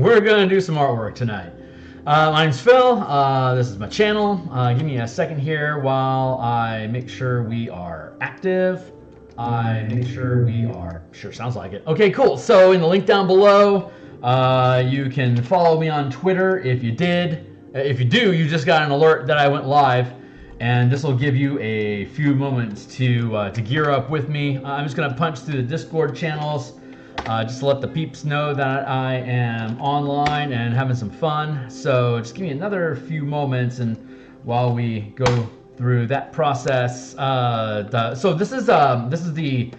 we're going to do some artwork tonight. My name's Phil. This is my channel. Give me a second here while I make sure we are active. Sure, sounds like it. Okay, cool. So in the link down below, you can follow me on Twitter. If you do, you just got an alert that I went live, and this will give you a few moments to gear up with me. I'm just gonna punch through the Discord channels, just to let the peeps know that I am online and having some fun. So just give me another few moments, and while we go through that process, so this is the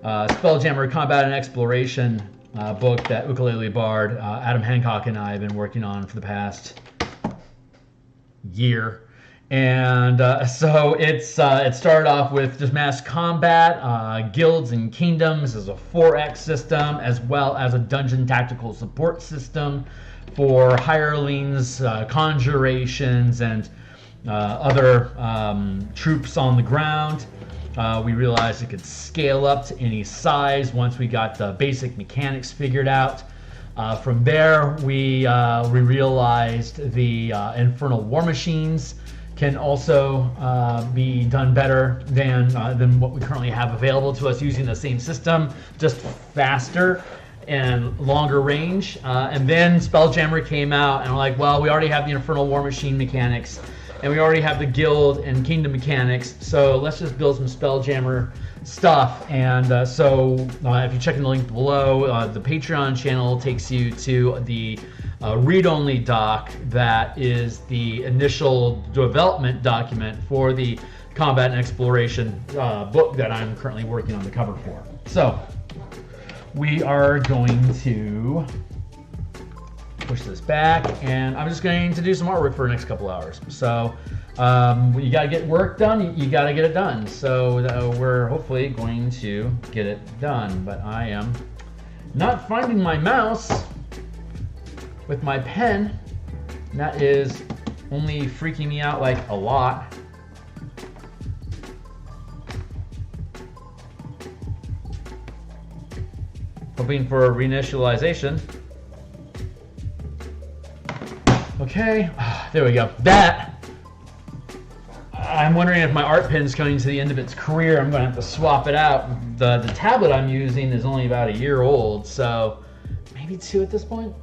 Spelljammer Combat and Exploration book that Ukulele Bard, Adam Hancock, and I have been working on for the past year. And so it started off with just mass combat, guilds and kingdoms as a 4X system, as well as a dungeon tactical support system for hirelings, conjurations, and other troops on the ground. We realized it could scale up to any size once we got the basic mechanics figured out. From there, we realized the infernal war machines can also be done better than what we currently have available to us using the same system, just faster and longer range. And then Spelljammer came out, and we're like, well, we already have the infernal war machine mechanics, and we already have the guild and kingdom mechanics, so let's just build some Spelljammer stuff. And so if you check in the link below, the Patreon channel takes you to the read-only doc that is the initial development document for the Combat and Exploration book that I'm currently working on the cover for. So we are going to push this back, and I'm just going to do some artwork for the next couple hours. So you got to get work done, you got to get it done. So we're hopefully going to get it done, but I am not finding my mouse with my pen. That is only freaking me out like a lot. Hoping for a reinitialization. Okay, there we go. That, I'm wondering if my art pen's coming to the end of its career. I'm going to have to swap it out. The tablet I'm using is only about a year old, so maybe 2 at this point.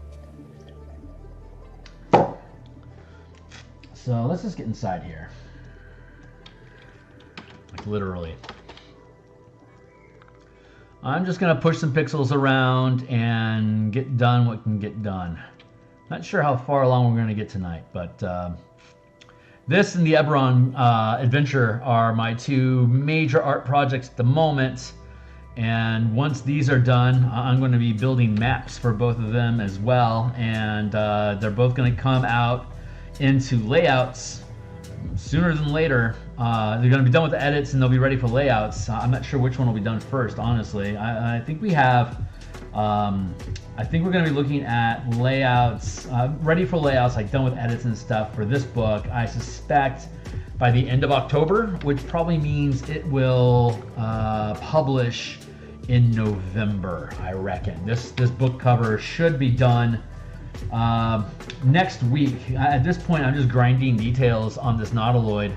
So let's just get inside here. Like literally. I'm just going to push some pixels around and get done what can get done. Not sure how far along we're going to get tonight, but this and the Eberron adventure are my 2 major art projects at the moment. And once these are done, I'm going to be building maps for both of them as well. And they're both going to come out into layouts sooner than later. They're going to be done with the edits and they'll be ready for layouts. I'm not sure which one will be done first, honestly. I think we have, I think we're going to be looking at layouts, ready for layouts, like done with edits and stuff for this book. I suspect by the end of October, which probably means it will publish in November, I reckon. This book cover should be done next week. At this point, I'm just grinding details on this Nautiloid,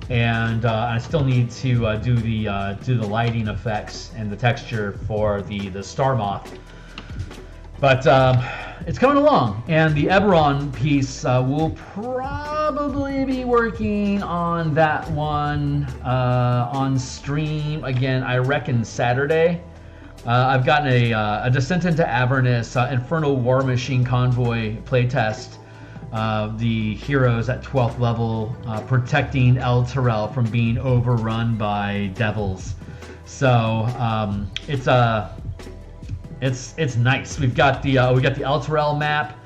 and I still need to do the lighting effects and the texture for the star moth. But it's coming along, and the Eberron piece we'll probably be working on that one on stream again. I reckon Saturday. I've gotten a Descent into Avernus Infernal War Machine Convoy playtest. The heroes at 12th level protecting El Terrell from being overrun by devils. So it's nice. We've got the El Terrell map,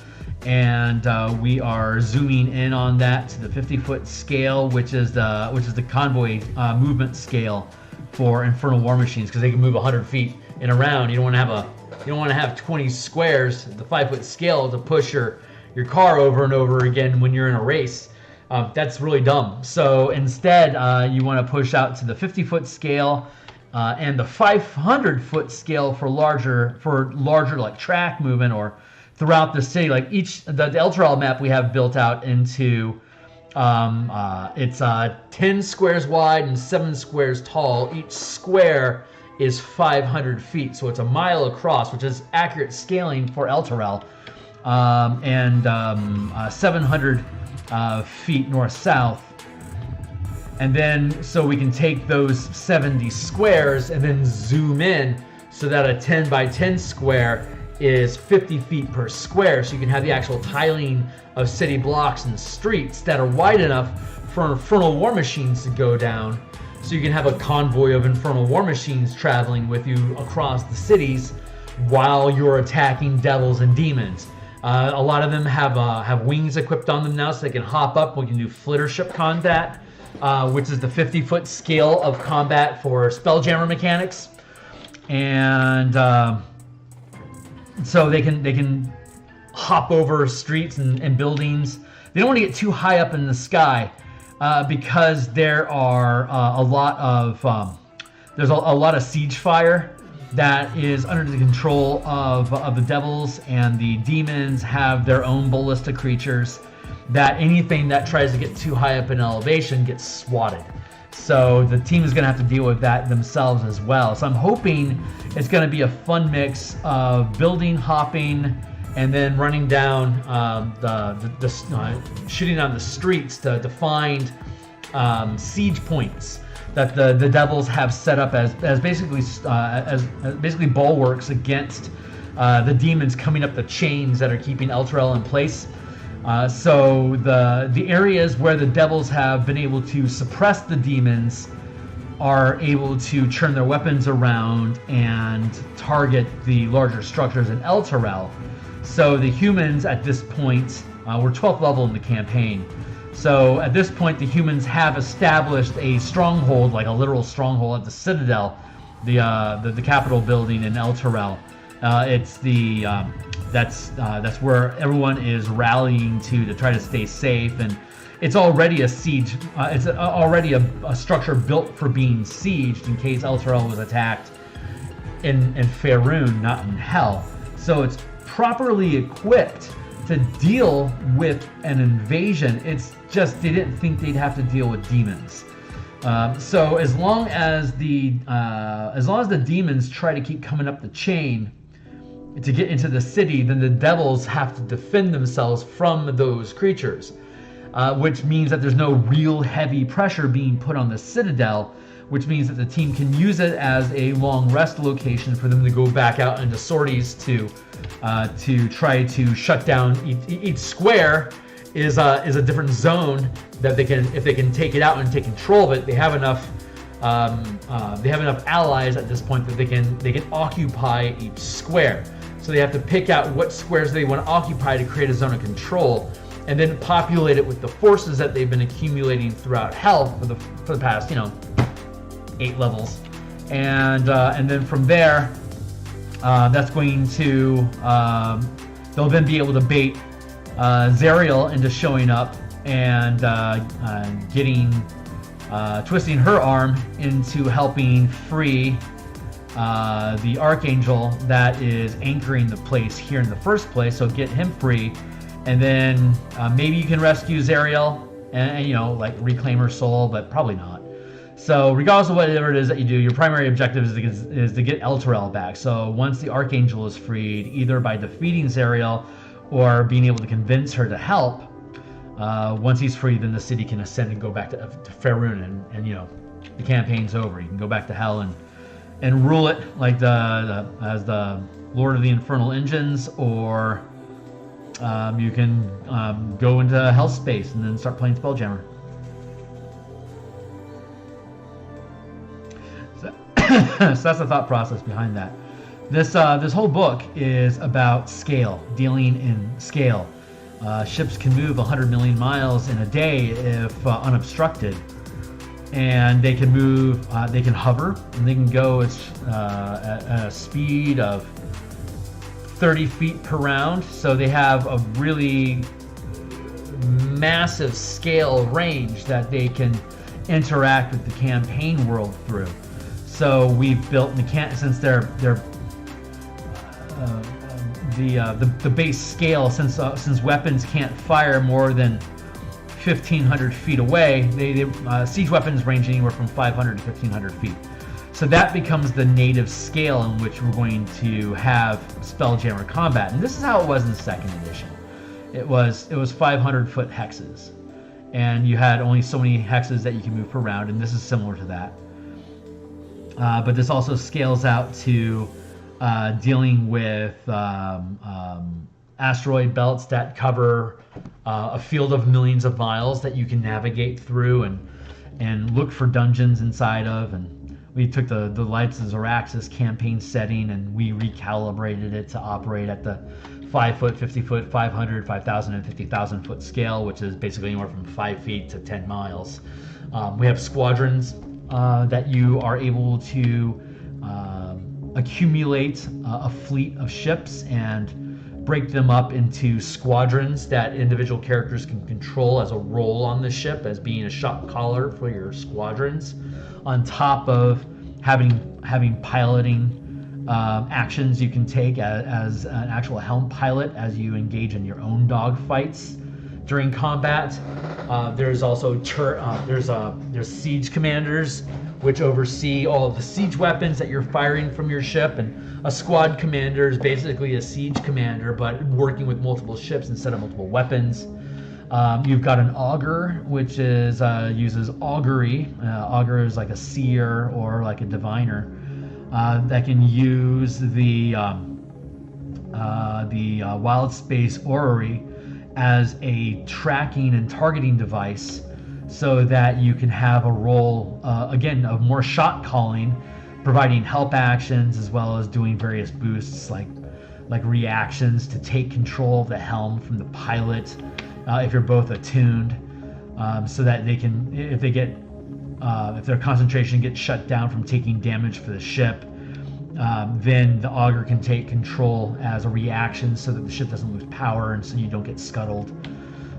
and we are zooming in on that to the 50-foot scale, which is the convoy movement scale for Infernal War Machines, because they can move 100 feet in a round. You don't want to have 20 squares, the 5-foot scale, to push your car over and over again when you're in a race. That's really dumb. So instead, you want to push out to the 50-foot scale and the 500-foot scale for larger like track movement or throughout the city. Like the Elturel map we have built out into it's 10 squares wide and 7 squares tall. Each square is 500 feet, so it's a mile across, which is accurate scaling for Elturel, and 700 feet north-south. And then, so we can take those 70 squares and then zoom in so that a 10 by 10 square is 50 feet per square. So you can have the actual tiling of city blocks and streets that are wide enough for infernal war machines to go down. So you can have a convoy of infernal war machines traveling with you across the cities while you're attacking devils and demons. A lot of them have wings equipped on them now, so they can hop up. We can do flittership combat, which is the 50-foot scale of combat for Spelljammer mechanics, and so they can hop over streets and buildings. They don't want to get too high up in the sky because there are a lot of siege fire that is under the control of the devils, and the demons have their own ballistic creatures that anything that tries to get too high up in elevation gets swatted. So the team is going to have to deal with that themselves as well. So I'm hoping it's going to be a fun mix of building, hopping, and then running down shooting on the streets to find siege points that the devils have set up as basically bulwarks against the demons coming up the chains that are keeping Elturel in place. So the areas where the devils have been able to suppress the demons are able to turn their weapons around and target the larger structures in Elturel. So the humans at this point, we're 12th level in the campaign. So at this point, the humans have established a stronghold, like a literal stronghold at the Citadel, the Capitol building in Elturel. It's that's where everyone is rallying to try to stay safe, and it's already a siege. It's already a structure built for being sieged in case Elturel was attacked in Faerun, not in Hell. So it's properly equipped to deal with an invasion. It's just they didn't think they'd have to deal with demons. So as long as the demons try to keep coming up the chain to get into the city, then the devils have to defend themselves from those creatures, which means that there's no real heavy pressure being put on the Citadel, which means that the team can use it as a long rest location for them to go back out into sorties to try to shut down. Each square is a different zone that they can, if they can take it out and take control of it, they have enough allies at this point that they can occupy each square. So they have to pick out what squares they want to occupy to create a zone of control, and then populate it with the forces that they've been accumulating throughout Hell for the past 8 levels, and then from there, that's going to they'll then be able to bait Zariel into showing up and twisting her arm into helping free the Archangel that is anchoring the place here in the first place. So get him free, and then maybe you can rescue Zariel and like reclaim her soul, but probably not. So regardless of whatever it is that you do, your primary objective is to get Elturel back. So once the Archangel is freed, either by defeating Zariel or being able to convince her to help, once he's free, then the city can ascend and go back to Faerun, and the campaign's over. You can go back to Hell and rule it like as the Lord of the Infernal Engines, or you can go into Hell space and then start playing Spelljammer. So that's the thought process behind that. This whole book is about scale, dealing in scale. Ships can move 100 million miles in a day if unobstructed, and they can move. They can hover, and they can go at a speed of 30 feet per round. So they have a really massive scale range that they can interact with the campaign world through. So we've built since they're the base scale, since weapons can't fire more than 1,500 feet away, siege weapons range anywhere from 500 to 1,500 feet. So that becomes the native scale in which we're going to have Spelljammer combat. And this is how it was in the second edition. It was 500-foot hexes, and you had only so many hexes that you can move per round, and this is similar to that. But this also scales out to dealing with asteroid belts that cover a field of millions of miles that you can navigate through and look for dungeons inside of. And we took the Lights of Xeraxis campaign setting and we recalibrated it to operate at the 5 foot, 50 foot, 500, 5,000, and 50,000 foot scale, which is basically anywhere from 5 feet to 10 miles. We have squadrons that you are able to accumulate a fleet of ships and break them up into squadrons that individual characters can control as a role on the ship, as being a shot caller for your squadrons, on top of having piloting actions you can take as an actual helm pilot as you engage in your own dogfights during combat. There's also there's siege commanders, which oversee all of the siege weapons that you're firing from your ship, and a squad commander is basically a siege commander, but working with multiple ships instead of multiple weapons. You've got an augur, which is uses augury. Augur is like a seer or like a diviner that can use the wild space orrery as a tracking and targeting device, so that you can have a role again of more shot calling, providing help actions as well as doing various boosts like reactions to take control of the helm from the pilot if you're both attuned, so that they can, if their concentration gets shut down from taking damage for the ship, then the augur can take control as a reaction so that the ship doesn't lose power and so you don't get scuttled.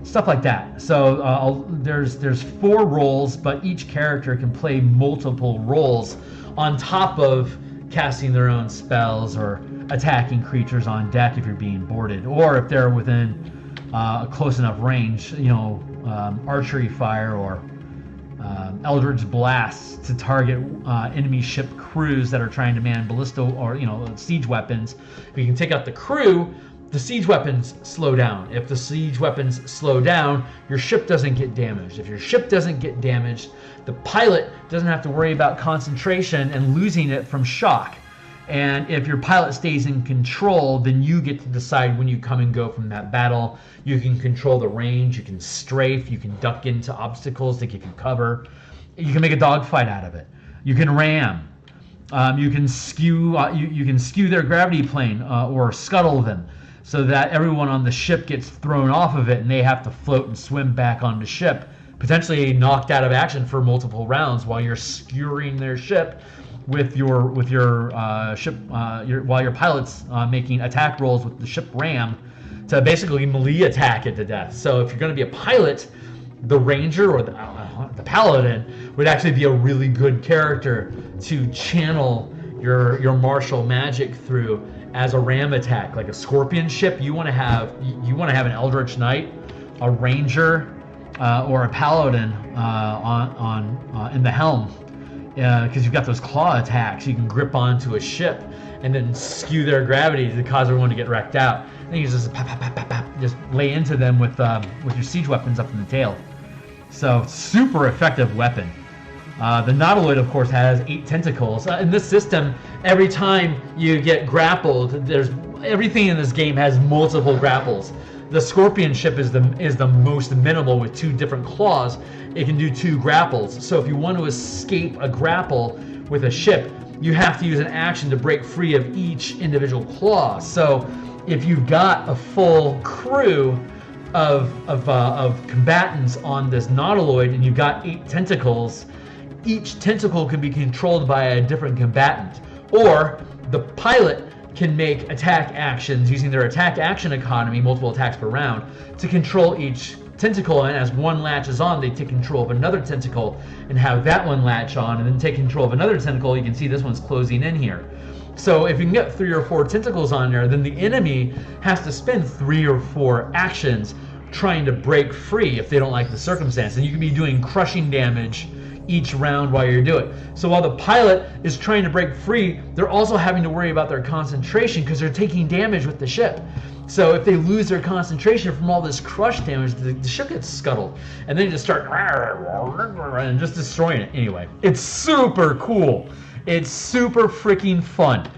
Stuff like that. So there's 4 roles, but each character can play multiple roles on top of casting their own spells or attacking creatures on deck if you're being boarded, or if they're within a close enough range, archery fire or Eldritch blasts to target enemy ship crews that are trying to man ballista or siege weapons. If you can take out the crew, the siege weapons slow down. If the siege weapons slow down, your ship doesn't get damaged. If your ship doesn't get damaged, the pilot doesn't have to worry about concentration and losing it from shock. And if your pilot stays in control, then you get to decide when you come and go from that battle. You can control the range, you can strafe, you can duck into obstacles to give you cover. You can make a dogfight out of it. You can ram. You can skew their gravity plane or scuttle them, so that everyone on the ship gets thrown off of it and they have to float and swim back on the ship, potentially knocked out of action for multiple rounds while you're skewering their ship with your ship while your pilot's making attack rolls with the ship ram to basically melee attack it to death. So if you're going to be a pilot, the ranger or the paladin would actually be a really good character to channel your martial magic through as a ram attack. Like a scorpion ship, you want to have an eldritch knight, a ranger, or a paladin in the helm, because you've got those claw attacks. You can grip onto a ship and then skew their gravity to cause everyone to get wrecked out. Then you just just lay into them with your siege weapons up in the tail. So super effective weapon. The Nautiloid, of course, has 8 tentacles. In this system, every time you get grappled, everything in this game has multiple grapples. The scorpion ship is the most minimal with 2 different claws. It can do 2 grapples. So if you want to escape a grapple with a ship, you have to use an action to break free of each individual claw. So if you've got a full crew of combatants on this Nautiloid and you've got 8 tentacles, each tentacle can be controlled by a different combatant. Or the pilot can make attack actions using their attack action economy, multiple attacks per round, to control each tentacle, and as one latches on, they take control of another tentacle and have that one latch on, and then take control of another tentacle. You can see this one's closing in here. So if you can get 3 or 4 tentacles on there, then the enemy has to spend 3 or 4 actions trying to break free if they don't like the circumstance. And you can be doing crushing damage each round while you're doing it. So while the pilot is trying to break free, they're also having to worry about their concentration because they're taking damage with the ship. So if they lose their concentration from all this crush damage, the ship gets scuttled. And then you just start and just destroying it. Anyway, it's super cool. It's super freaking fun.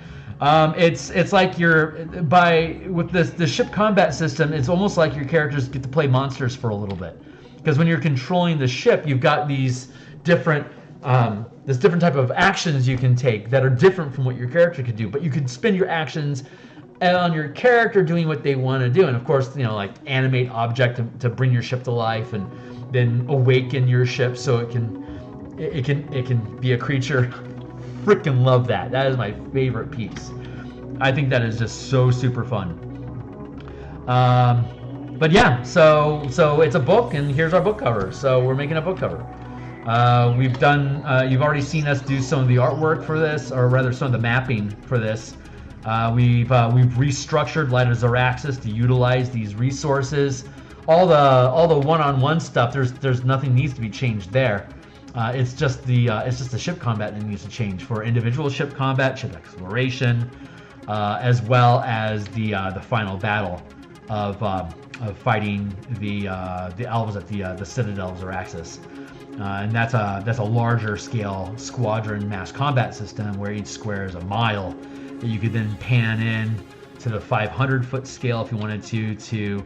It's like with the ship combat system, it's almost like your characters get to play monsters for a little bit. Because when you're controlling the ship, you've got these different type of actions you can take that are different from what your character could do. But you can spend your actions on your character doing what they want to do, and of course, like animate object to bring your ship to life, and then awaken your ship so it can be a creature. Freaking love that. That is my favorite piece. I think that is just so super fun. But yeah, so it's a book, and here's our book cover. So we're making a book cover. We've done. You've already seen us do some of the artwork for this, or rather, some of the mapping for this. We've restructured Light of Zaraxis to utilize these resources. All the one-on-one stuff. There's nothing needs to be changed there. It's just the ship combat that needs to change for individual ship combat, ship exploration, as well as the final battle of fighting the elves at the Citadel of Zaraxis. And that's a larger scale squadron mass combat system where each square is a mile that you could then pan in to the 500-foot scale if you wanted to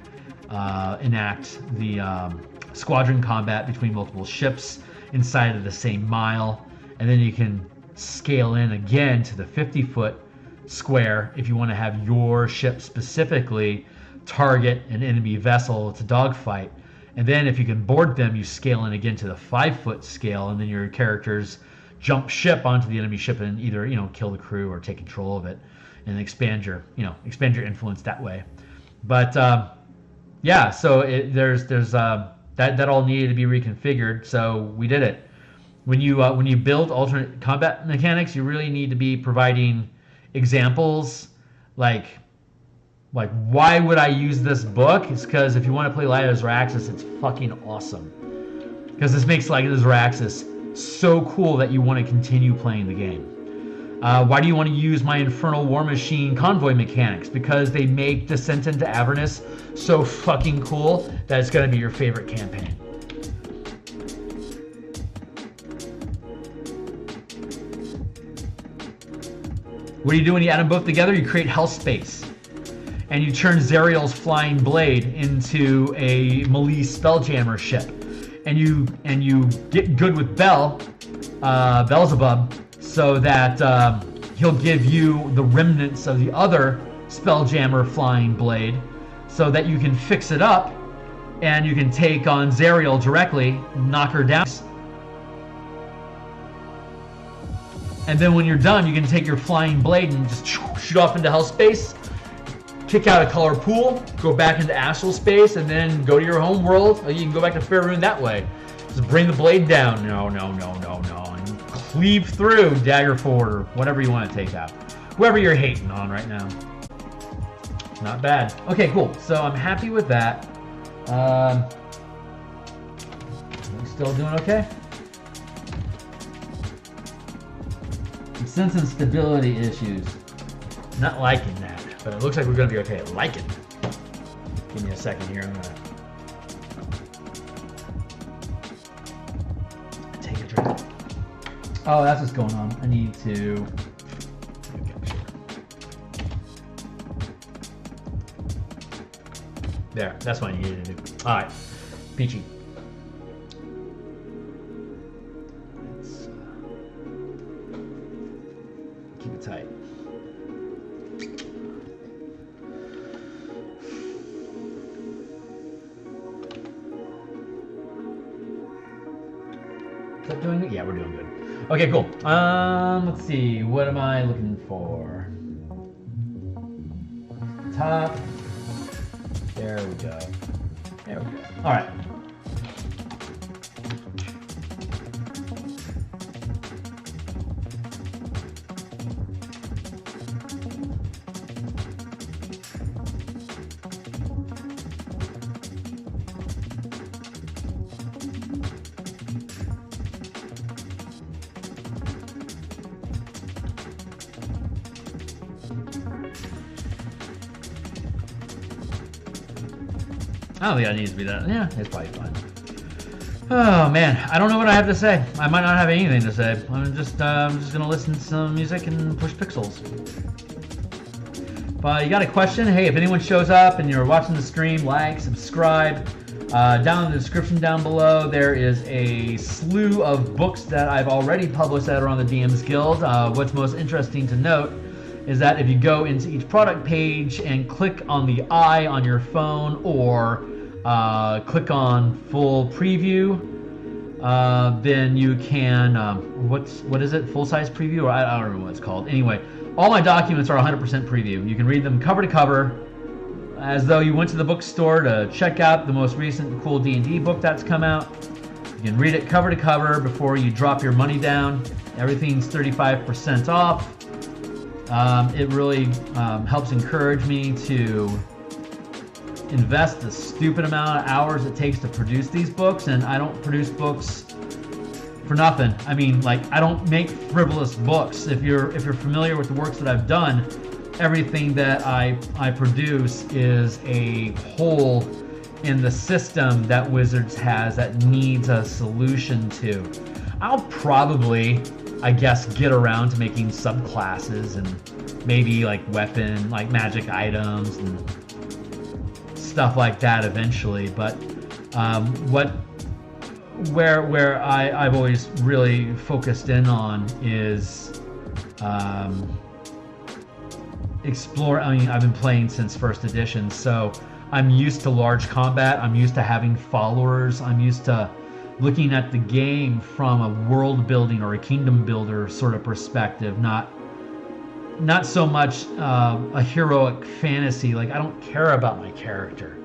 enact the squadron combat between multiple ships inside of the same mile. And then you can scale in again to the 50-foot square if you want to have your ship specifically target an enemy vessel to dogfight. And then if you can board them, you scale in again to the 5-foot scale, and then your characters jump ship onto the enemy ship and either kill the crew or take control of it and expand your influence that way. But yeah, so there's that all needed to be reconfigured, so we did it. When you build alternate combat mechanics, you really need to be providing examples like why would I use this book? It's because if you want to play Light of Zaraxis, it's fucking awesome. Because this makes Light of Zaraxis so cool that you want to continue playing the game. Why do you want to use my Infernal War Machine convoy mechanics? Because they make Descent into Avernus so fucking cool that it's going to be your favorite campaign. What do you do when you add them both together? You create Hell Space. And you turn Zariel's Flying Blade into a melee Spelljammer ship. And you get good with Beelzebub, so that he'll give you the remnants of the other Spelljammer Flying Blade, so that you can fix it up, and you can take on Zariel directly, knock her down. And then when you're done, you can take your Flying Blade and just shoot off into Hell Space, kick out a color pool, go back into Astral Space, and then go to your home world. You can go back to Faerun that way. Just bring the blade down. No. And cleave through Daggerford or whatever you want to take out. Whoever you're hating on right now. Not bad. Okay, cool. So I'm happy with that. Still doing okay? I'm sensing stability issues. Not liking that. But it looks like we're going to be okay at liking. Give me a second here. I'm going to take a drink. Oh, that's what's going on. I need to... There, that's what I needed to do. All right, Peachy. Let's keep it tight. Is that doing it? Yeah, we're doing good. Okay, cool. Let's see. What am I looking for? Top. There we go. There we go. All right. I don't think that needs to be that. Yeah, it's probably fine. Oh man, I don't know what I have to say. I might not have anything to say. I'm just gonna listen to some music and push pixels. But you got a question? Hey, if anyone shows up and you're watching the stream, like, subscribe. Down in the description down below, there is a slew of books that I've already published that are on the DMs Guild. What's most interesting to note is that if you go into each product page and click on the eye on your phone, or click on full preview, then you can, what is it, full size preview? Or I don't remember what it's called. Anyway, all my documents are 100% preview. You can read them cover to cover, as though you went to the bookstore to check out the most recent cool D&D book that's come out. You can read it cover to cover before you drop your money down. Everything's 35% off. It really helps encourage me to invest the stupid amount of hours it takes to produce these books, and I don't produce books for nothing. I mean, like, I don't make frivolous books. If you're familiar with the works that I've done, everything that I produce is a hole in the system that Wizards has that needs a solution to. I'll probably, I guess, get around to making subclasses and maybe like weapon, like magic items and stuff like that eventually. But where I've always really focused in on is explore. I mean, I've been playing since first edition, so I'm used to large combat. I'm used to having followers. I'm used to looking at the game from a world building or a kingdom builder sort of perspective, not so much a heroic fantasy. Like, I don't care about my character.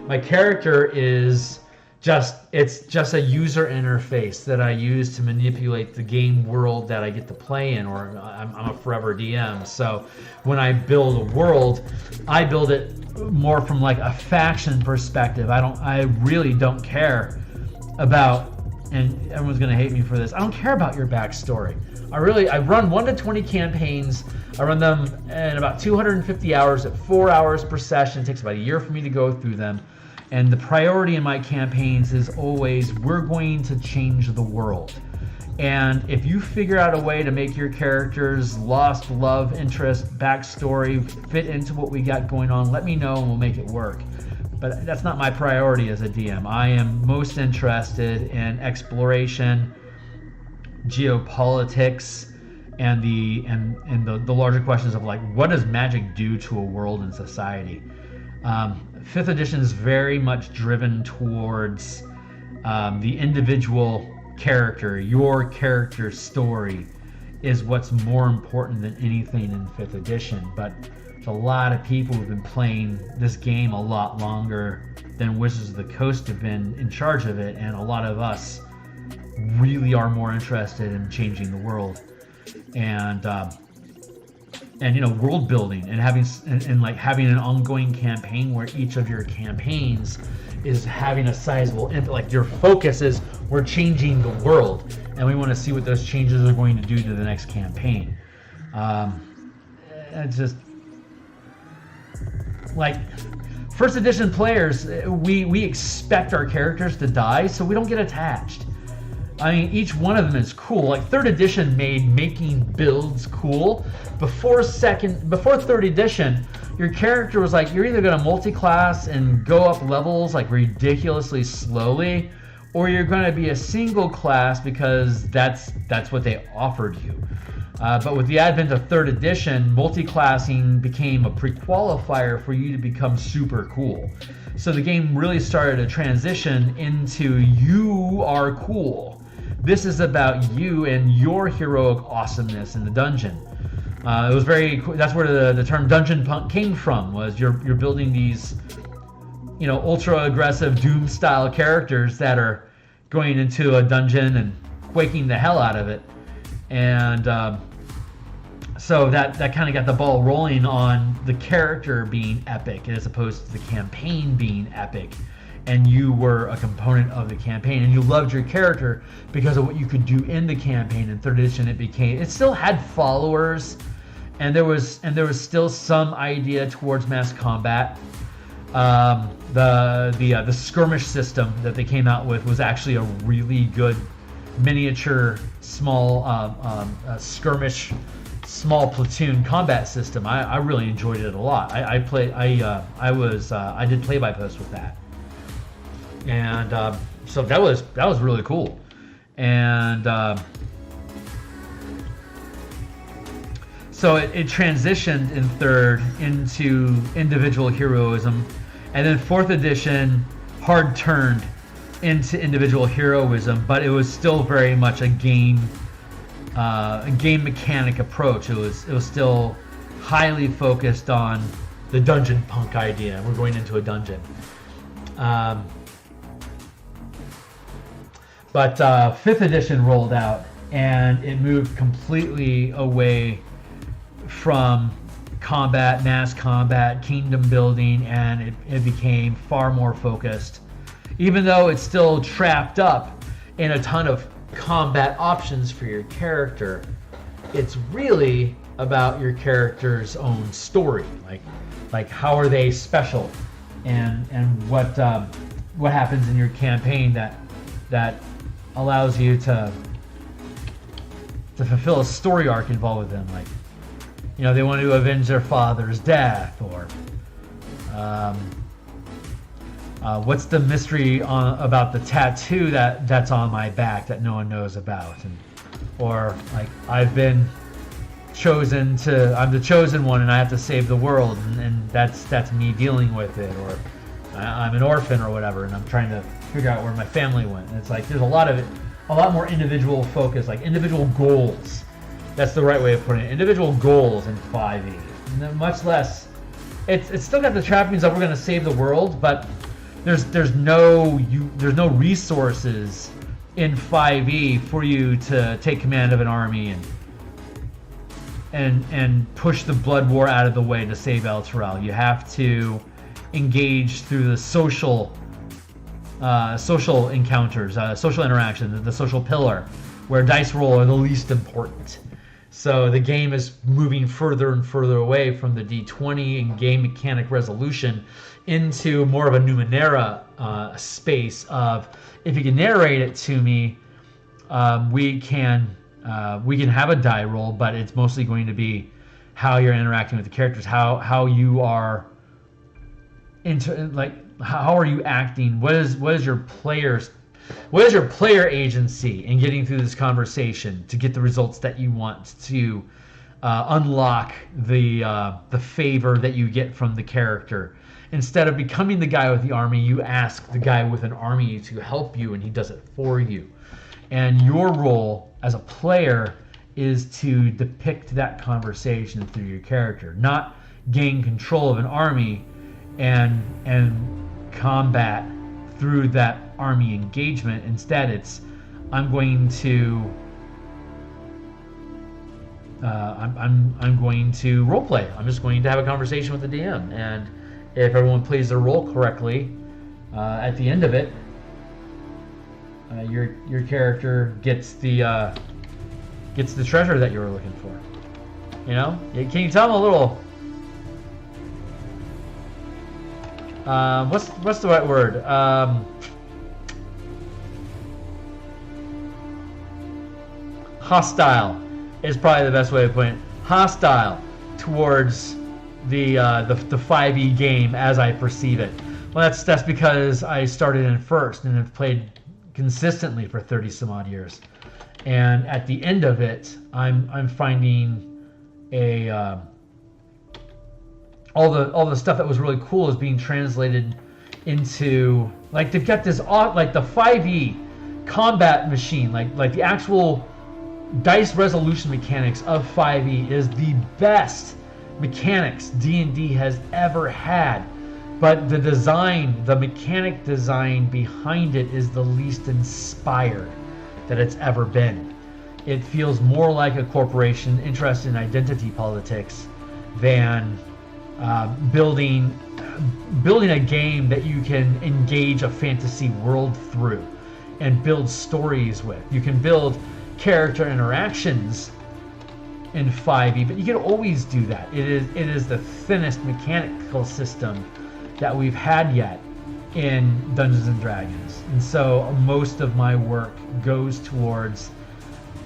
My character is it's just a user interface that I use to manipulate the game world that I get to play in, or I'm a forever DM. So when I build a world, I build it more from like a faction perspective. I really don't care about, and everyone's gonna hate me for this, I don't care about your backstory. I run 1 to 20 campaigns. I run them in about 250 hours at 4 hours per session. It takes about a year for me to go through them. And the priority in my campaigns is always, we're going to change the world. And if you figure out a way to make your character's lost love interest backstory fit into what we got going on, let me know and we'll make it work. But that's not my priority as a DM. I am most interested in exploration, geopolitics, and the larger questions of, like, what does magic do to a world and society? 5th edition is very much driven towards the individual character. Your character's story is what's more important than anything in 5th edition. But a lot of people who've been playing this game a lot longer than Wizards of the Coast have been in charge of it, and a lot of us really are more interested in changing the world. And you know, world building and having having an ongoing campaign where each of your campaigns is having a sizable impact. Like, your focus is, we're changing the world, and we want to see what those changes are going to do to the next campaign. It's just like, first edition players, we expect our characters to die, so we don't get attached. I mean, each one of them is cool. Like, 3rd edition made making builds cool. Before 3rd edition, your character was like, you're either going to multi-class and go up levels like ridiculously slowly, or you're going to be a single class because that's what they offered you. But with the advent of 3rd edition, multi-classing became a pre-qualifier for you to become super cool. So the game really started to transition into, you are cool. This is about you and your heroic awesomeness in the dungeon. It was that's where the term dungeon punk came from, was you're building these, you know, ultra aggressive Doom style characters that are going into a dungeon and quaking the hell out of it. And so that kind of got the ball rolling on the character being epic as opposed to the campaign being epic. And you were a component of the campaign, and you loved your character because of what you could do in the campaign. In 3rd edition, it still had followers, and there was still some idea towards mass combat, The skirmish system that they came out with was actually a really good miniature small skirmish small platoon combat system. I really enjoyed it a lot. I did play by post with that, and so that was really cool. And so it transitioned in third into individual heroism, and then fourth edition hard turned into individual heroism, but it was still very much a game mechanic approach. It was still highly focused on the dungeon punk idea. We're going into a dungeon. But fifth edition rolled out, and it moved completely away from combat, mass combat, kingdom building, and it became far more focused. Even though it's still trapped up in a ton of combat options for your character, it's really about your character's own story. Like how are they special, and what happens in your campaign that allows you to fulfill a story arc involved with them. Like, you know, they want to avenge their father's death, or what's the mystery about the tattoo that's on my back that no one knows about, or like I'm the chosen one and I have to save the world, and that's me dealing with it, or I'm an orphan or whatever, and I'm trying to figure out where my family went. And it's like there's a lot more individual focus, like individual goals. That's the right way of putting it. Individual goals in 5e. And then much less. It's still got the trappings of we're going to save the world, but there's no resources in 5e for you to take command of an army and push the blood war out of the way to save El Terrell. You have to engage through the social encounters, social interaction, the social pillar, where dice roll are the least important. So the game is moving further and further away from the D20 and game mechanic resolution into more of a Numenera space of, if you can narrate it to me, we can have a die roll, but it's mostly going to be how you're interacting with the characters, how you are how are you acting? What is your player agency in getting through this conversation to get the results that you want to unlock the favor that you get from the character? Instead of becoming the guy with the army, you ask the guy with an army to help you, and he does it for you. And your role as a player is to depict that conversation through your character, not gain control of an army and combat through that army engagement. Instead, it's I'm going to roleplay. I'm just going to have a conversation with the DM, and if everyone plays their role correctly, at the end of it, your character gets the treasure that you were looking for. You know? Can you tell them a little? What's the right word? Hostile is probably the best way to put it. Hostile towards the 5e game as I perceive it. Well, that's because I started in first and have played consistently for 30 some odd years, and at the end of it, I'm finding all the stuff that was really cool is being translated into, like, they've got this like the 5e combat machine, like the actual dice resolution mechanics of 5e is the best mechanics D&D has ever had, but the mechanic design behind it is the least inspired that it's ever been. It feels more like a corporation interested in identity politics than building a game that you can engage a fantasy world through and build stories with. You can build character interactions in 5e, but you can always do that. It is the thinnest mechanical system that we've had yet in Dungeons and Dragons. And so most of my work goes towards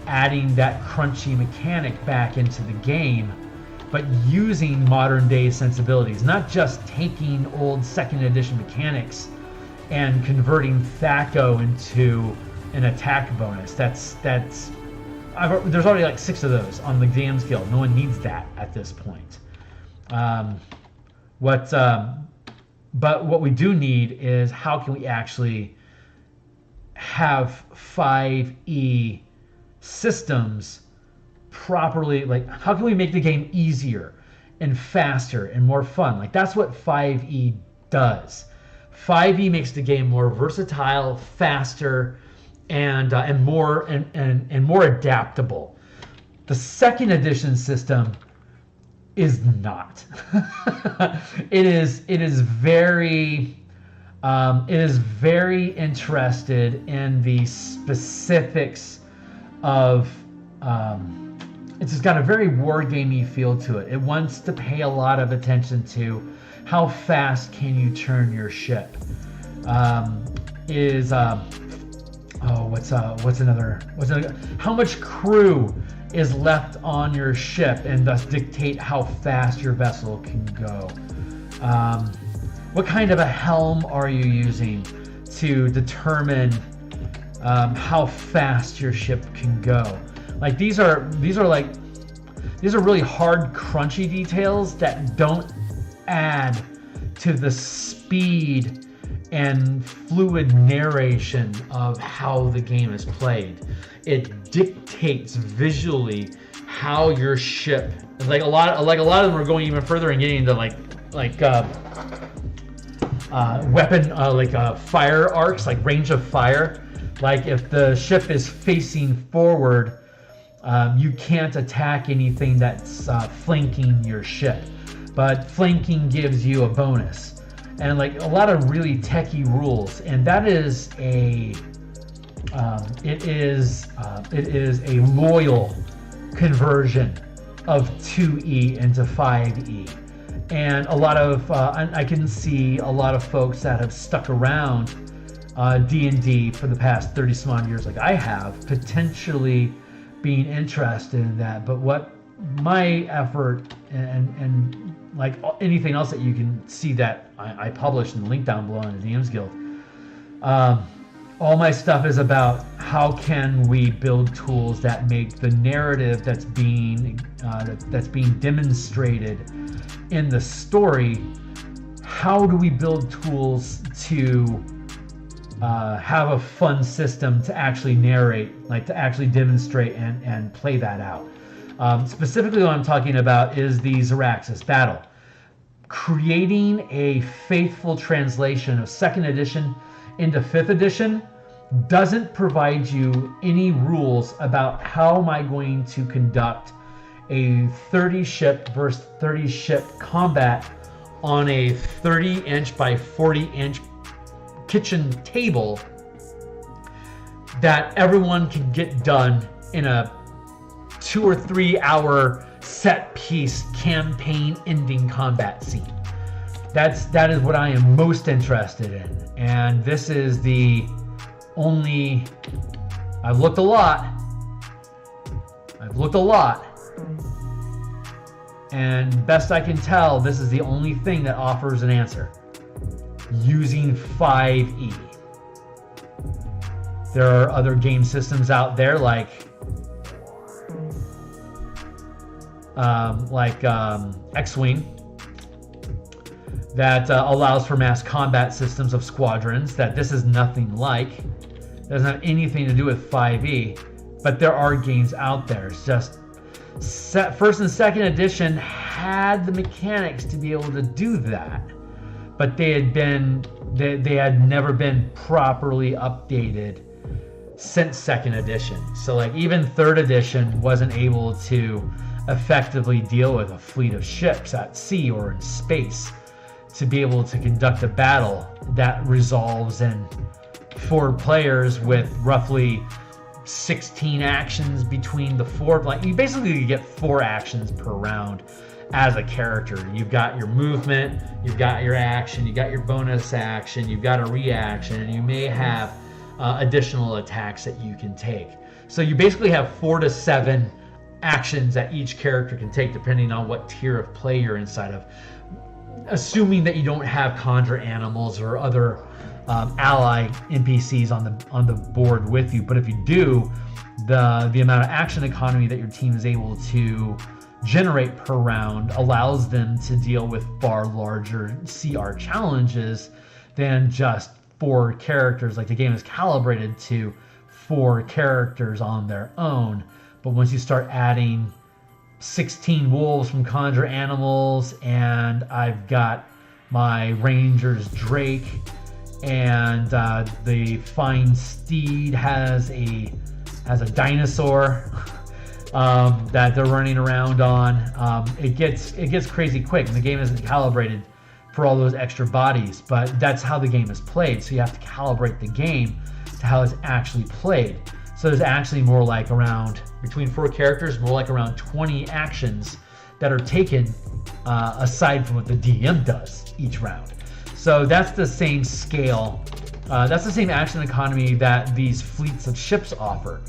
adding that crunchy mechanic back into the game, but using modern day sensibilities, not just taking old second edition mechanics and converting THAC0 into an attack bonus. There's already like 6 of those on the DMsGuild. No one needs that at this point. But what we do need is, how can we actually have 5e systems properly, like how can we make the game easier and faster and more fun? Like that's what 5e does. 5e makes the game more versatile, faster, and more adaptable. The second edition system is not. It is very interested in the specifics of it's just got a very wargamey feel to it. It wants to pay a lot of attention to how fast can you turn your ship. What's another? How much crew is left on your ship, and thus dictate how fast your vessel can go. What kind of a helm are you using to determine how fast your ship can go? Like these are really hard, crunchy details that don't add to the speed and fluid narration of how the game is played. It dictates visually how your ship, like a lot of them are going even further and getting into fire arcs, like range of fire. Like if the ship is facing forward, you can't attack anything that's flanking your ship, but flanking gives you a bonus, and like a lot of really techie rules. And that is it is a loyal conversion of 2e into 5e, and a lot of I can see a lot of folks that have stuck around D&D for the past 30 some odd years, like I have, potentially being interested in that. But what my effort and like anything else that you can see that I published and link down below in the DMsGuild, all my stuff is about how can we build tools that make the narrative that's being demonstrated in the story. How do we build tools to have a fun system to actually narrate, like to actually demonstrate and play that out? Specifically what I'm talking about is the Xeraxis battle. Creating a faithful translation of 2nd edition into 5th edition doesn't provide you any rules about how am I going to conduct a 30 ship versus 30 ship combat on a 30-inch by 40-inch kitchen table that everyone can get done in a 2 or 3 hour set piece campaign ending combat scene. That is what I am most interested in, and this is the only. I've looked a lot, and best I can tell, this is the only thing that offers an answer using 5e. There are other game systems out there like X-Wing that allows for mass combat systems of squadrons that this is nothing like. It doesn't have anything to do with 5e, but there are games out there. It's just first and second edition had the mechanics to be able to do that, but they had never been properly updated since second edition. So like even third edition wasn't able to effectively deal with a fleet of ships at sea or in space to be able to conduct a battle that resolves in 4 players with roughly 16 actions between the 4. Like you basically get 4 actions per round, as a character. You've got your movement, you've got your action, you've got your bonus action, you've got a reaction, and you may have additional attacks that you can take. So you basically have 4 to 7 actions that each character can take depending on what tier of play you're inside of. Assuming that you don't have conjure animals or other ally NPCs on the board with you. But if you do, the amount of action economy that your team is able to generate per round allows them to deal with far larger CR challenges than just 4 characters. Like the game is calibrated to 4 characters on their own. But once you start adding 16 wolves from conjure animals, and I've got my rangers Drake, and the fine steed has a dinosaur that they're running around on. It gets crazy quick, and the game isn't calibrated for all those extra bodies, but that's how the game is played. So you have to calibrate the game to how it's actually played. So there's actually more like around, between 4 characters, more like around 20 actions that are taken aside from what the DM does each round. So that's the same scale. That's the same action economy that these fleets of ships offer.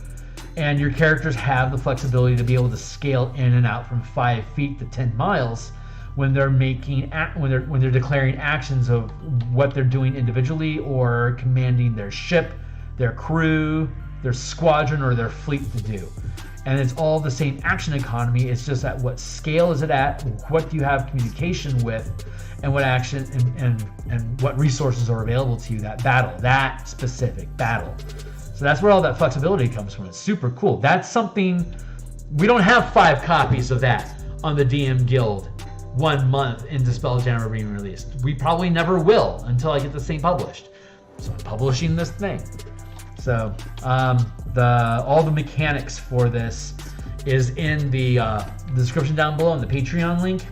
And your characters have the flexibility to be able to scale in and out from 5 feet to 10 miles when they're when they're declaring actions of what they're doing individually or commanding their ship, their crew, their squadron, or their fleet to do. And it's all the same action economy. It's just at what scale is it at, what do you have communication with, and what action and what resources are available to you that specific battle. So that's where all that flexibility comes from. It's super cool. That's something, we don't have 5 copies of that on the DM Guild 1 month into Spelljammer being released. We probably never will until I get this thing published. So I'm publishing this thing. So all the mechanics for this is in the description down below in the Patreon link.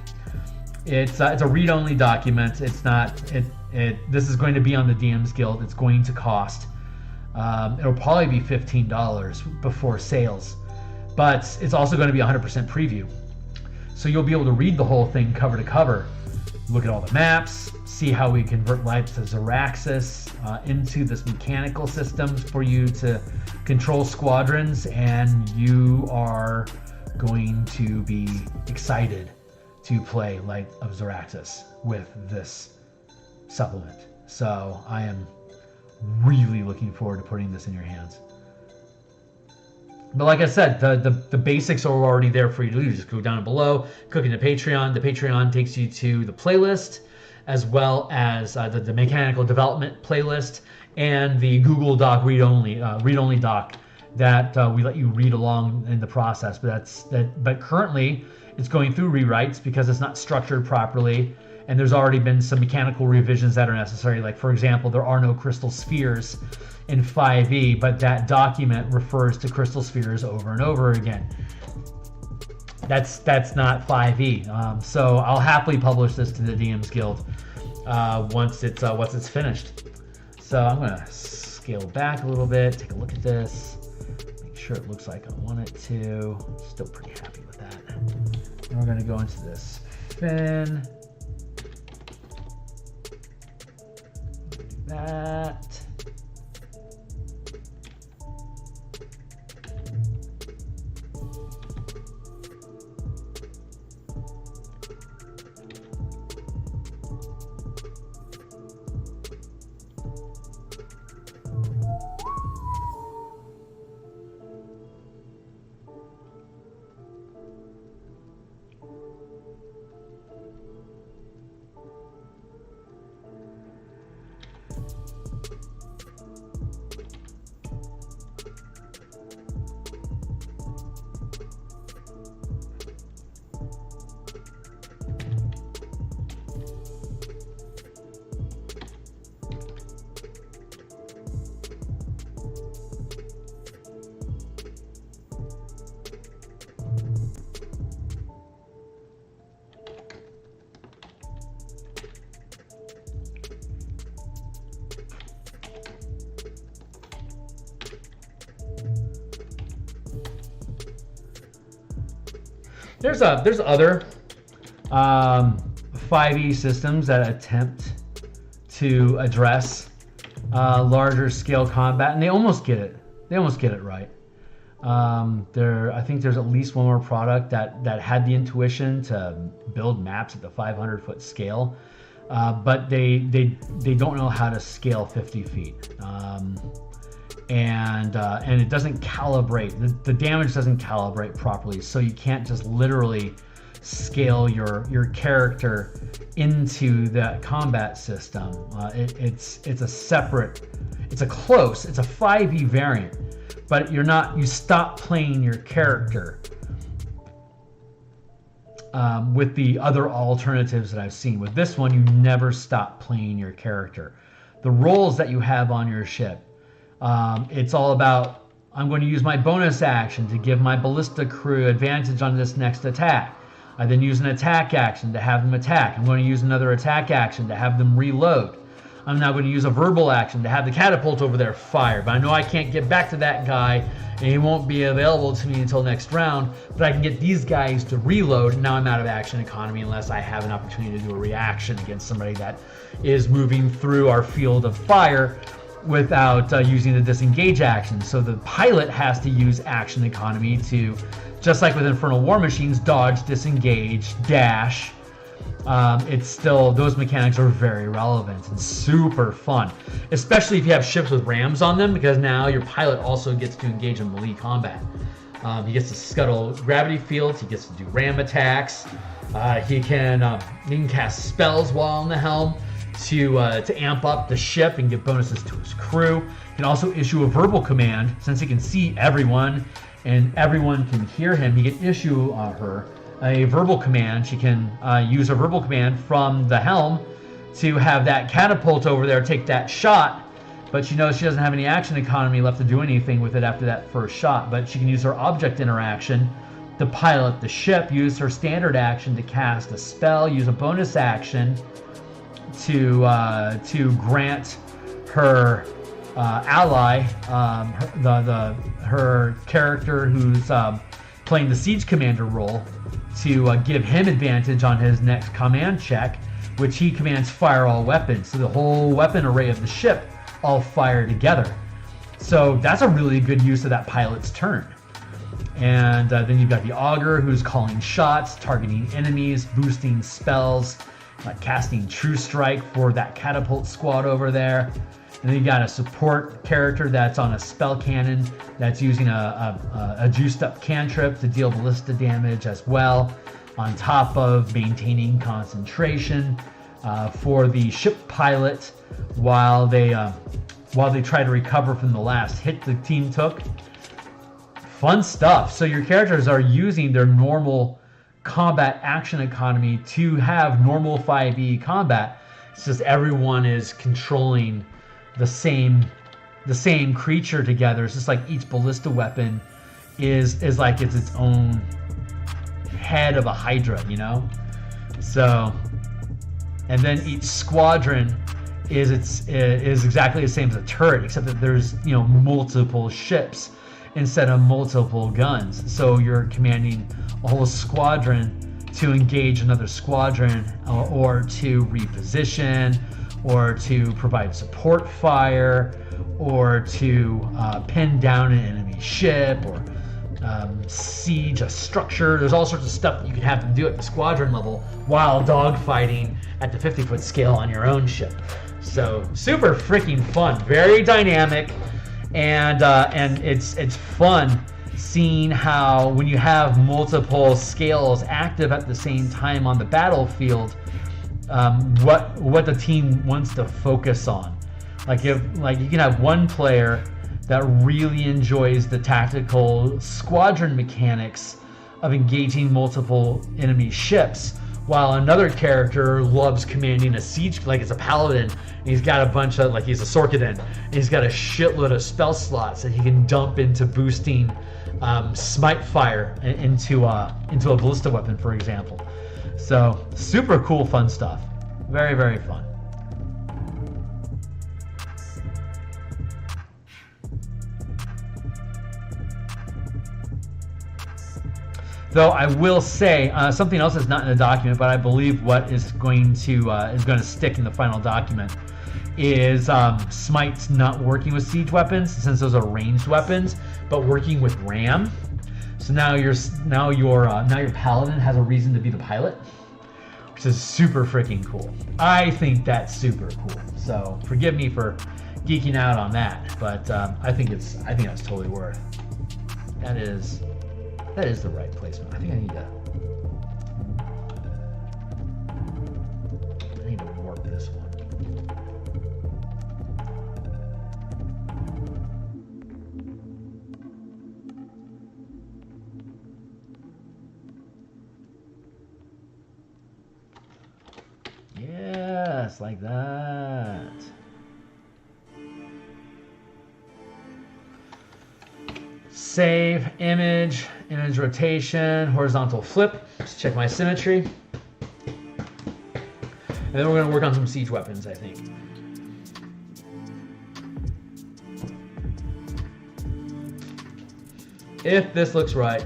It's a read-only document. It's not this is going to be on the DM's Guild. It's going to cost. It'll probably be $15 before sales, but it's also going to be 100% preview. So you'll be able to read the whole thing cover to cover, look at all the maps, see how we convert life to Zaraxis into this mechanical system for you to control squadrons, and you are going to be excited to play Light of Zaraxis with this supplement. So I am really looking forward to putting this in your hands. But like I said, the basics are already there for you to do. Just go down below, click into Patreon. The Patreon takes you to the playlist, as well as the mechanical development playlist and the Google Doc read-only doc that we let you read along in the process. But currently, it's going through rewrites because it's not structured properly, and there's already been some mechanical revisions that are necessary. Like, for example, there are no crystal spheres in 5e, but that document refers to crystal spheres over and over again. That's not 5e. So I'll happily publish this to the DM's Guild once it's finished. So I'm gonna scale back a little bit, take a look at this, make sure it looks like I want it to. Still pretty happy with that. And we're gonna go into this fin. Do that. There's other 5e systems that attempt to address larger scale combat, and they almost get it. They almost get it right. I think there's at least one more product that had the intuition to build maps at the 500-foot scale, but they don't know how to scale 50 feet. And it doesn't calibrate. The damage doesn't calibrate properly, so you can't just literally scale your character into the combat system. It's a separate. It's a 5e variant, but you stop playing your character with the other alternatives that I've seen. With this one, you never stop playing your character. The roles that you have on your ship, it's all about, I'm going to use my bonus action to give my ballista crew advantage on this next attack. I then use an attack action to have them attack. I'm going to use another attack action to have them reload. I'm now going to use a verbal action to have the catapult over there fire. But I know I can't get back to that guy, and he won't be available to me until next round. But I can get these guys to reload, and now I'm out of action economy unless I have an opportunity to do a reaction against somebody that is moving through our field of fire without using the disengage action. So the pilot has to use action economy to, just like with Infernal War Machines, dodge, disengage, dash. It's still, those mechanics are very relevant and super fun, especially if you have ships with rams on them, because now your pilot also gets to engage in melee combat. He gets to scuttle gravity fields, he gets to do ram attacks, he can cast spells while on the helm to amp up the ship and give bonuses to his crew. He can also issue a verbal command. Since he can see everyone and everyone can hear him, he can issue her a verbal command. She can use a verbal command from the helm to have that catapult over there take that shot, but she knows she doesn't have any action economy left to do anything with it after that first shot. But she can use her object interaction to pilot the ship, use her standard action to cast a spell, use a bonus action to grant her ally, her character who's playing the siege commander role, to give him advantage on his next command check, which he commands fire all weapons. So the whole weapon array of the ship all fire together. So that's a really good use of that pilot's turn. And then you've got the augur, who's calling shots, targeting enemies, boosting spells, casting True Strike for that catapult squad over there. And then you got a support character that's on a spell cannon that's using a juiced up cantrip to deal ballista damage as well, on top of maintaining concentration for the ship pilot while they try to recover from the last hit the team took. Fun stuff. So your characters are using their normal combat action economy to have normal 5e combat. It's just everyone is controlling the same creature together. It's just like each ballista weapon is like it's its own head of a hydra, you know? So, and then each squadron is exactly the same as a turret, except that there's, you know, multiple ships instead of multiple guns. So you're commanding a whole squadron to engage another squadron, or to reposition, or to provide support fire, or to pin down an enemy ship, or siege a structure. There's all sorts of stuff that you can have them do at the squadron level while dogfighting at the 50-foot scale on your own ship. So super freaking fun, very dynamic, and it's fun seeing how when you have multiple scales active at the same time on the battlefield, what the team wants to focus on. Like you can have one player that really enjoys the tactical squadron mechanics of engaging multiple enemy ships, while another character loves commanding a siege, like it's a paladin, and he's got a bunch of, like he's a Sorkadin, and he's got a shitload of spell slots that he can dump into boosting smite fire into a ballista weapon, for example. So super cool, fun stuff. Very, very fun. Though I will say something else that's not in the document, but I believe what is going to stick in the final document is Smite's not working with siege weapons since those are ranged weapons, but working with RAM. So now your paladin has a reason to be the pilot, which is super freaking cool. I think that's super cool. So forgive me for geeking out on that, but I think that's totally worth. That is the right placement. I think I need to warp this one. Yes, like that. Save, image rotation, horizontal flip. Just check my symmetry. And then we're going to work on some siege weapons, I think. If this looks right.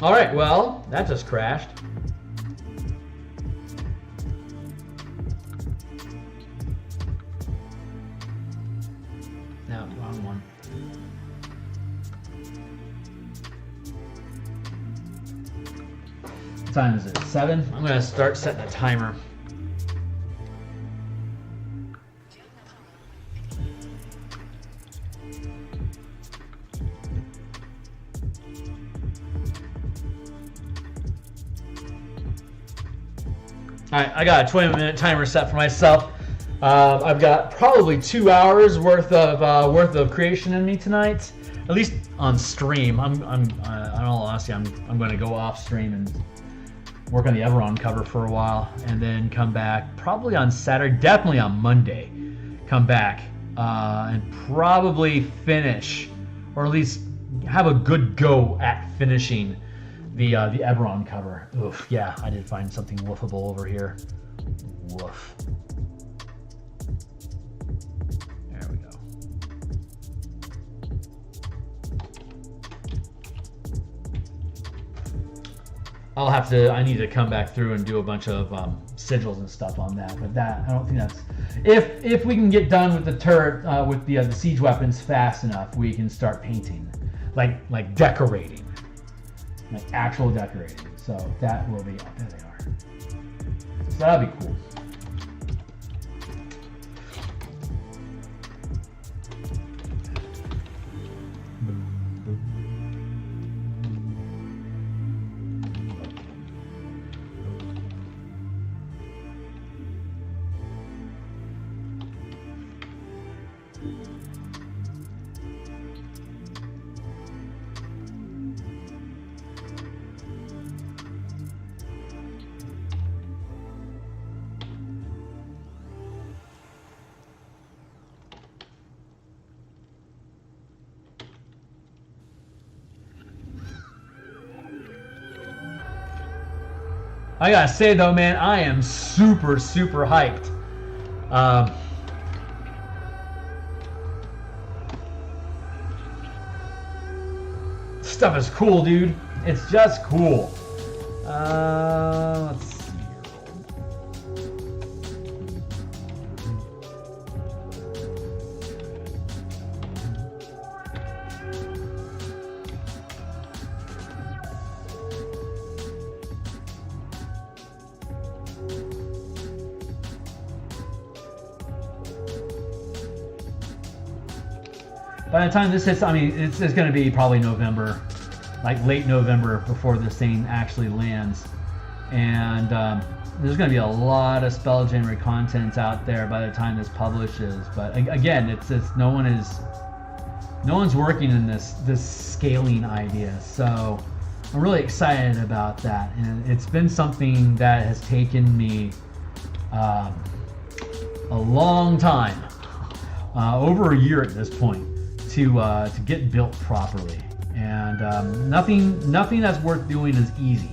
All right, well, that just crashed. No, wrong one. What time is it? 7? I'm going to start setting a timer. All right, I got a 20-minute timer set for myself. I've got probably 2 hours worth of creation in me tonight, at least on stream. In all honesty, I'm going to go off stream and work on the Everon cover for a while, and then come back probably on Saturday, definitely on Monday. Come back and probably finish, or at least have a good go at finishing the Everon cover. Oof, yeah, I did find something woofable over here. Woof. There we go. I need to come back through and do a bunch of sigils and stuff on that, but I don't think that's, if we can get done with the turret, with the siege weapons fast enough, we can start painting, like decorating. Like actual decorating. So that will be, oh, there they are. So that'll be cool. I gotta say though, man, I am super hyped. Stuff is cool, dude. It's just cool. Let's see. By the time this hits, I mean, it's going to be probably November, like late November before this thing actually lands. And there's going to be a lot of Spelljammer content out there by the time this publishes. But again, it's no one's working in this scaling idea. So I'm really excited about that. And it's been something that has taken me a long time, over a year at this point, to get built properly, and nothing that's worth doing is easy,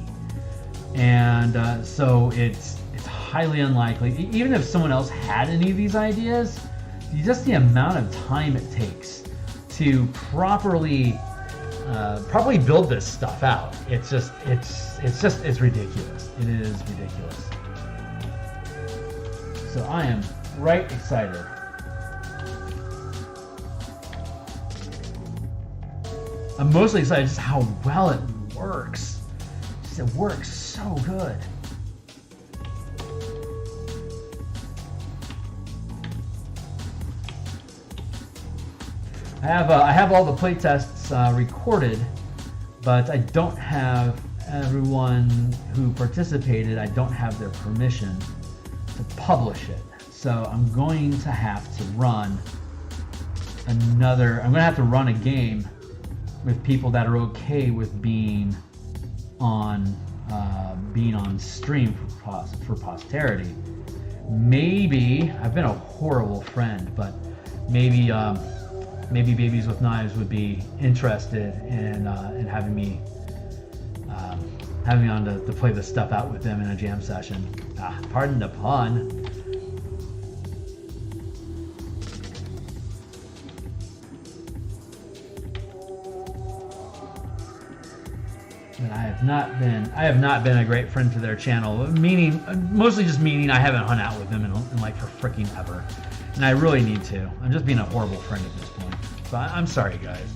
and so it's highly unlikely, even if someone else had any of these ideas, just the amount of time it takes to properly build this stuff out. It's ridiculous. It is ridiculous. So I am right excited. I'm mostly excited just how well it works. It works so good. I have all the playtests recorded, but I don't have everyone who participated. I don't have their permission to publish it. So I'm going to have to run I'm going to have to run a game with people that are okay with being on stream for posterity. Maybe I've been a horrible friend, but maybe Babies with Knives would be interested in having me on to play this stuff out with them in a jam session. Pardon the pun. But I have not been a great friend to their channel. Mostly just meaning I haven't hung out with them in like for freaking ever. And I really need to. I'm just being a horrible friend at this point. So I'm sorry, guys.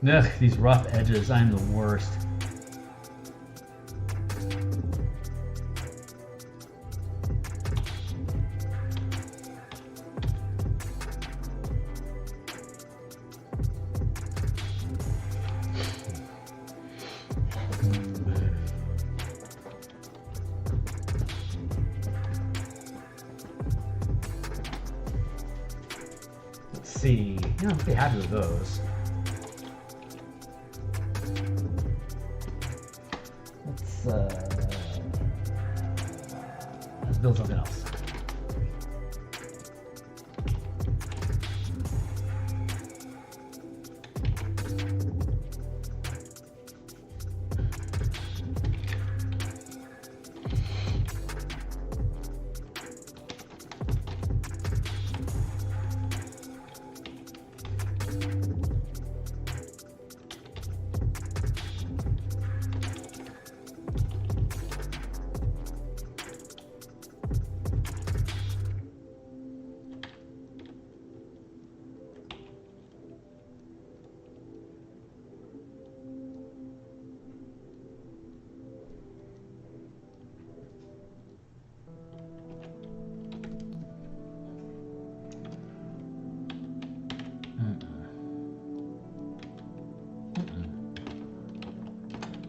Ugh, these rough edges, I'm the worst. Let's see, I'm pretty happy with those. Let's build something else.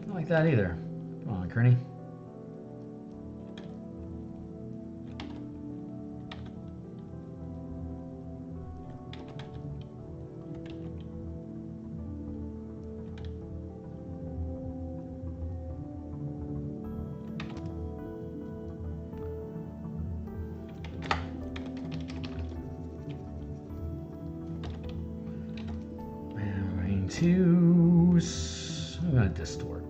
Not like that either. Come on, Kearney. going to distort.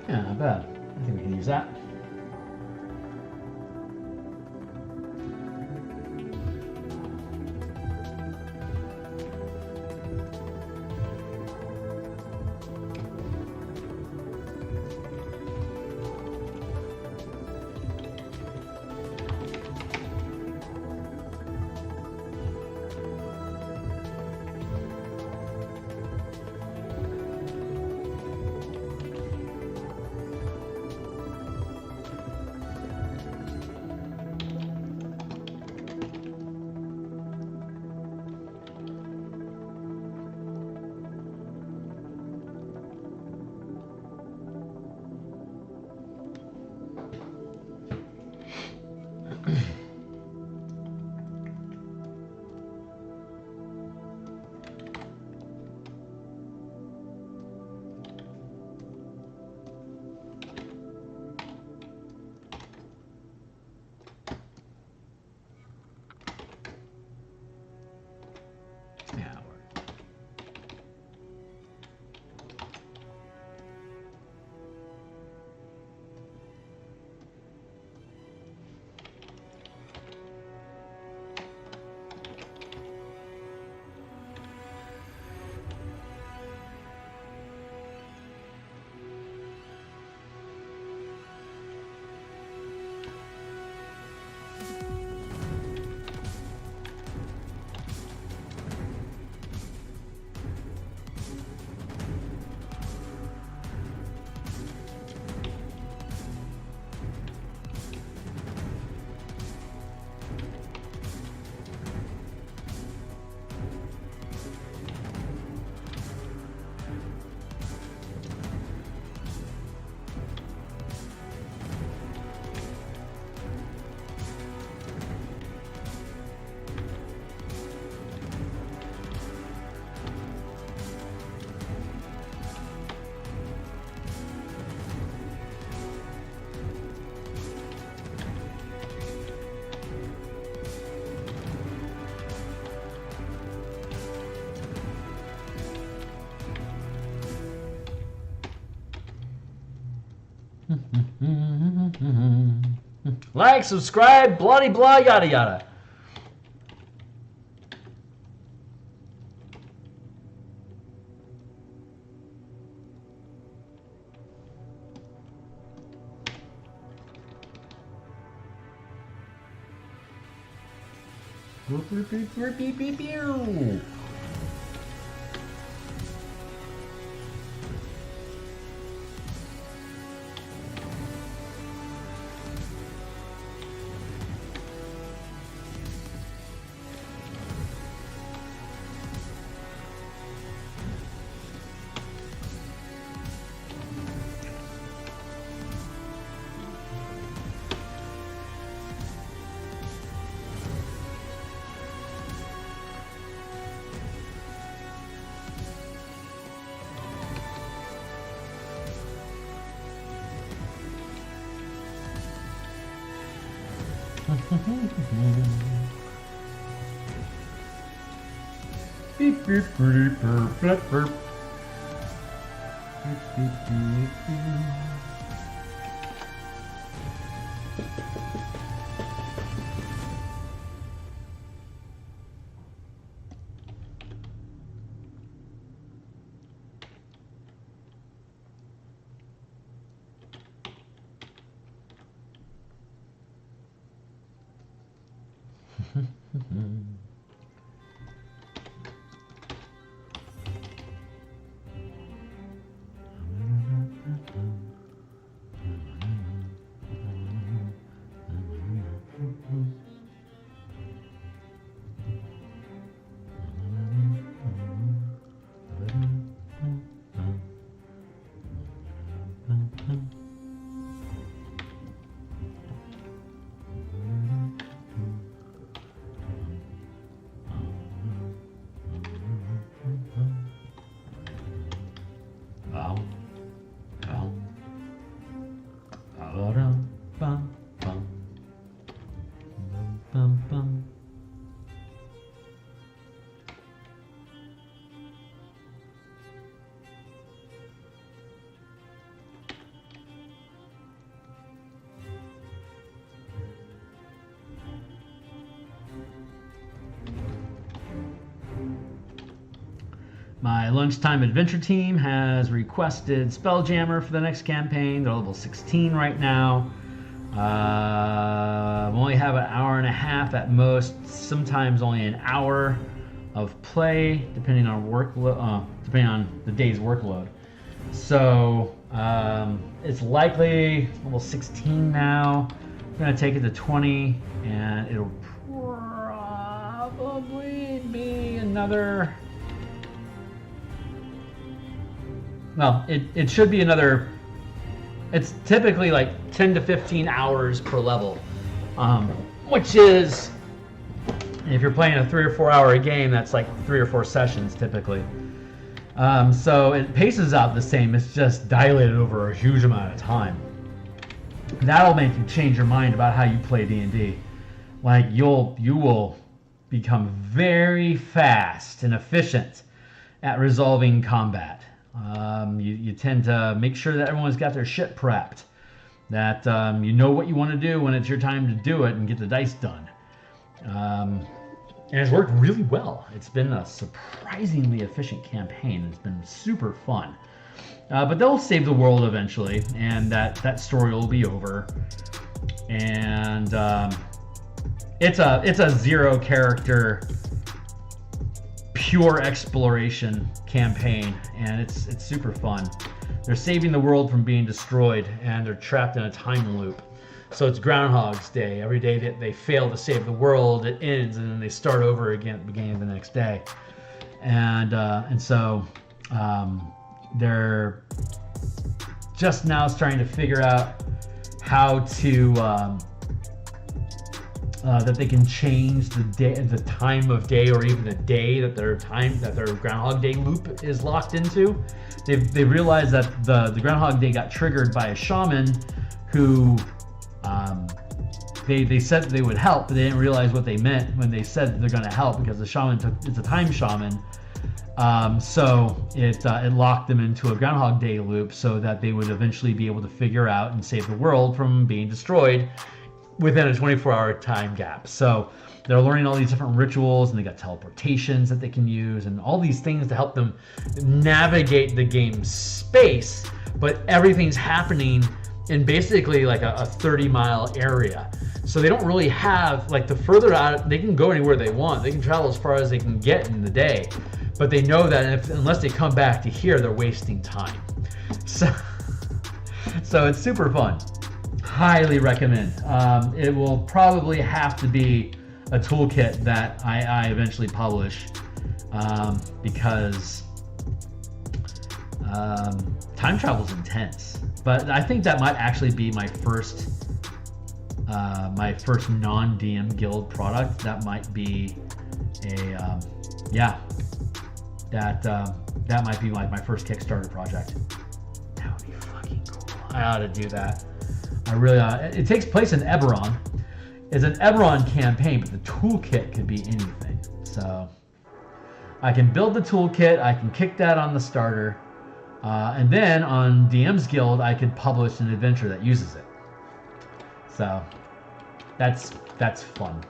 Yeah, not bad. I think we can use that. Like, subscribe, bloody blah, yada yada. Beep, beep, beep, beep, beep, beep. My lunchtime adventure team has requested Spelljammer for the next campaign. They're level 16 right now. We only have an hour and a half at most, sometimes only an hour of play, depending on depending on the day's workload. So it's likely level 16 now. I'm gonna take it to 20, and it'll probably be another. Well, it should be another. It's typically like 10 to 15 hours per level, which is, if you're playing a 3 or 4 hour game, that's like 3 or 4 sessions typically. So it paces out the same. It's just dilated over a huge amount of time. That'll make you change your mind about how you play D&D. Like you will become very fast and efficient at resolving combat. You tend to make sure that everyone's got their shit prepped, that you know what you want to do when it's your time to do it and get the dice done. And it's worked really well. It's been a surprisingly efficient campaign. It's been super fun. But they'll save the world eventually, and that story will be over. And it's a 0 character, pure exploration campaign, and it's super fun. They're saving the world from being destroyed, and they're trapped in a time loop. So it's Groundhog's Day. Every day that they fail to save the world, it ends, and then they start over again at the beginning of the next day. And so they're just now starting to figure out how to that they can change the time of day, or even the day that their Groundhog Day loop is locked into. They realized that the Groundhog Day got triggered by a shaman who they said that they would help, but they didn't realize what they meant when they said they're going to help, because the shaman it's a time shaman. So it locked them into a Groundhog Day loop so that they would eventually be able to figure out and save the world from being destroyed within a 24-hour time gap. So they're learning all these different rituals, and they got teleportations that they can use, and all these things to help them navigate the game's space. But everything's happening in basically like a 30-mile area. So they don't really have, like, the further out, they can go anywhere they want. They can travel as far as they can get in the day. But they know that unless they come back to here, they're wasting time. So it's super fun. Highly recommend. It will probably have to be a toolkit that I eventually publish, because time travel is intense. But I think that might actually be my first non-DM Guild product. That might be that might be like my first Kickstarter project. That would be fucking cool. I ought to do that. I really ought. It takes place in Eberron. It's an Eberron campaign, but the toolkit could be anything. So I can build the toolkit. I can kick that on the starter. And then on DMsGuild, I could publish an adventure that uses it. So that's fun.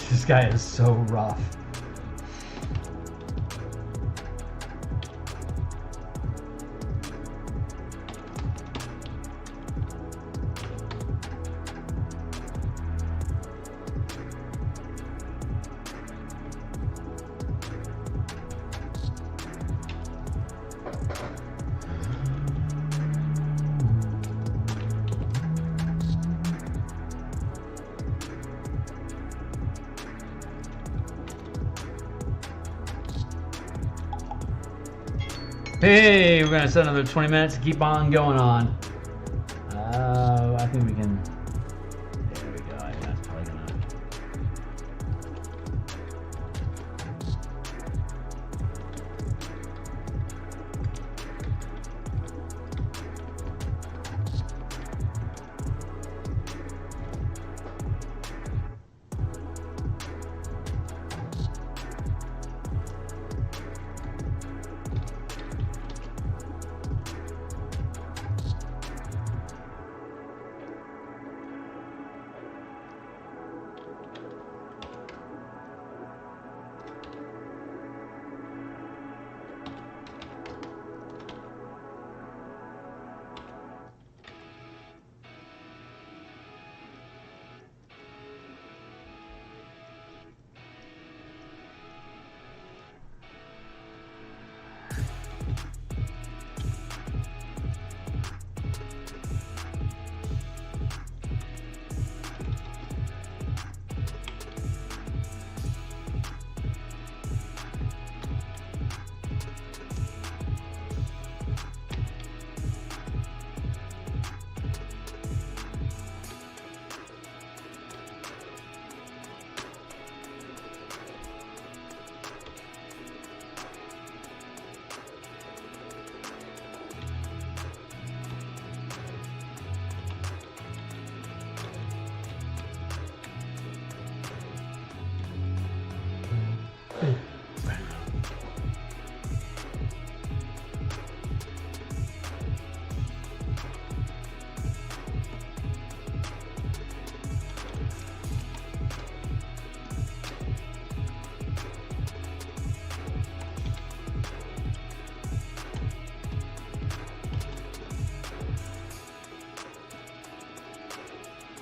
This guy is so rough. Hey, we're gonna set another 20 minutes to keep on going on. I think we can. There we go. I think that's probably gonna.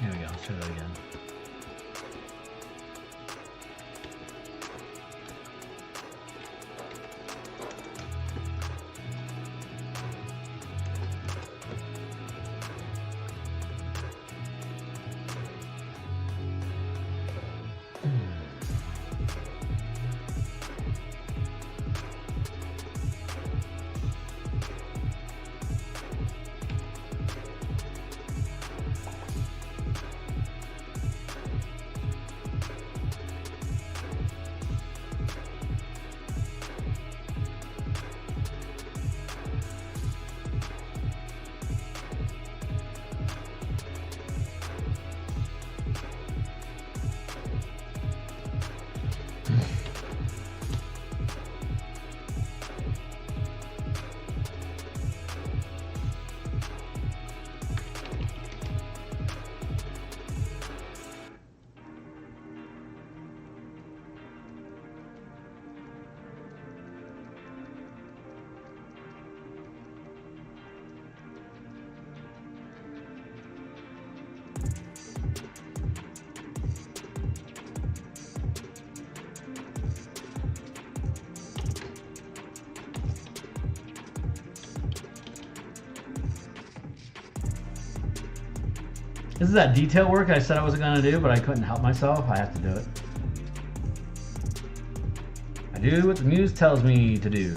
Here we go. Let's try that again. This is that detail work I said I wasn't going to do, but I couldn't help myself. I have to do it. I do what the muse tells me to do.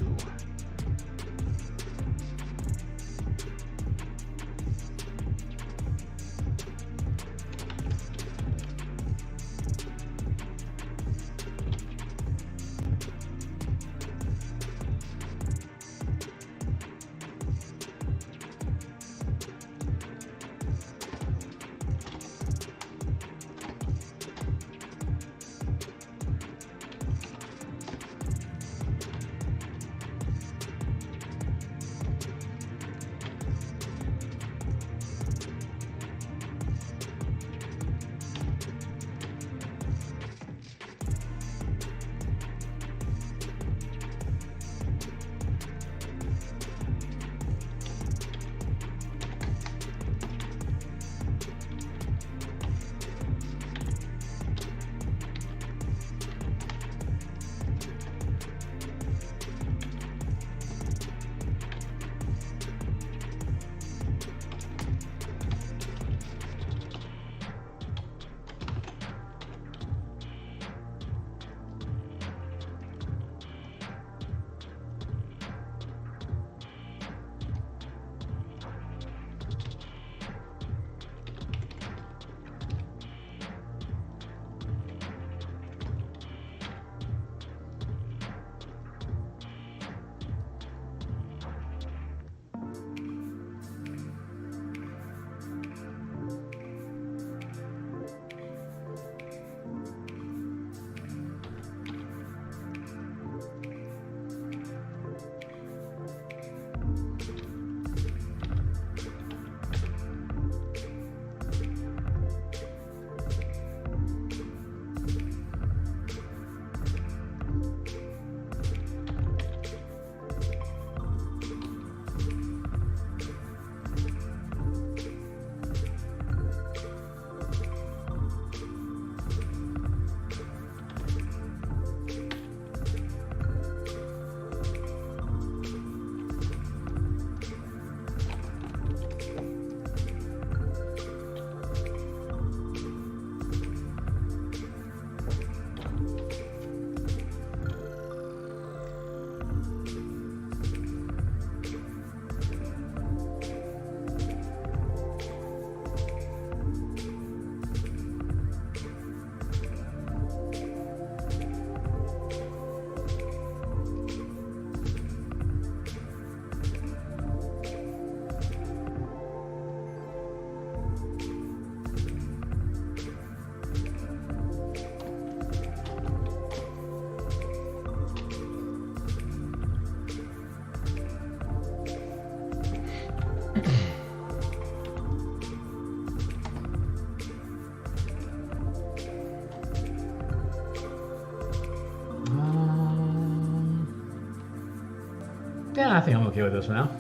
Yeah, I think I'm okay with this now.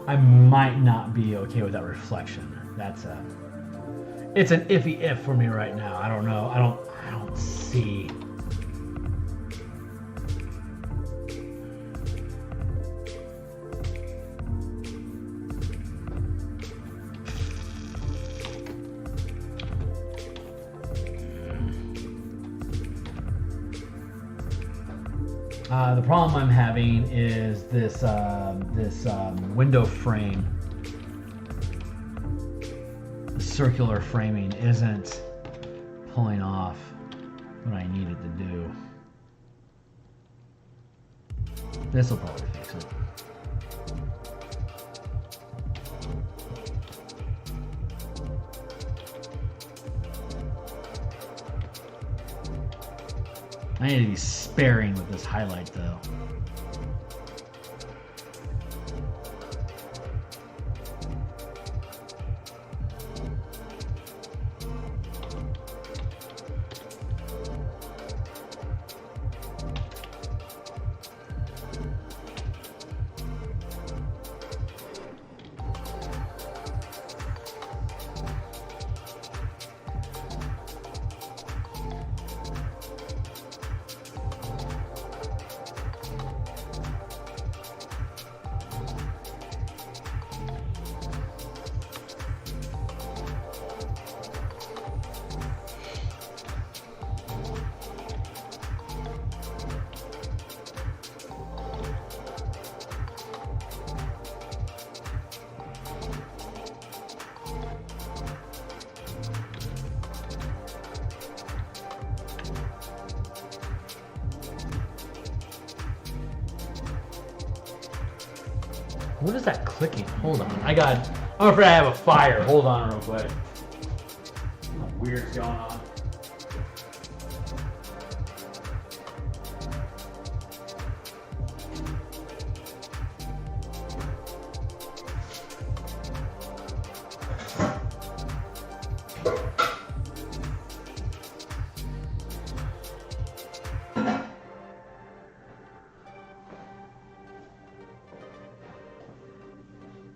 I might not be okay with that reflection. It's an iffy if for me right now. I don't know. I don't see. The problem I'm having is this window frame. The circular framing isn't pulling off what I needed to do. This will probably fix it. I need to be sparing with this highlight though. What is that clicking? Hold on. I'm afraid I have a fire. Hold on real quick. Something weird's going on.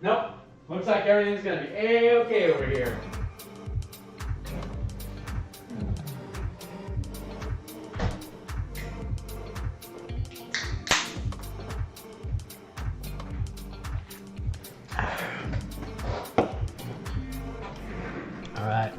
Nope. Looks like everything's gonna be A-okay over here. All right.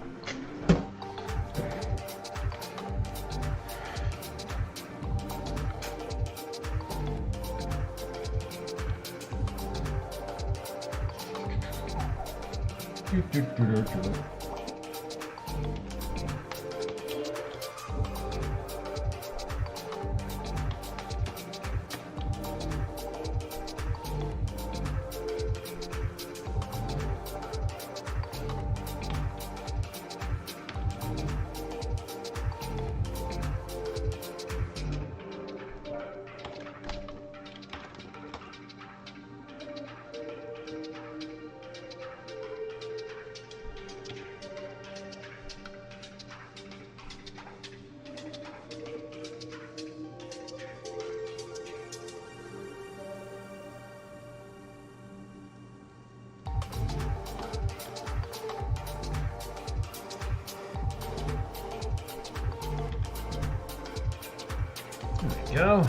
Go.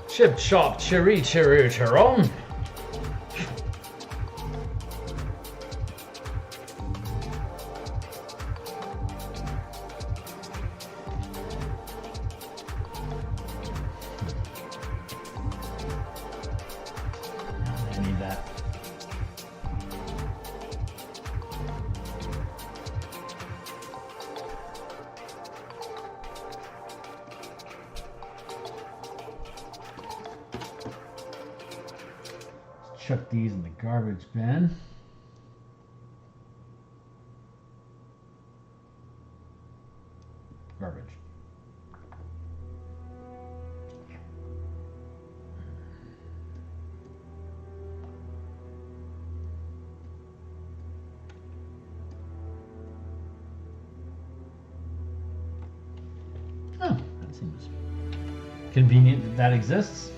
Chip chop cherry cherry cheron. I need that. Chuck these in the garbage bin. Garbage. Oh, that seems convenient that that exists.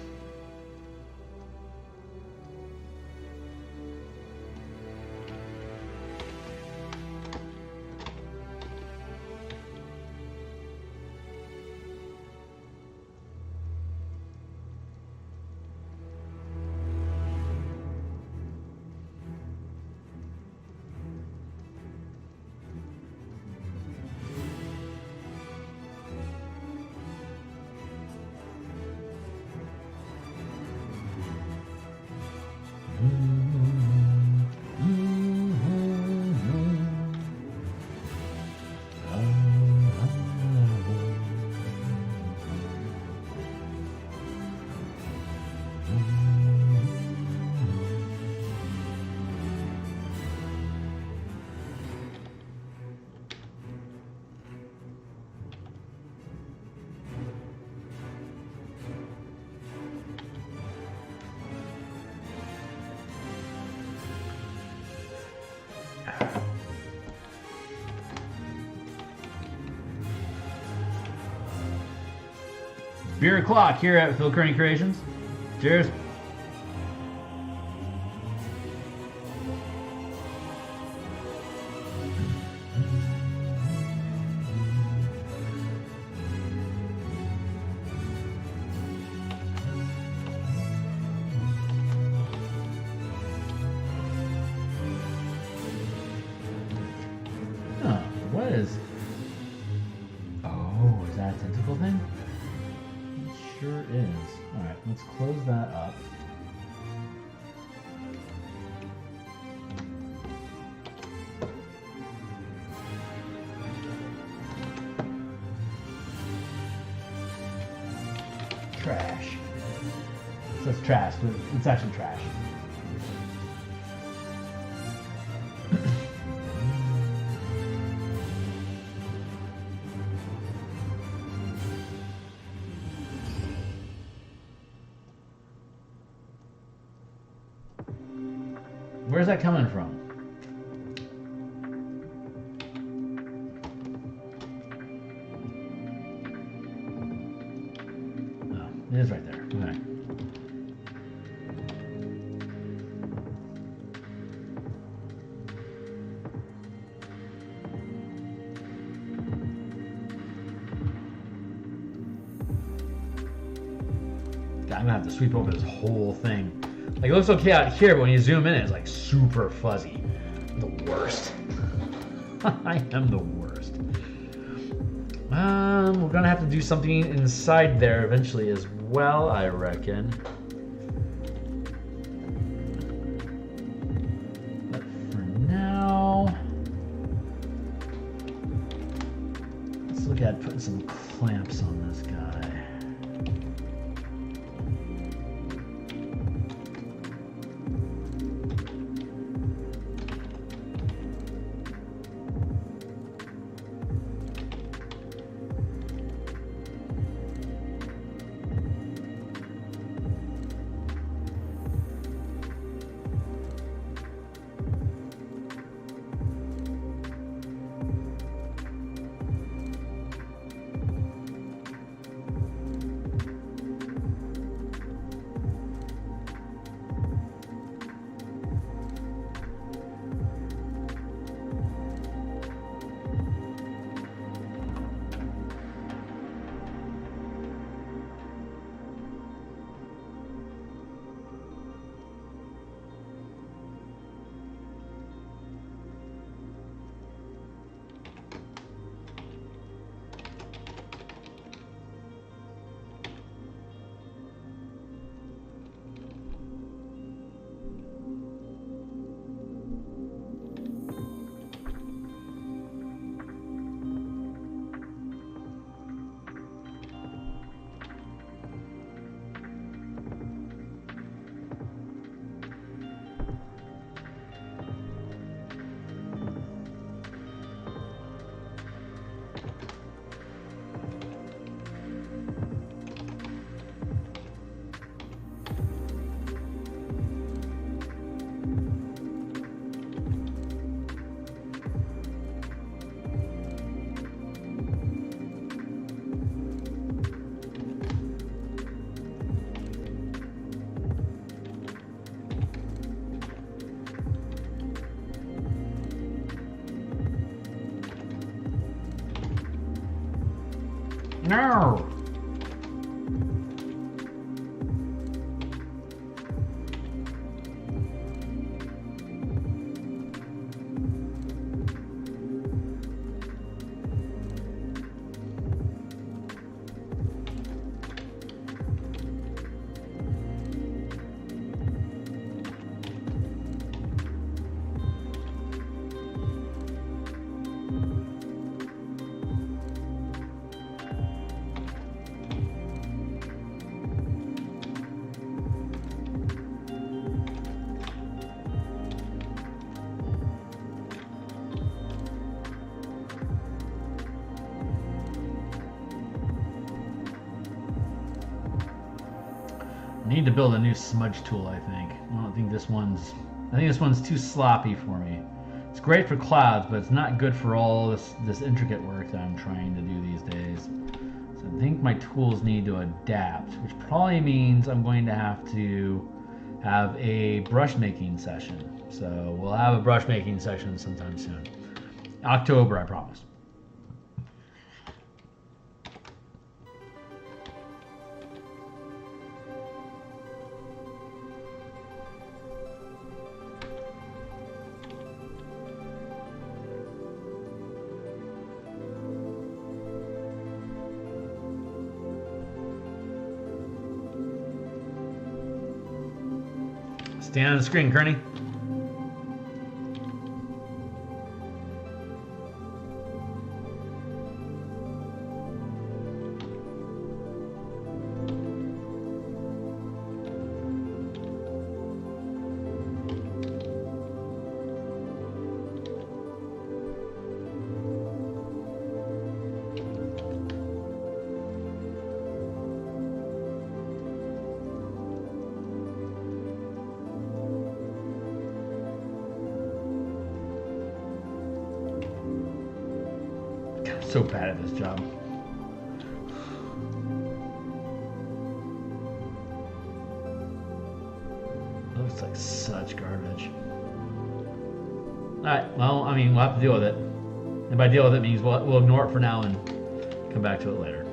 Beer o'clock here at Phil Kearney Creations. Cheers. Huh, what is... Oh, is that a tentacle thing? Sure is. Alright, let's close that up. Trash. It says trash, but it's actually trash. Where's that coming from? Oh, it is right there. Okay. I'm gonna have to sweep over this whole thing. Like, it looks okay out here, but when you zoom in, it's like super fuzzy. The worst. I am the worst. We're gonna have to do something inside there eventually as well, I reckon. But for now, let's look at putting some clamps on this guy. No! Need to build a new smudge tool, I think. I think this one's too sloppy for me. It's great for clouds, but it's not good for all this intricate work that I'm trying to do these days. So I think my tools need to adapt, which probably means I'm going to have to have a brush making session. So we'll have a brush making session sometime soon. October, I promise. Stay on the screen, Kearney. So bad at this job. Looks like such garbage. Alright, well, I mean, we'll have to deal with it. And by deal with it means we'll ignore it for now and come back to it later.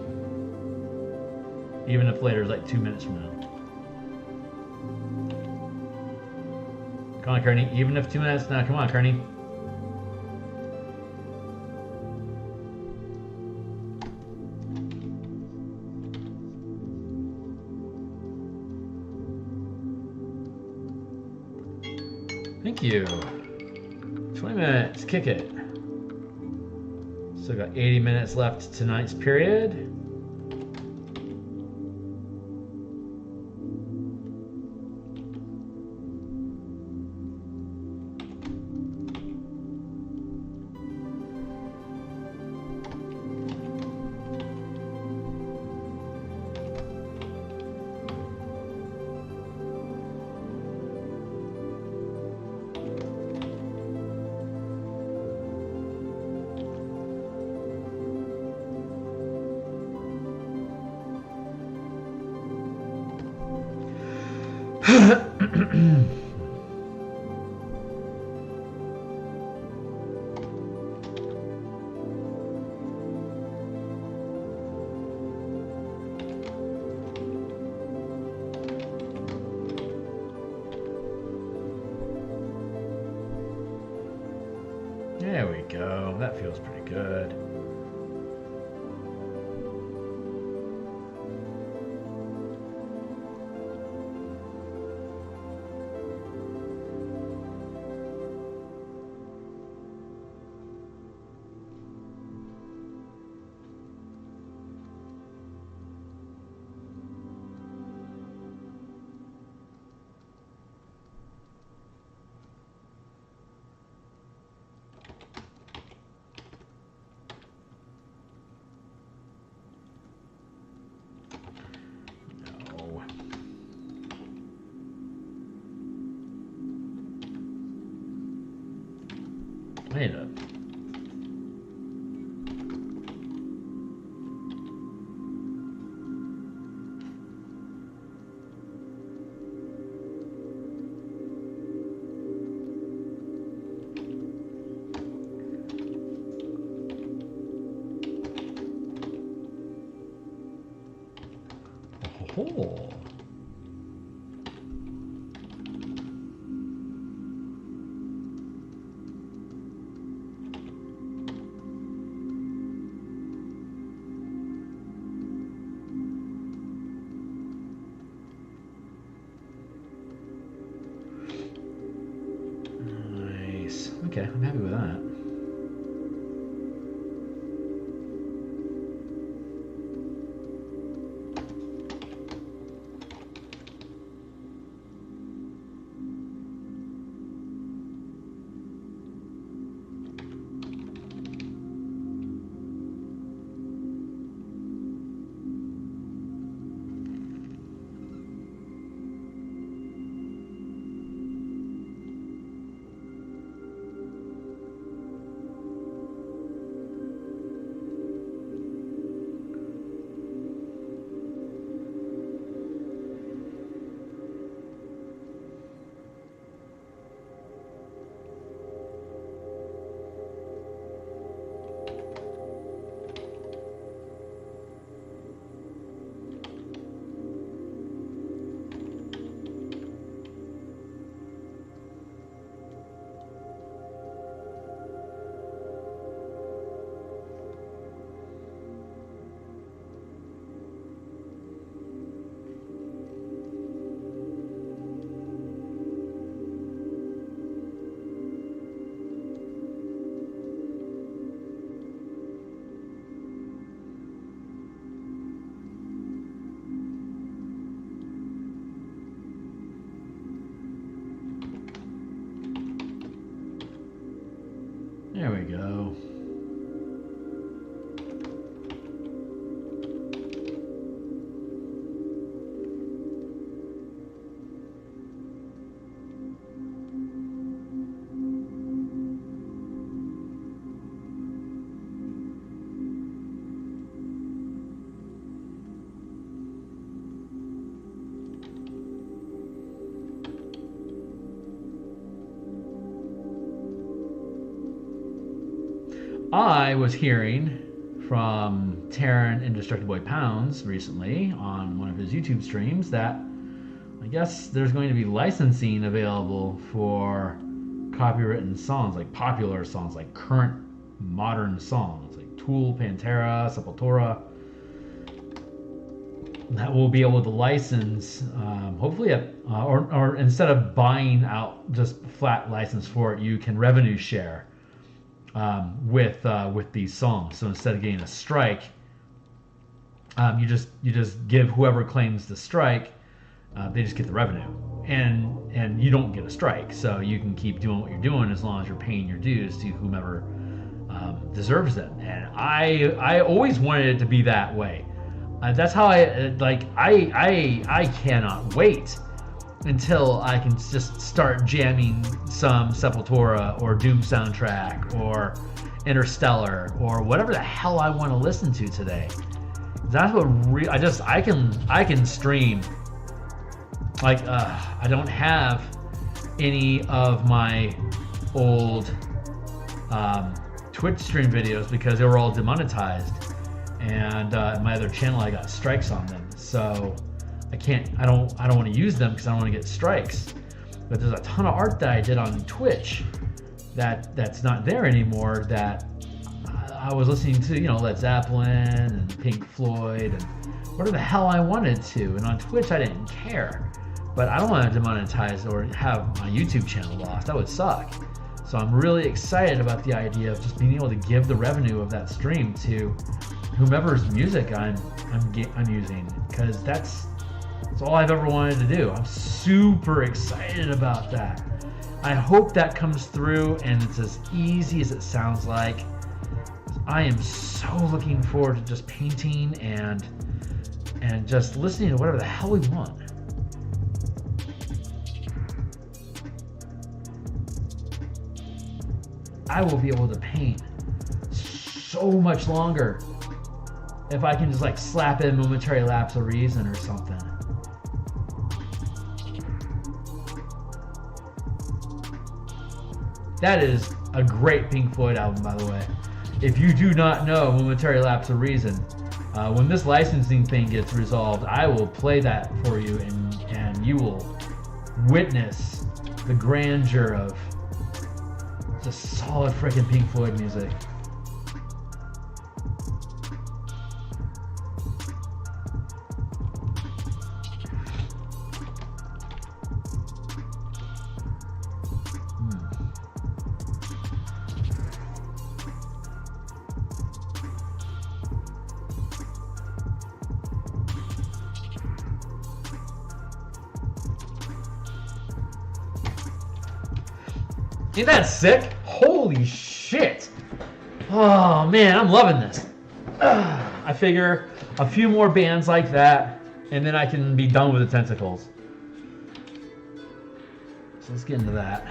Even if later is like 2 minutes from now. Come on, Kearney. Even if 2 minutes now, come on, Kearney. Thank you. 20 minutes, kick it. Still got 80 minutes left tonight's period. There we go. That feels pretty good. Wait up. Oh. Okay, I'm happy with that. There we go. I was hearing from Terran Indestructible Pounds recently on one of his YouTube streams that I guess there's going to be licensing available for copywritten songs, like popular songs, like current modern songs, like Tool, Pantera, Sepultura, that we'll be able to license, hopefully, or instead of buying out just flat license for it, you can revenue share with these songs. So instead of getting a strike, you just give whoever claims the strike, they just get the revenue, and you don't get a strike. So you can keep doing what you're doing as long as you're paying your dues to whomever deserves them. And I always wanted it to be that way. That's how I cannot wait until I can just start jamming some Sepultura or Doom soundtrack or Interstellar or whatever the hell I want to listen to today. That's what I can stream. Like I don't have any of my old Twitch stream videos because they were all demonetized. And my other channel, I got strikes on them, so I don't want to use them because I don't want to get strikes. But there's a ton of art that I did on Twitch that's not there anymore, that I was listening to, Led Zeppelin and Pink Floyd and whatever the hell I wanted to. And on Twitch, I didn't care. But I don't want to demonetize or have my YouTube channel lost. That would suck. So I'm really excited about the idea of just being able to give the revenue of that stream to whomever's music I'm using, because that's all I've ever wanted to do. I'm super excited about that. I hope that comes through and it's as easy as it sounds like. I am so looking forward to just painting and just listening to whatever the hell we want. I will be able to paint so much longer if I can just slap in Momentary Lapse of Reason or something. That is a great Pink Floyd album, by the way. If you do not know Momentary Lapse of Reason, when this licensing thing gets resolved, I will play that for you, and you will witness the grandeur of just solid freaking Pink Floyd music. Ain't that sick? Holy shit. Oh man, I'm loving this. I figure a few more bands like that and then I can be done with the tentacles. So let's get into that.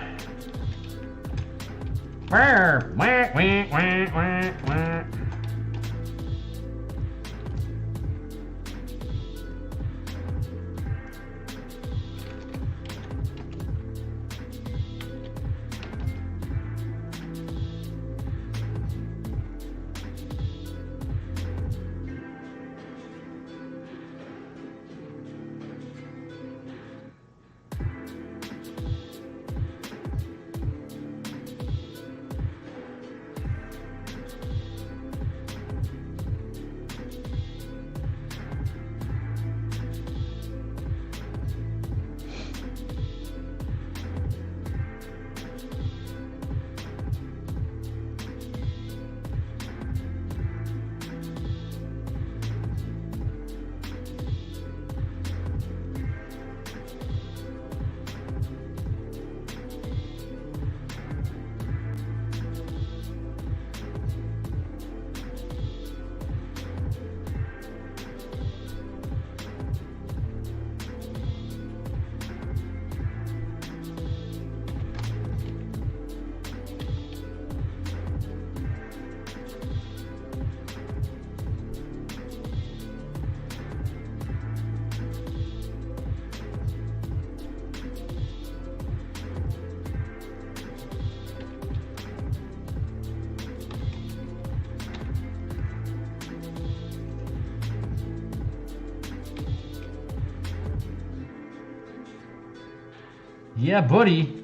Yeah, buddy.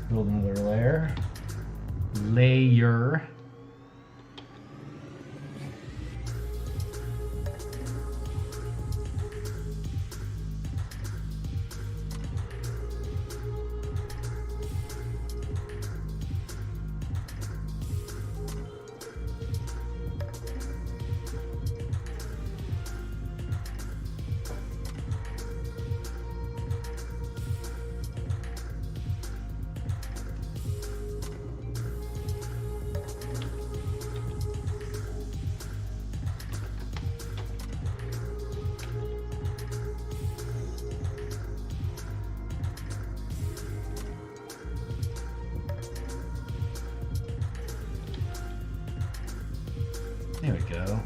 Build another layer. Layer. There we go.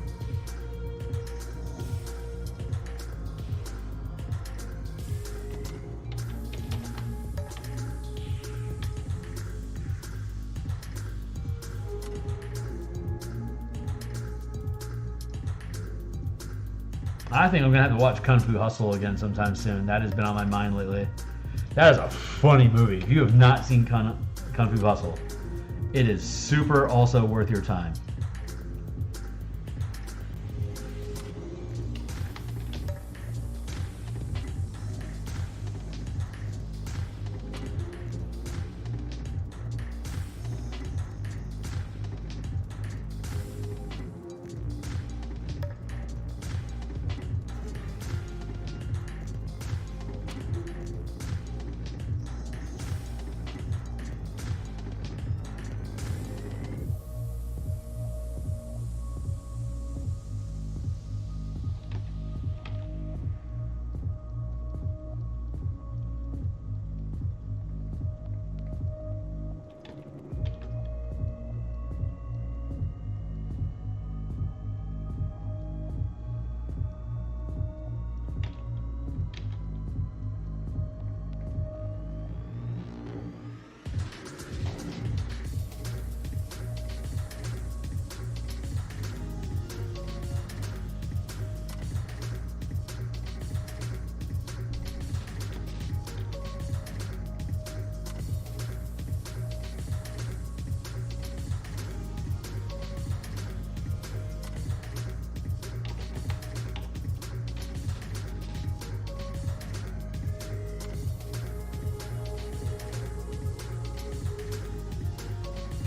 I think I'm gonna have to watch Kung Fu Hustle again sometime soon. That has been on my mind lately. That is a funny movie. If you have not seen Kung Fu Hustle, it is super also worth your time.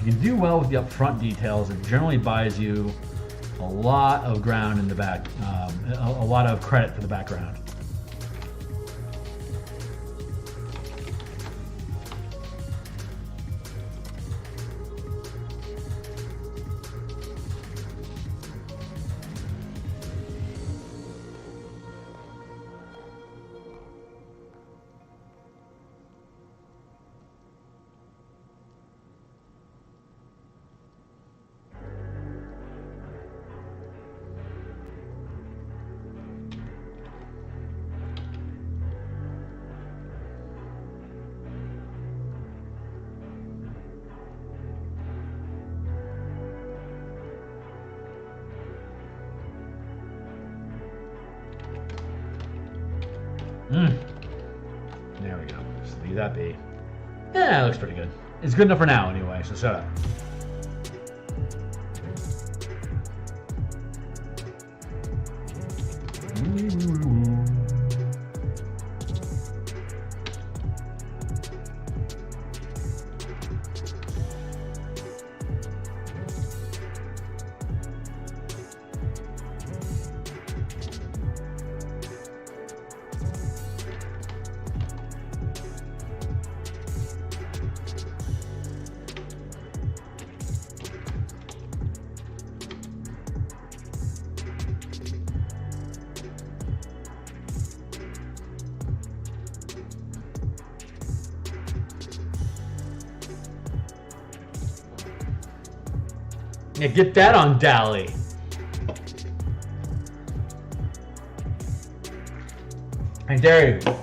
If you do well with the upfront details, it generally buys you a lot of ground in the back, a lot of credit for the background. There we go. Just leave that be. Yeah, it looks pretty good. It's good enough for now anyway, so shut up. Yeah, get that on Dally. I dare you.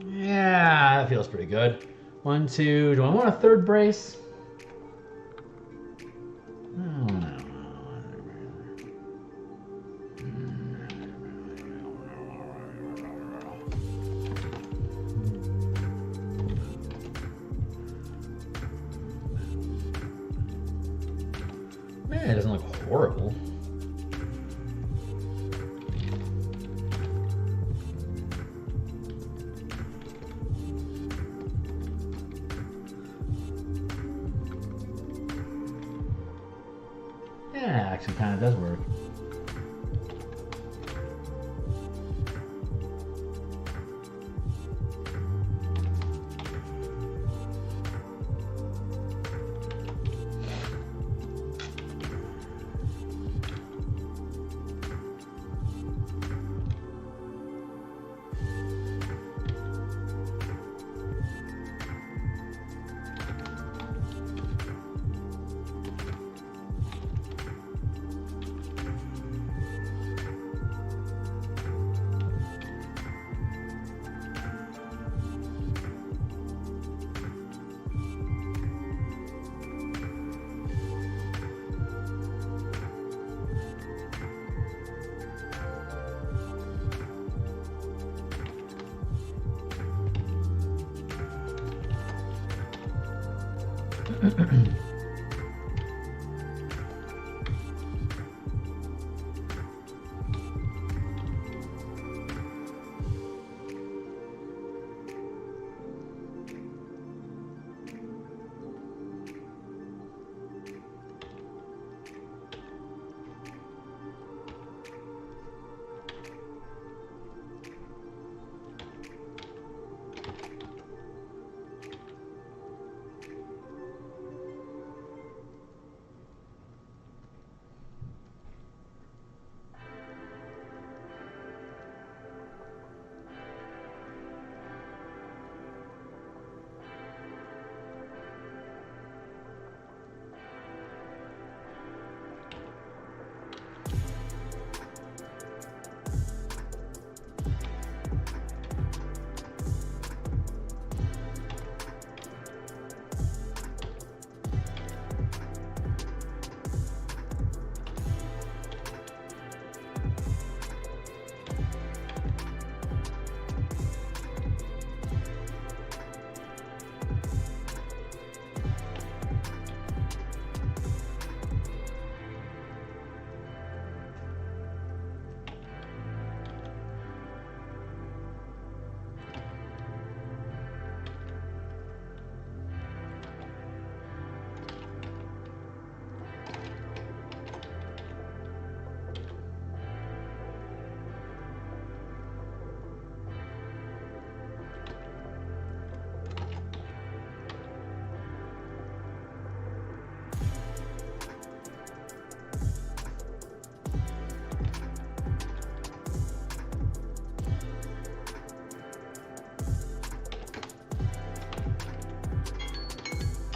Yeah, that feels pretty good. 1, 2. Do I want a third brace? Oh, no. Man, it doesn't look horrible. Yeah, actually kind of does work.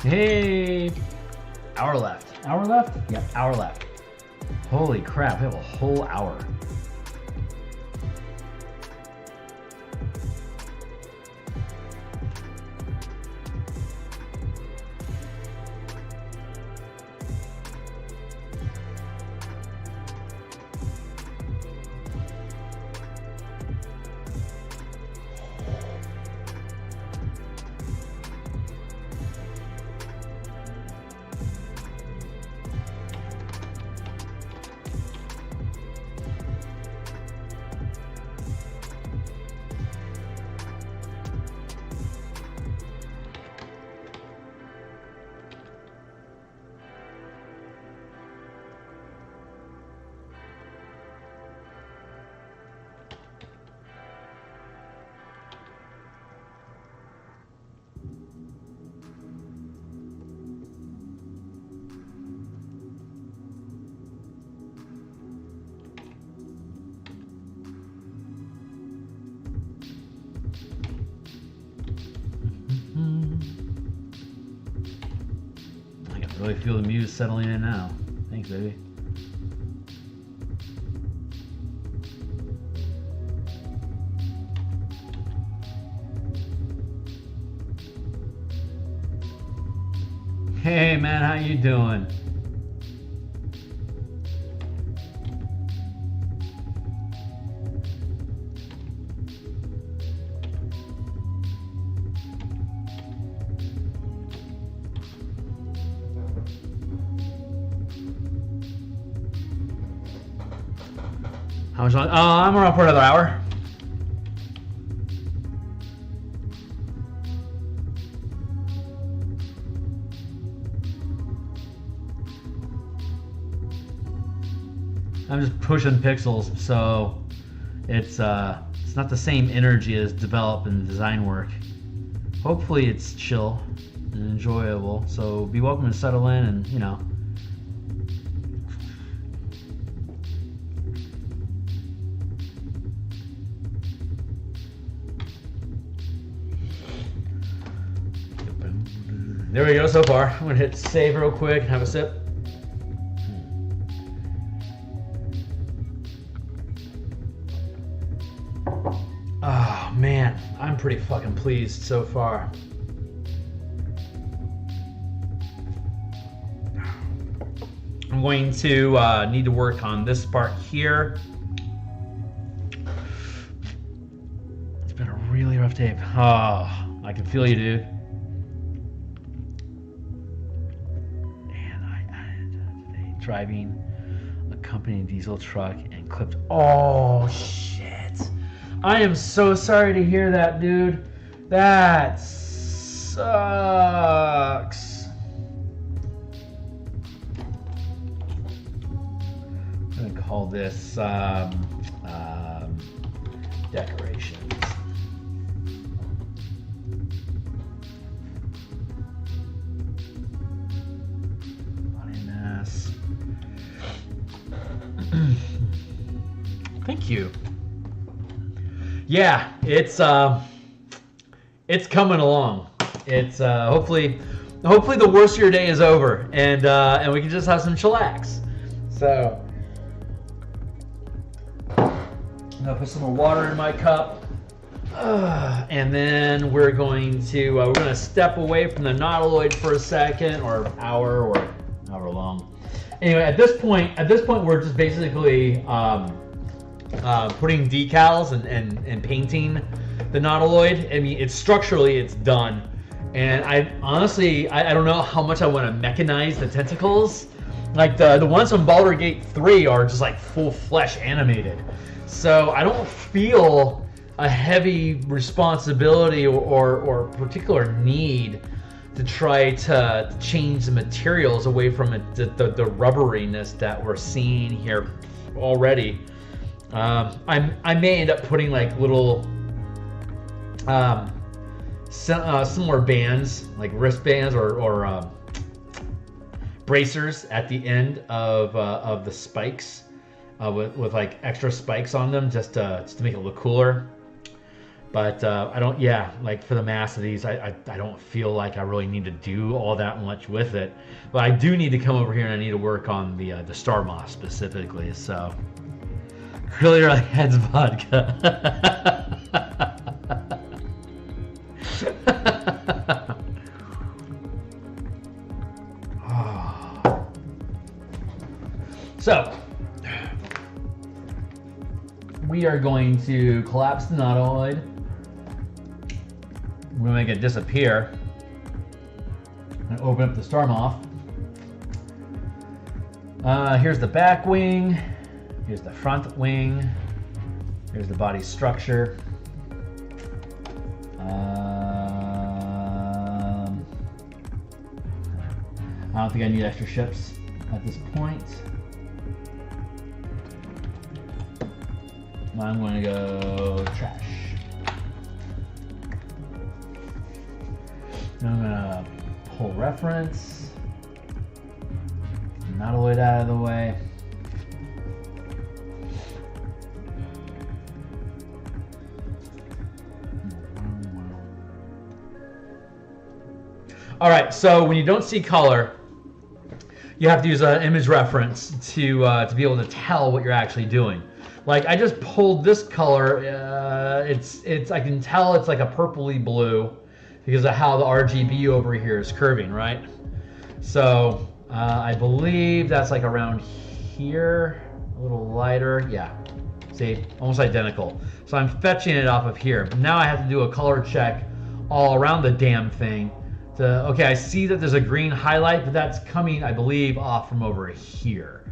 Hey, hour left. Hour left? Yep, hour left. Holy crap, we have a whole hour. Really feel the muse settling in now. Thanks, baby. Hey man, how you doing? How much long? I'm around for another hour. I'm just pushing pixels, so it's not the same energy as develop and design work. Hopefully it's chill and enjoyable, so be welcome to settle in and, you know. There we go so far. I'm gonna hit save real quick and have a sip. Oh man, I'm pretty fucking pleased so far. I'm going to need to work on this part here. It's been a really rough day. Oh, I can feel you, dude. And I added today driving a company diesel truck and clipped. Oh shit. I am so sorry to hear that, dude. That sucks. I'm gonna call this decorations. Body mass. Thank you. Yeah, it's coming along. It's hopefully the worst of your day is over, and we can just have some chillax. So I'm gonna put some more water in my cup, and then we're going to step away from the Nautiloid for a second, or hour, or however long. Anyway, at this point, we're just basically putting decals and painting the Nautiloid. I mean, it's structurally it's done, and I honestly don't know how much I want to mechanize the tentacles. Like the ones from Baldur's Gate 3 are just like full flesh animated, so I don't feel a heavy responsibility or particular need to try to change the materials away from the rubberiness that we're seeing here already. I may end up putting like little similar bands, like wristbands or bracers at the end of the spikes, with like extra spikes on them, just to make it look cooler. But I don't, yeah, like for the mass of these, I don't feel like I really need to do all that much with it. But I do need to come over here and I need to work on the star moth specifically. So. Really, heads vodka. Oh. So, we are going to collapse the Nautiloid. We're going to make it disappear. And open up the star moth. Here's the back wing. Here's the front wing. Here's the body structure. I don't think I need extra ships at this point. I'm going to go trash. Now I'm going to pull reference. Nautiloid out of the way. All right, so when you don't see color, you have to use an image reference to be able to tell what you're actually doing. Like I just pulled this color. It's I can tell it's like a purpley blue because of how the RGB over here is curving, right? So I believe that's like around here, a little lighter. Yeah, see, almost identical. So I'm fetching it off of here. But now I have to do a color check all around the damn thing. Okay, I see that there's a green highlight, but that's coming, I believe, off from over here.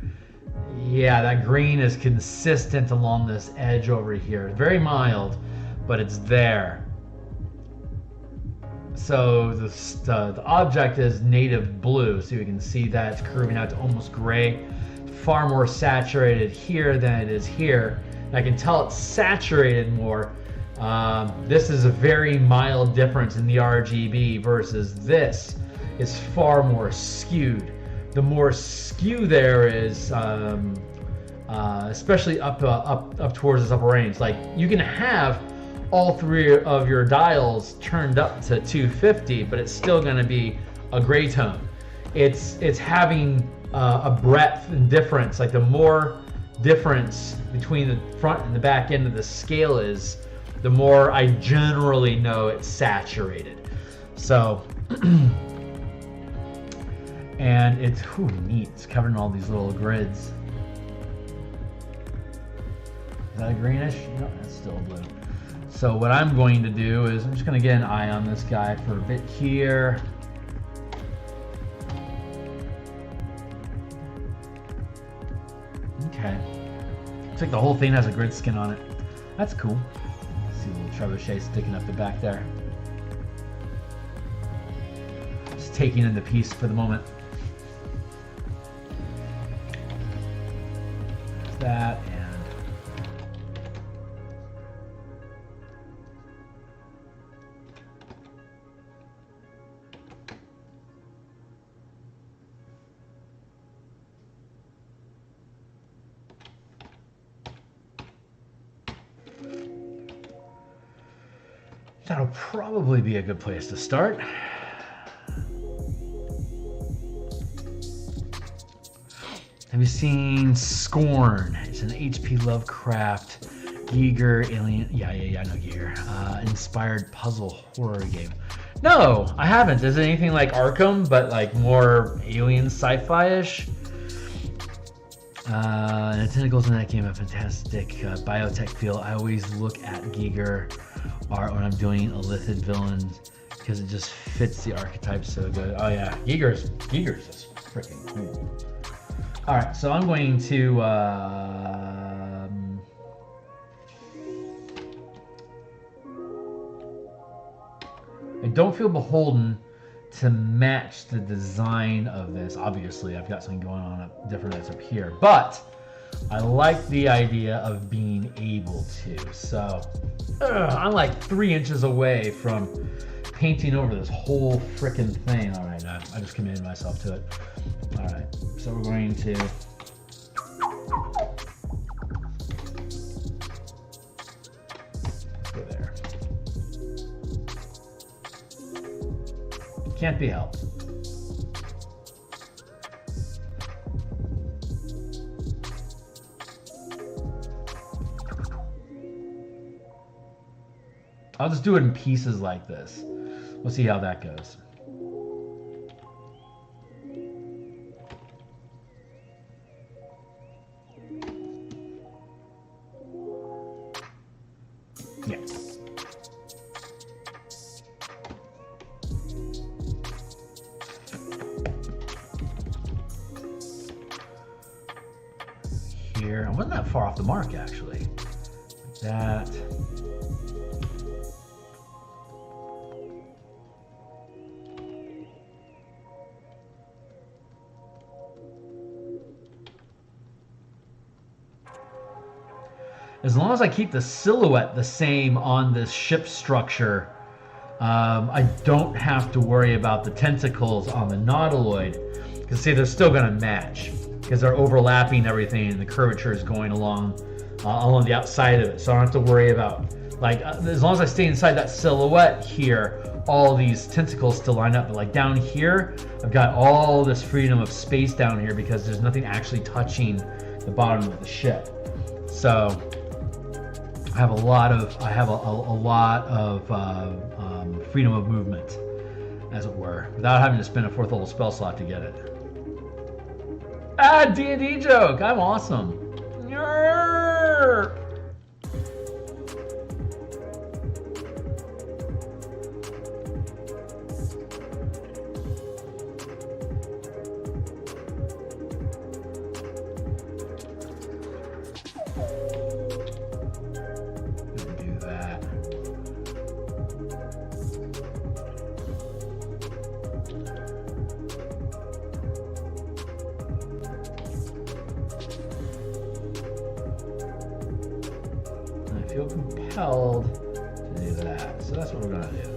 Yeah, that green is consistent along this edge over here. Very mild, but it's there. So the object is native blue, so you can see that it's curving out to almost gray. Far more saturated here than it is here. And I can tell it's saturated more. This is a very mild difference in the RGB versus this is far more skewed. The more skew there is, especially up towards this upper range. Like you can have all three of your dials turned up to 250, but it's still going to be a gray tone. It's having a breadth and difference. Like the more difference between the front and the back end of the scale is, the more I generally know it's saturated. So, and it's neat. It's covered in all these little grids. Is that a greenish? No, that's still blue. So what I'm going to do is I'm just going to get an eye on this guy for a bit here. Okay. Looks like the whole thing has a grid skin on it. That's cool. See a little trebuchet sticking up the back there. Just taking in the piece for the moment. There's that, and that'll probably be a good place to start. Have you seen Scorn? It's an H.P. Lovecraft Giger alien. Yeah, I know Giger. Inspired puzzle horror game. No, I haven't. Is it anything like Arkham, but like more alien sci-fi-ish? The tentacles in that game have fantastic biotech feel. I always look at Giger art when I'm doing Illithid villains because it just fits the archetype so good. Oh yeah, Giger's just freaking cool. All right, so I'm going to I don't feel beholden to match the design of this. Obviously, I've got something going on different that's up here, but I like the idea of being able to. So I'm like 3 inches away from painting over this whole frickin' thing. All right, I just committed myself to it. All right, so we're going to go there. Can't be helped. I'll just do it in pieces like this. We'll see how that goes. Yeah. Here, I wasn't that far off the mark actually. Like that. As long as I keep the silhouette the same on this ship structure, I don't have to worry about the tentacles on the Nautiloid. Because see, they're still going to match because they're overlapping everything and the curvature is going along along the outside of it, so I don't have to worry about, like, as long as I stay inside that silhouette here, all these tentacles still line up. But like down here, I've got all this freedom of space down here because there's nothing actually touching the bottom of the ship. So I have a lot of freedom of movement, as it were, without having to spend a 4th level spell slot to get it. Ah, D&D joke! I'm awesome. Yarr! Do that. I feel compelled to do that. So that's what we're going to do.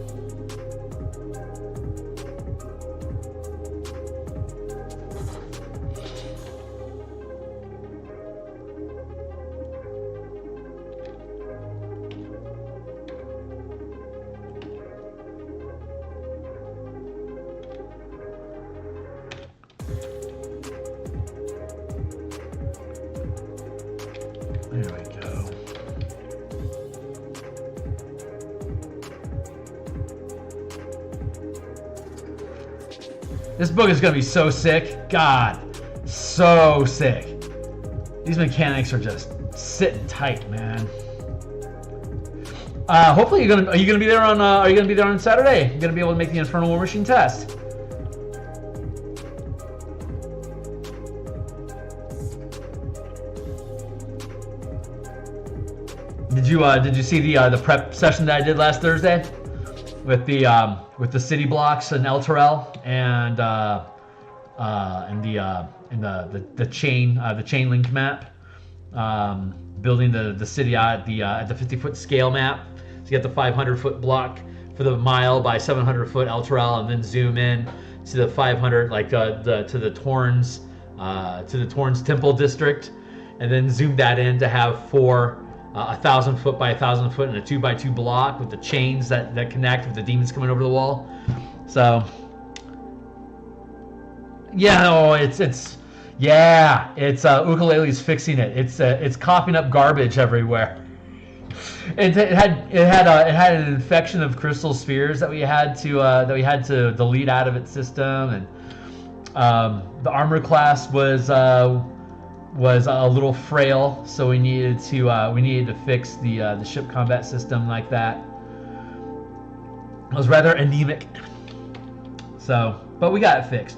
There we go. This book is going to be so sick. God, so sick. These mechanics are just sitting tight, man. Hopefully, are you gonna be there on Saturday? You're gonna be able to make the Infernal War Machine test. Did you see the prep session that I did last Thursday with the city blocks and El Terrell and the chain link map, building the city at the 50-foot scale map. So you get the 500-foot block for the mile by 700-foot El Terrell, and then zoom in to the 500 to the Torns Temple district, and then zoom that in to have 1,000-foot by 1,000-foot and a 2x2 block with the chains that connect with the demons coming over the wall. So yeah, it's Ukulele's fixing it. It's coughing up garbage everywhere. It had an infection of crystal spheres that we had to delete out of its system, and the armor class was a little frail, so we needed to fix the ship combat system like that. It was rather anemic, but we got it fixed.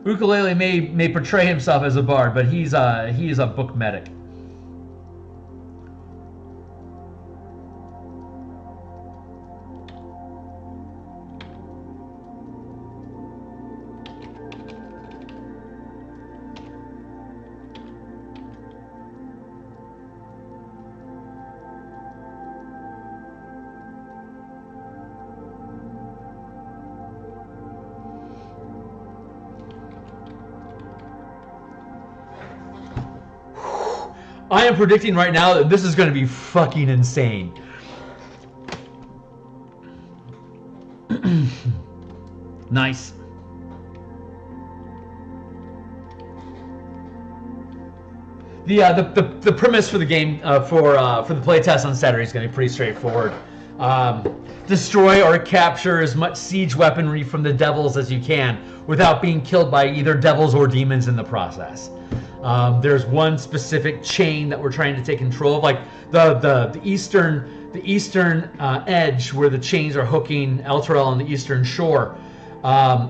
Ukulele may portray himself as a bard, but he is a book medic. I am predicting right now that this is going to be fucking insane. Nice. The premise for the game for the playtest on Saturday is going to be pretty straightforward. Destroy or capture as much siege weaponry from the devils as you can without being killed by either devils or demons in the process. There's one specific chain that we're trying to take control of, like the eastern edge where the chains are hooking El Terrell on the eastern shore.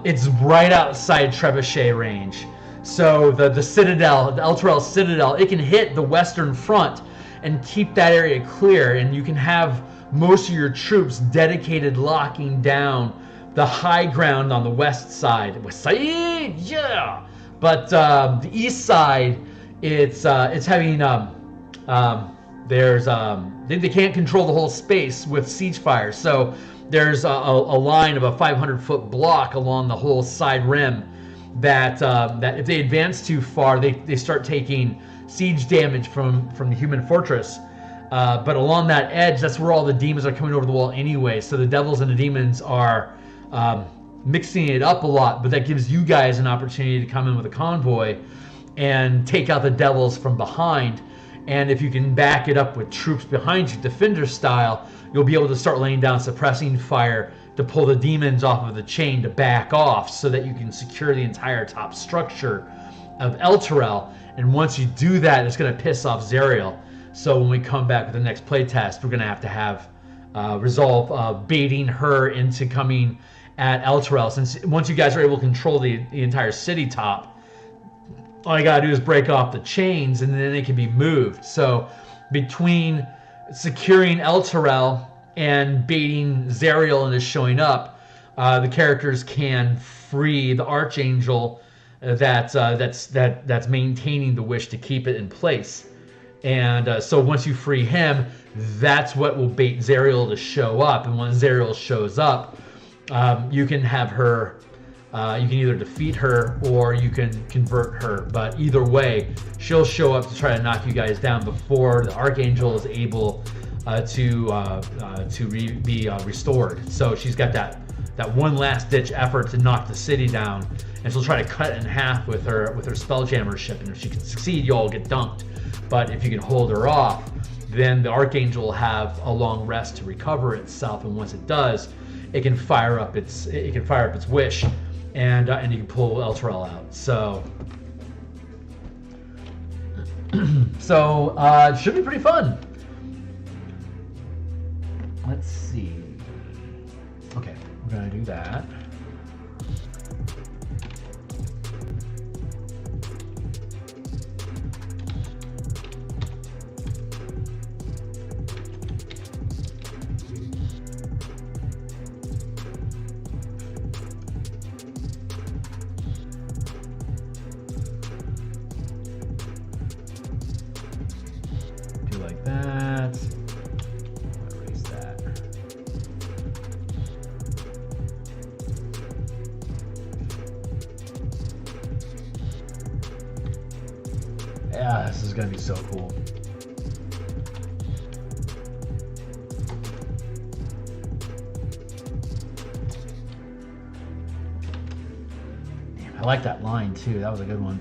It's right outside Trebuchet range. So the citadel, the El Terrell citadel, it can hit the western front and keep that area clear, and you can have most of your troops dedicated locking down the high ground on the west side. West side, yeah. But the east side, it's having they can't control the whole space with siege fire, so there's a line of a 500-foot block along the whole side rim, that if they advance too far, they start taking siege damage from the human fortress. But along that edge, that's where all the demons are coming over the wall anyway. So the devils and the demons are mixing it up a lot, but that gives you guys an opportunity to come in with a convoy and take out the devils from behind. And if you can back it up with troops behind you, defender style, you'll be able to start laying down suppressing fire to pull the demons off of the chain to back off so that you can secure the entire top structure of Elturel. And once you do that, it's going to piss off Zariel. So when we come back with the next playtest, we're going to have resolve baiting her into coming at Elturel. Since once you guys are able to control the entire city top, all you gotta do is break off the chains and then they can be moved. So between securing Elturel and baiting Zariel into showing up, the characters can free the Archangel that's maintaining the wish to keep it in place. And so once you free him, that's what will bait Zariel to show up. And when Zariel shows up, you can have her, you can either defeat her or you can convert her. But either way, she'll show up to try to knock you guys down before the Archangel is able to be restored. So she's got that one last ditch effort to knock the city down, and she'll try to cut it in half with her Spelljammer ship. And if she can succeed, you all get dunked. But if you can hold her off, then the Archangel will have a long rest to recover itself, and once it does, it can fire up its wish, and you can pull Elturel out. So it should be pretty fun. Let's see. Okay, we're gonna do that. Yeah, this is gonna be so cool. Damn, I like that line too. That was a good one.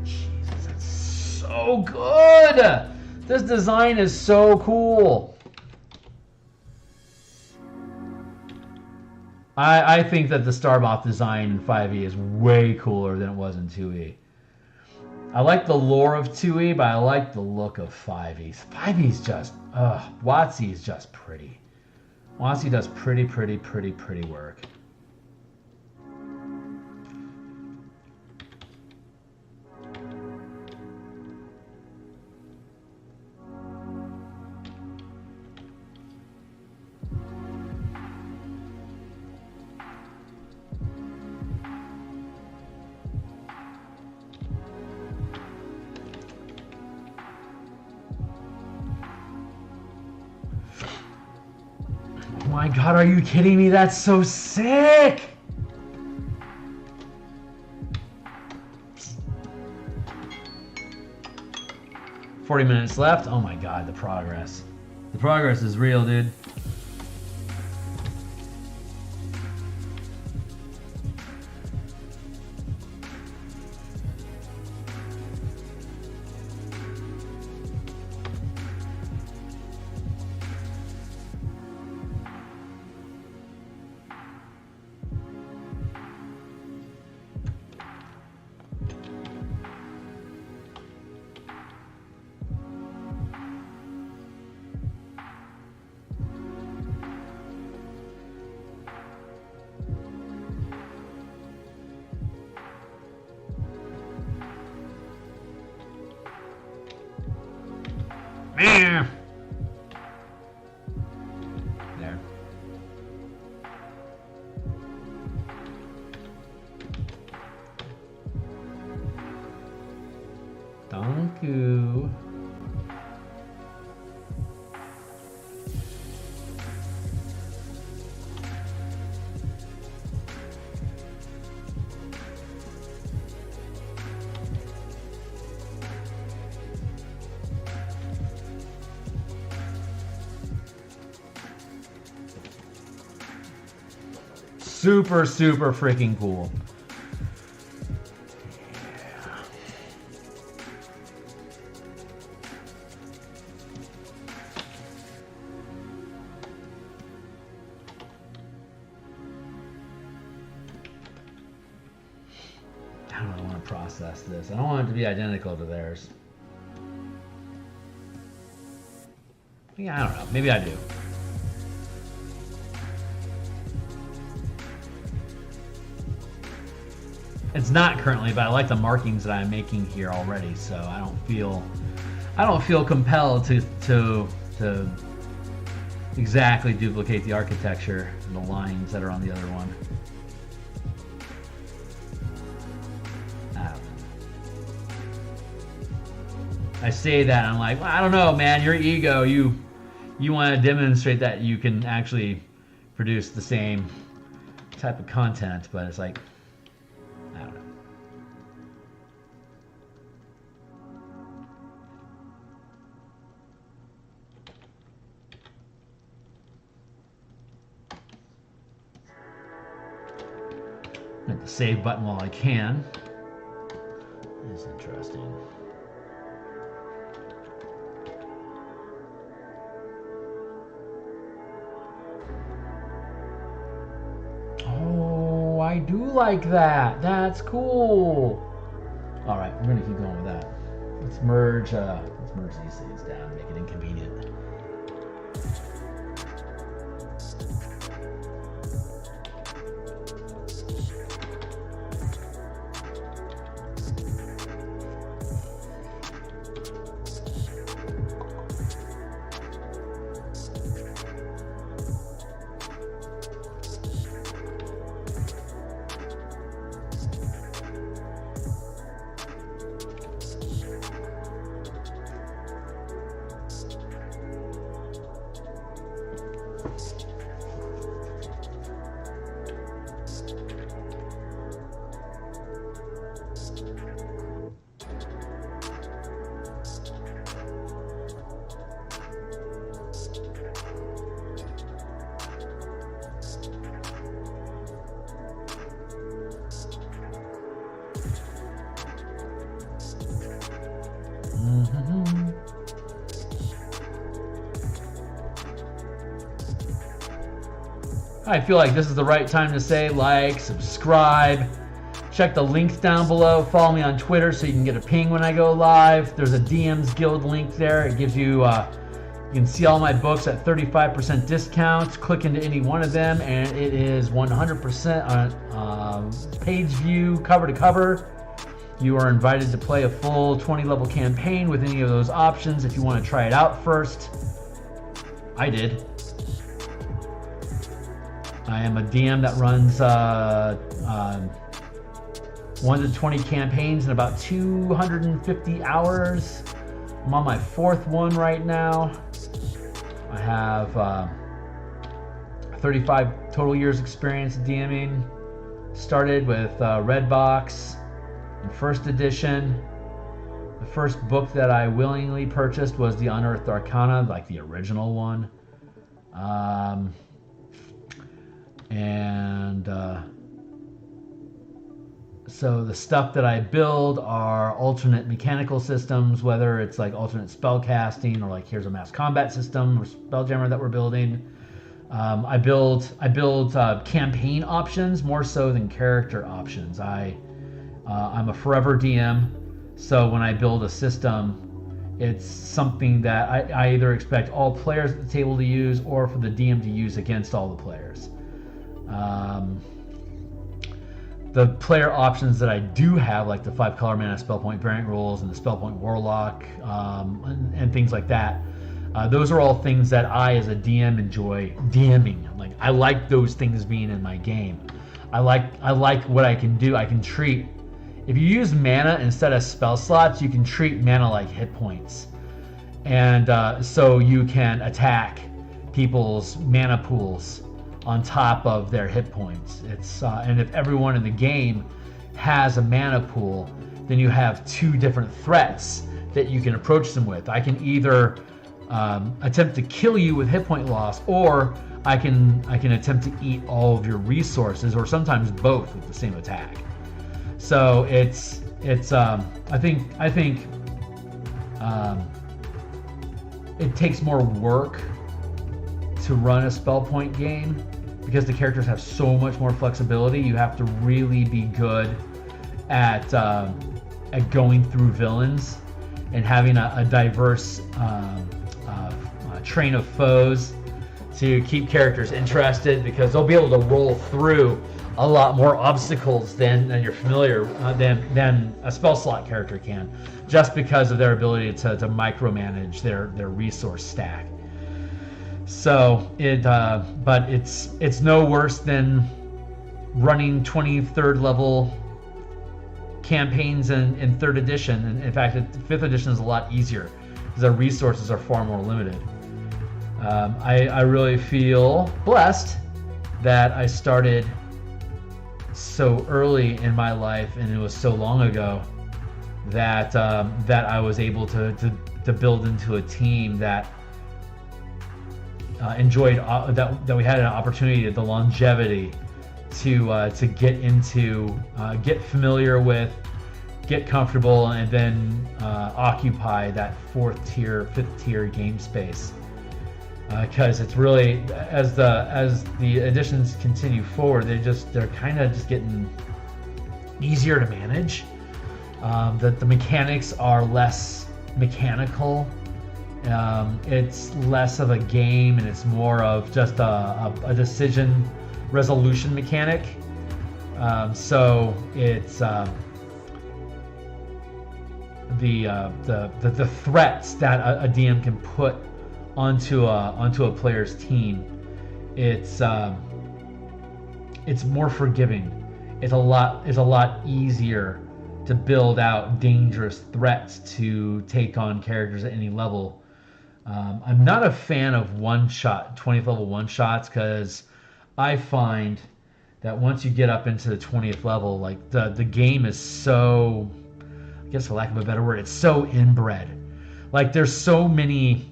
Jesus, that's so good! This design is so cool. I think that the Starmoth design in 5e is way cooler than it was in 2e. I like the lore of 2e, but I like the look of 5e. 5e is just, WotC is just pretty. WotC does pretty work. My God, are you kidding me? That's so sick! $40 minutes left. Oh my God, the progress. The progress is real, dude. There. Dunk. cuckoo. Super, super freaking cool. How do I want to process this? I don't want it to be identical to theirs. Yeah, I don't know. Maybe I do. It's not currently, but I like the markings that I'm making here already, so I don't feel compelled to exactly duplicate the architecture and the lines that are on the other one. I say that and I'm like, well, I don't know, man. Your ego, you want to demonstrate that you can actually produce the same type of content, but it's like, I don't know. Hit the save button while I can. That's interesting. Oh, I do like that. That's cool. All right, we're gonna keep going with that. Let's merge these things down, make it inconvenient. I feel like this is the right time to say like, subscribe, check the links down below, follow me on Twitter so you can get a ping when I go live. There's a DMsGuild link there. It gives you, you can see all my books at 35% discounts. Click into any one of them and it is 100% on page view, cover to cover. You are invited to play a full 20 level campaign with any of those options if you want to try it out first. I did. I am a DM that runs 1 to 20 campaigns in about 250 hours. I'm on my 4th one right now. I have 35 total years experience DMing. Started with Redbox in 1st edition. The first book that I willingly purchased was the Unearthed Arcana, like the original one. So the stuff that I build are alternate mechanical systems, whether it's like alternate spell casting or like here's a mass combat system or Spelljammer that we're building. I build campaign options more so than character options. I'm a forever DM, so when I build a system, it's something that I either expect all players at the table to use or for the DM to use against all the players. The player options that I do have, like the 5 color mana spell point variant rules and the spell point warlock, and things like that, those are all things that I as a DM enjoy DMing. Like, I like those things being in my game. I like what I can do. I can treat if you use mana instead of spell slots, you can treat mana like hit points. And so you can attack people's mana pools on top of their hit points. And if everyone in the game has a mana pool, then you have two different threats that you can approach them with. I can either attempt to kill you with hit point loss, or I can attempt to eat all of your resources, or sometimes both with the same attack. So I think it takes more work to run a spell point game because the characters have so much more flexibility. You have to really be good at going through villains and having a diverse train of foes to keep characters interested, because they'll be able to roll through a lot more obstacles than you're familiar than a spell slot character can, just because of their ability to micromanage their resource stack. So but it's no worse than running 23rd level campaigns in 3rd edition. And in fact, 5th edition is a lot easier because our resources are far more limited. I really feel blessed that I started so early in my life, and it was so long ago that I was able to build into a team that enjoyed that we had an opportunity, the longevity to get into, get familiar with, get comfortable, and then occupy that 4th tier, 5th tier game space. Because it's really, as the editions continue forward, they're kind of just getting easier to manage. The mechanics are less mechanical. It's less of a game, and it's more of just a decision resolution mechanic. So it's the threats that a DM can put onto a player's team. It's more forgiving. It's a lot easier to build out dangerous threats to take on characters at any level. I'm not a fan of 20th level one-shots, because I find that once you get up into the 20th level, like the game is so, I guess for lack of a better word, it's so inbred. Like there's so many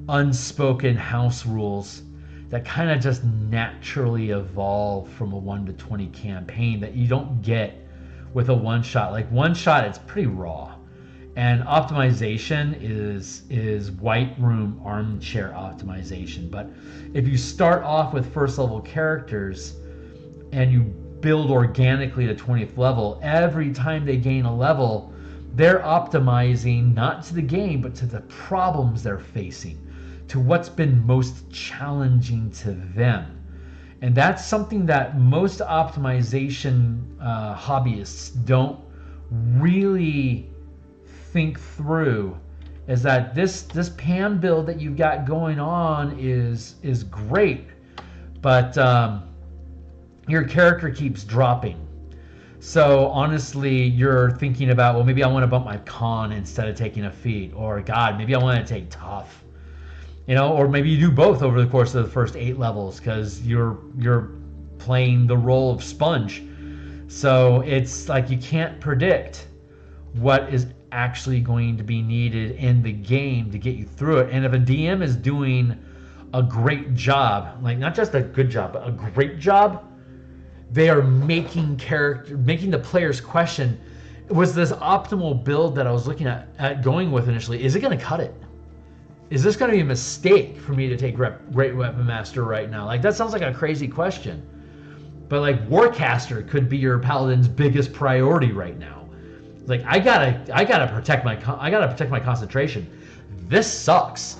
unspoken house rules that kind of just naturally evolve from a 1 to 20 campaign that you don't get with a one-shot. Like one-shot, it's pretty raw. And optimization is white room armchair optimization. But if you start off with first level characters and you build organically to 20th level, every time they gain a level, they're optimizing not to the game, but to the problems they're facing, to what's been most challenging to them. And that's something that most optimization hobbyists don't really think through, is that this PAM build that you've got going on is great, but your character keeps dropping. So honestly, you're thinking about, well, maybe I want to bump my con instead of taking a feat, or God, maybe I want to take tough, or maybe you do both over the course of the first 8 levels because you're playing the role of sponge. So it's like you can't predict what is actually going to be needed in the game to get you through it. And if a DM is doing a great job, like not just a good job, but a great job, they are making the players question, was this optimal build that I was looking at going with initially, is it going to cut it? Is this going to be a mistake for me to take Great Weapon Master right now? Like that sounds like a crazy question. But like Warcaster could be your paladin's biggest priority right now. Like I gotta protect my concentration. This sucks.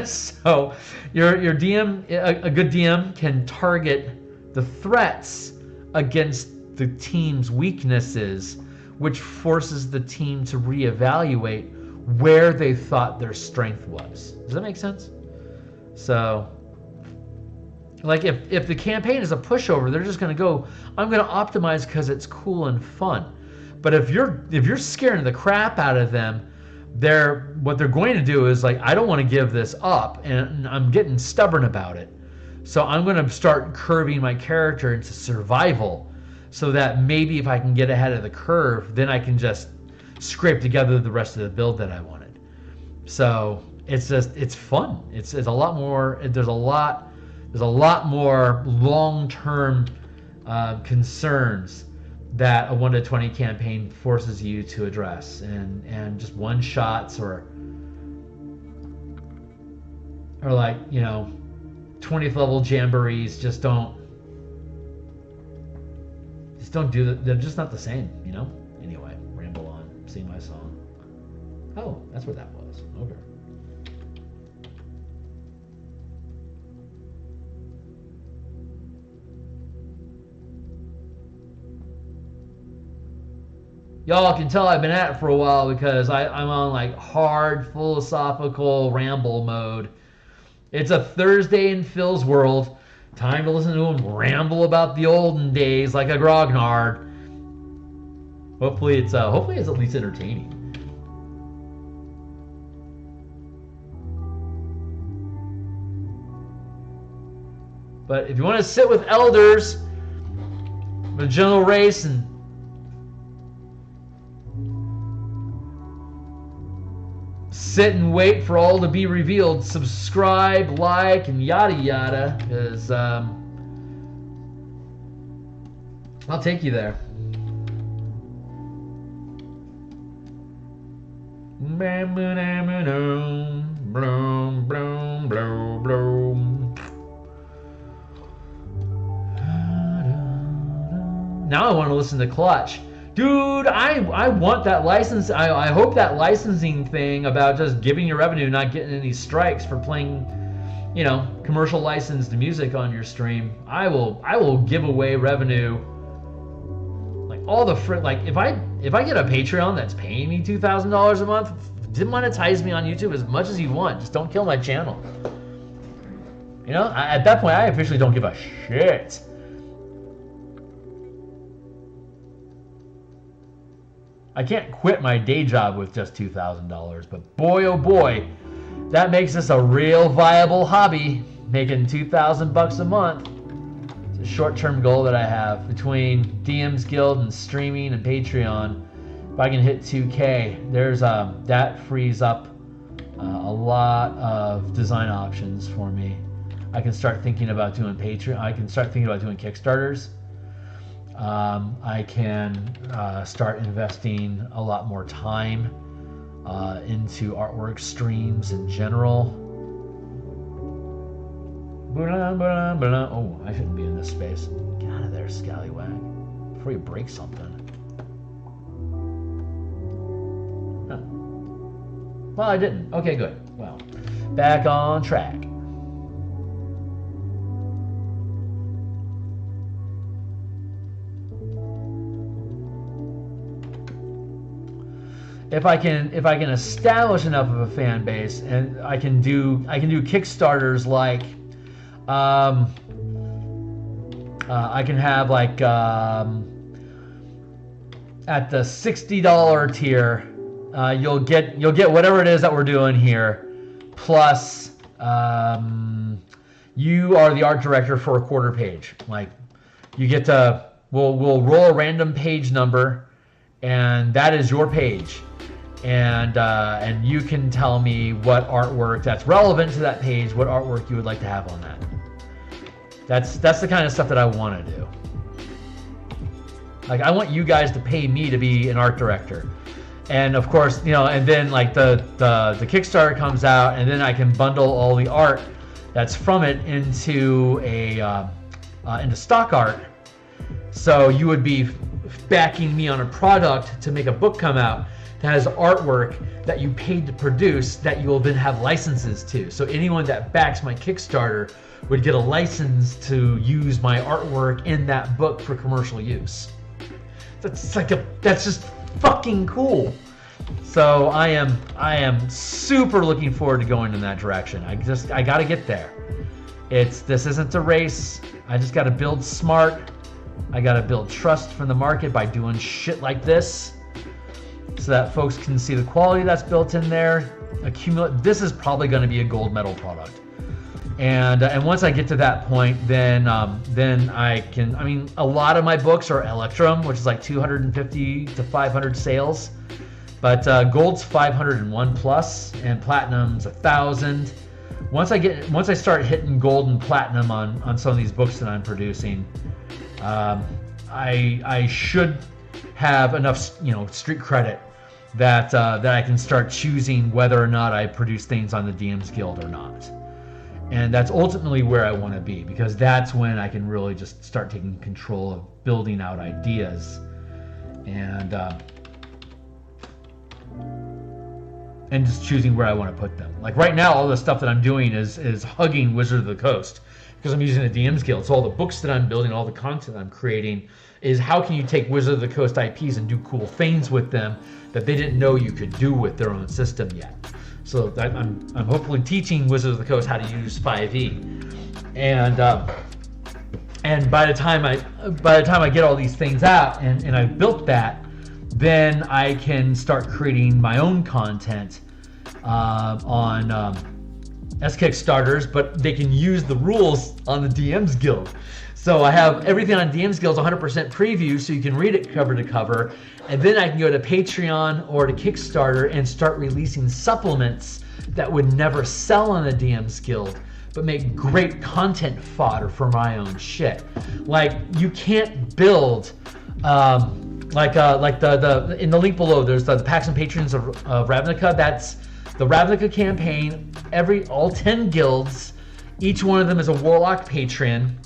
So your DM, a good DM can target the threats against the team's weaknesses, which forces the team to reevaluate where they thought their strength was. Does that make sense? So like if the campaign is a pushover, they're just going to go, I'm going to optimize because it's cool and fun. But if you're scaring the crap out of them, what they're going to do is like, I don't want to give this up, and I'm getting stubborn about it. So I'm going to start curving my character into survival, so that maybe if I can get ahead of the curve, then I can just scrape together the rest of the build that I wanted. So it's fun. It's a lot more. There's a lot more long-term concerns that a 1 to 20 campaign forces you to address, and just one shots or like, you know, 20th level jamborees just don't do that. They're just not the same, you know. Anyway, ramble on, sing my song. Oh, that's what that was. Okay. Y'all can tell I've been at it for a while because I'm on like hard philosophical ramble mode. It's a Thursday in Phil's world. Time to listen to him ramble about the olden days like a grognard. Hopefully it's at least entertaining. But if you want to sit with elders, the general race, and sit and wait for all to be revealed, subscribe, like, and yada yada, because I'll take you there. Now I want to listen to Clutch. Dude, I want that license. I hope that licensing thing about just giving your revenue, not getting any strikes for playing, you know, commercial licensed music on your stream. I will give away revenue. Like all the like if I get a Patreon that's paying me $2,000 a month, demonetize me on YouTube as much as you want. Just don't kill my channel. You know, at that point I officially don't give a shit. I can't quit my day job with just $2,000, but boy, oh boy, that makes this a real viable hobby, making $2,000 a month. It's a short-term goal that I have between DMsGuild and streaming and Patreon. If I can hit 2K, there's that frees up a lot of design options for me. I can start thinking about doing Patreon. I can start thinking about doing Kickstarters. I can start investing a lot more time into artwork streams in general. Oh, I shouldn't be in this space. Get out of there, scallywag, before you break something. Huh. Well, I didn't. Okay, good. Well, back on track. If I can establish enough of a fan base, and I can do Kickstarters like I can have like at the $60 tier, you'll get whatever it is that we're doing here, plus you are the art director for a quarter page. Like you get to we'll roll a random page number, and that is your page. And you can tell me what artwork that's relevant to that page, what artwork you would like to have on that. That's the kind of stuff that I want to do. Like I want you guys to pay me to be an art director, and of course, you know, and then like the Kickstarter comes out, and then I can bundle all the art that's from it into into stock art. So you would be backing me on a product to make a book come out that has artwork that you paid to produce that you will then have licenses to. So anyone that backs my Kickstarter would get a license to use my artwork in that book for commercial use. That's just fucking cool. So I am super looking forward to going in that direction. I gotta get there. This isn't a race. I just gotta build smart, I gotta build trust from the market by doing shit like this, so that folks can see the quality that's built in there. Accumulate. This is probably going to be a gold medal product, and once I get to that point, then I can. I mean, a lot of my books are Electrum, which is like 250 to 500 sales, but gold's 501 plus, and platinum's 1,000. Once I start hitting gold and platinum on some of these books that I'm producing, I should have enough, street credit that I can start choosing whether or not I produce things on the DM's Guild or not. And that's ultimately where I want to be, because that's when I can really just start taking control of building out ideas and just choosing where I want to put them. Like right now, all the stuff that I'm doing is hugging Wizard of the Coast, because I'm using the DM's Guild. So all the books that I'm building, all the content I'm creating, is how can you take Wizard of the Coast IPs and do cool things with them that they didn't know you could do with their own system yet. So I'm hopefully teaching Wizard of the Coast how to use 5e, and by the time I get all these things out and I've built that, then I can start creating my own content on SKX starters, but they can use the rules on the DM's Guild. So I have everything on DM's Guild 100% preview, so you can read it cover to cover, and then I can go to Patreon or to Kickstarter and start releasing supplements that would never sell on the DM's Guild, but make great content fodder for my own shit. Like, you can't build like the in the link below, there's the Pacts and Patrons of Ravnica. That's the Ravnica campaign. All 10 guilds, each one of them is a Warlock patron.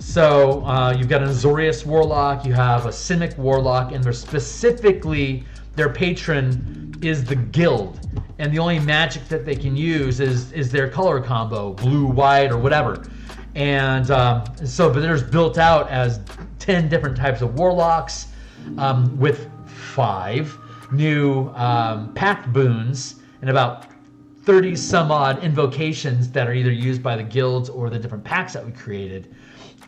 So you've got an Azorius Warlock, you have a Simic Warlock, and they're specifically, their patron is the guild. And the only magic that they can use is their color combo, blue, white, or whatever. And but there's built out as 10 different types of Warlocks, with 5 new pact boons and about 30 some odd invocations that are either used by the guilds or the different packs that we created.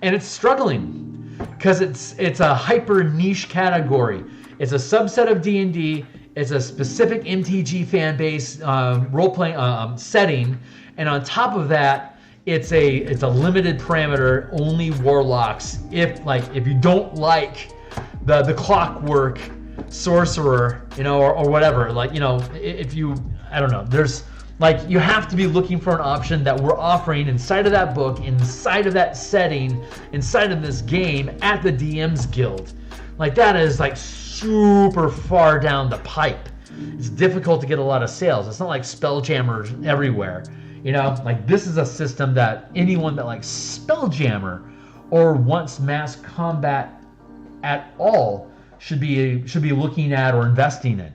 And it's struggling because it's a hyper niche category. It's a subset of D&D. It's a specific MTG fan base role-playing setting, and on top of that, it's a limited parameter, only Warlocks. If you don't like the clockwork sorcerer, or whatever, if you, I don't know, there's you have to be looking for an option that we're offering inside of that book, inside of that setting, inside of this game at the DM's Guild. That is super far down the pipe. It's difficult to get a lot of sales. It's not like Spelljammer everywhere. This is a system that anyone that likes Spelljammer or wants mass combat at all should be looking at or investing in.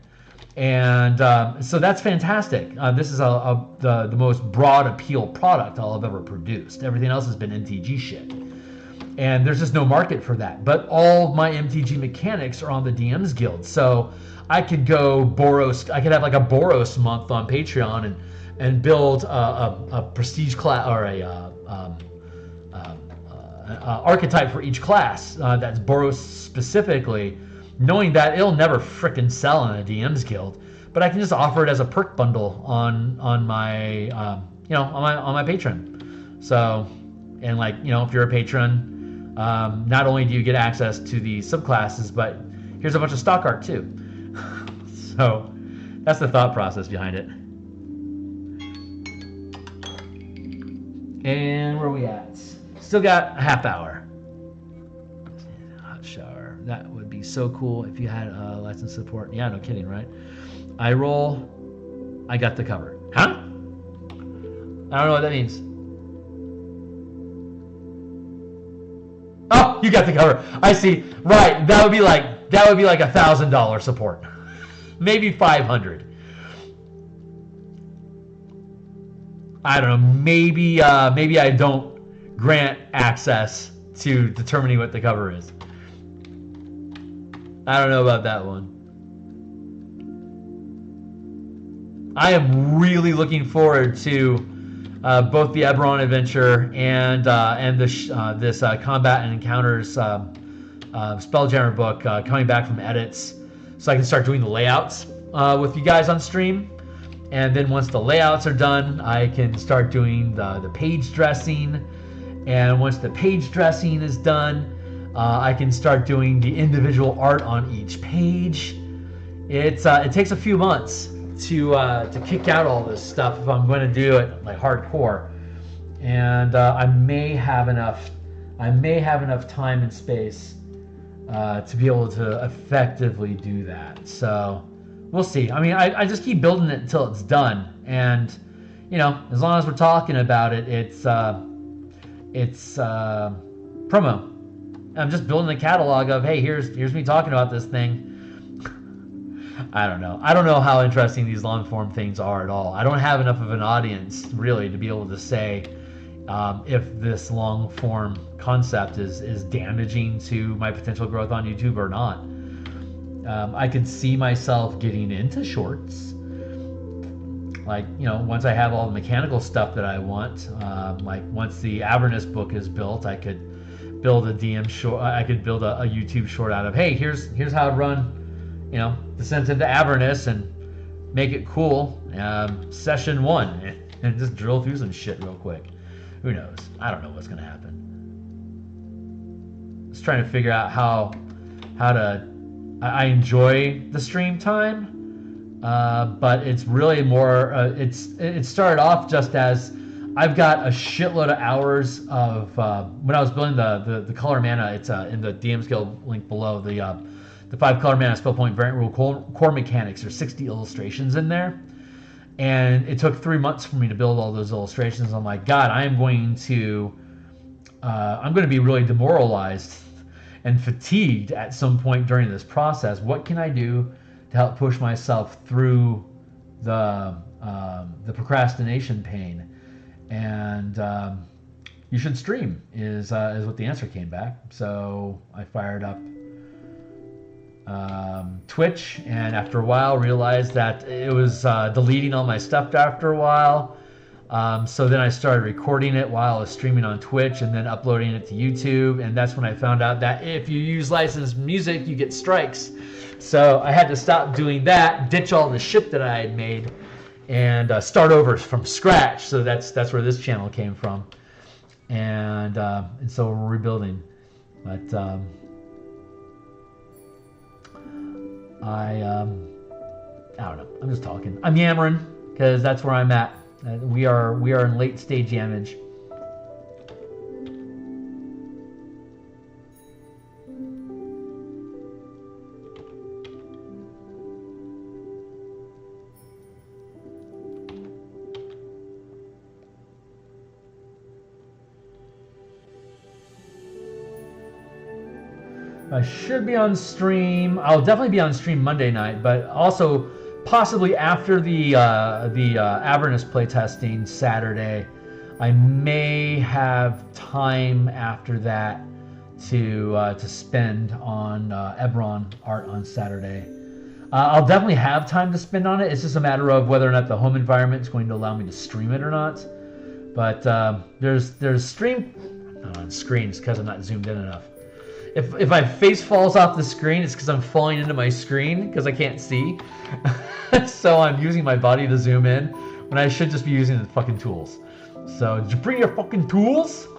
And so that's fantastic. This is the most broad appeal product I'll have ever produced. Everything else has been MTG shit. And there's just no market for that. But all my MTG mechanics are on the DM's Guild. So I could go Boros. I could have a Boros month on Patreon and build a prestige class or archetype for each class that's Boros specifically, knowing that it'll never frickin' sell in a DM's Guild. But I can just offer it as a perk bundle on my on my Patreon. So, and if you're a patron, not only do you get access to the subclasses, but here's a bunch of stock art too. So that's the thought process behind it. And where are we at? Still got a half hour. Hot shower. That would be so cool if you had license support. Yeah, no kidding, right? I roll. I got the cover. Huh? I don't know what that means. Oh, you got the cover. I see. Right. That would be like $1,000 support. Maybe 500. I don't know. Maybe I don't grant access to determining what the cover is. I don't know about that one. I am really looking forward to both the Eberron adventure and this combat and encounters Spelljammer book coming back from edits, so I can start doing the layouts with you guys on stream. And then once the layouts are done, I can start doing the page dressing. And once the page dressing is done, I can start doing the individual art on each page. It takes a few months to kick out all this stuff if I'm going to do it like hardcore. And I may have enough time and space to be able to effectively do that. So we'll see. I mean, I just keep building it until it's done, and you know, as long as we're talking about it, it's promo. I'm just building a catalog of, hey, here's me talking about this thing. I don't know how interesting these long form things are at all. I don't have enough of an audience really to be able to say if this long form concept is damaging to my potential growth on YouTube or not. I could see myself getting into shorts, like, you know, once I have all the mechanical stuff that I want. Like once the Avernus book is built, I could build a DM short. I could build a YouTube short out of, hey, here's how to run, you know, Descent into Avernus and make it cool. Session 1, and just drill through some shit real quick. Who knows? I don't know what's gonna happen. Just trying to figure out how to. I enjoy the stream time, but it's really more. It started off just as I've got a shitload of hours of when I was building the color mana. It's in the DMsGuild link below. The 5 color mana spell point variant rule core mechanics. There's 60 illustrations in there, and it took 3 months for me to build all those illustrations. I'm like, God, I'm going to be really demoralized and fatigued at some point during this process. What can I do to help push myself through the procrastination pain? And you should stream is what the answer came back. So I fired up Twitch, and after a while realized that it was deleting all my stuff after a while. So then I started recording it while I was streaming on Twitch and then uploading it to YouTube. And that's when I found out that if you use licensed music, you get strikes. So I had to stop doing that, ditch all the shit that I had made, and start over from scratch. So that's where this channel came from. And so we're rebuilding. But I don't know. I'm just talking. I'm yammering because that's where I'm at. We are in late stage damage. I should be on stream. I'll definitely be on stream Monday night, but also possibly after the Avernus playtesting Saturday. I may have time after that to spend on Ebron art on Saturday. I'll definitely have time to spend on it. It's just a matter of whether or not the home environment is going to allow me to stream it or not. But there's stream on screens because I'm not zoomed in enough. If my face falls off the screen, it's because I'm falling into my screen because I can't see. So I'm using my body to zoom in when I should just be using the fucking tools. So did you bring your fucking tools?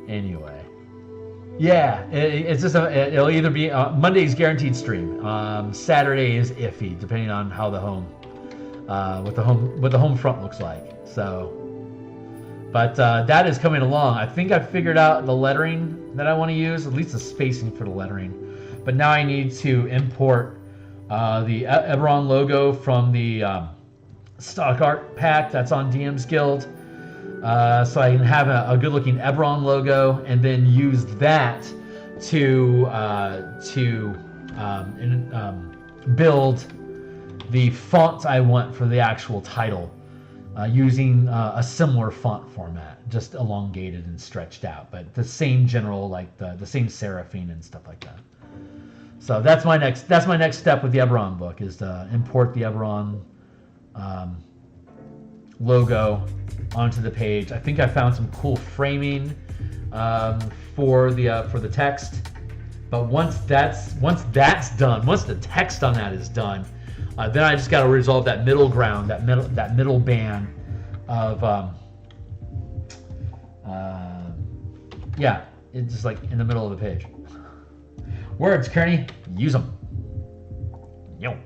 Anyway, yeah, it's just it'll either be Monday's guaranteed stream. Saturday is iffy depending on how the home what the home front looks like. So. But that is coming along. I think I've figured out the lettering that I want to use, at least the spacing for the lettering. But now I need to import the Eberron logo from the stock art pack that's on DMsGuild. So I can have a good looking Eberron logo and then use that to build the font I want for the actual title. Using a similar font format, just elongated and stretched out, but the same general, like the same seraphine and stuff like that. So that's my next step with the Eberron book, is to import the Eberron logo onto the page. I think I found some cool framing for the text. But once that's done, once the text on that is done, then I just got to resolve that middle ground, that middle band of yeah, it's just like in the middle of the page. Words, Kearney, use them. Yo.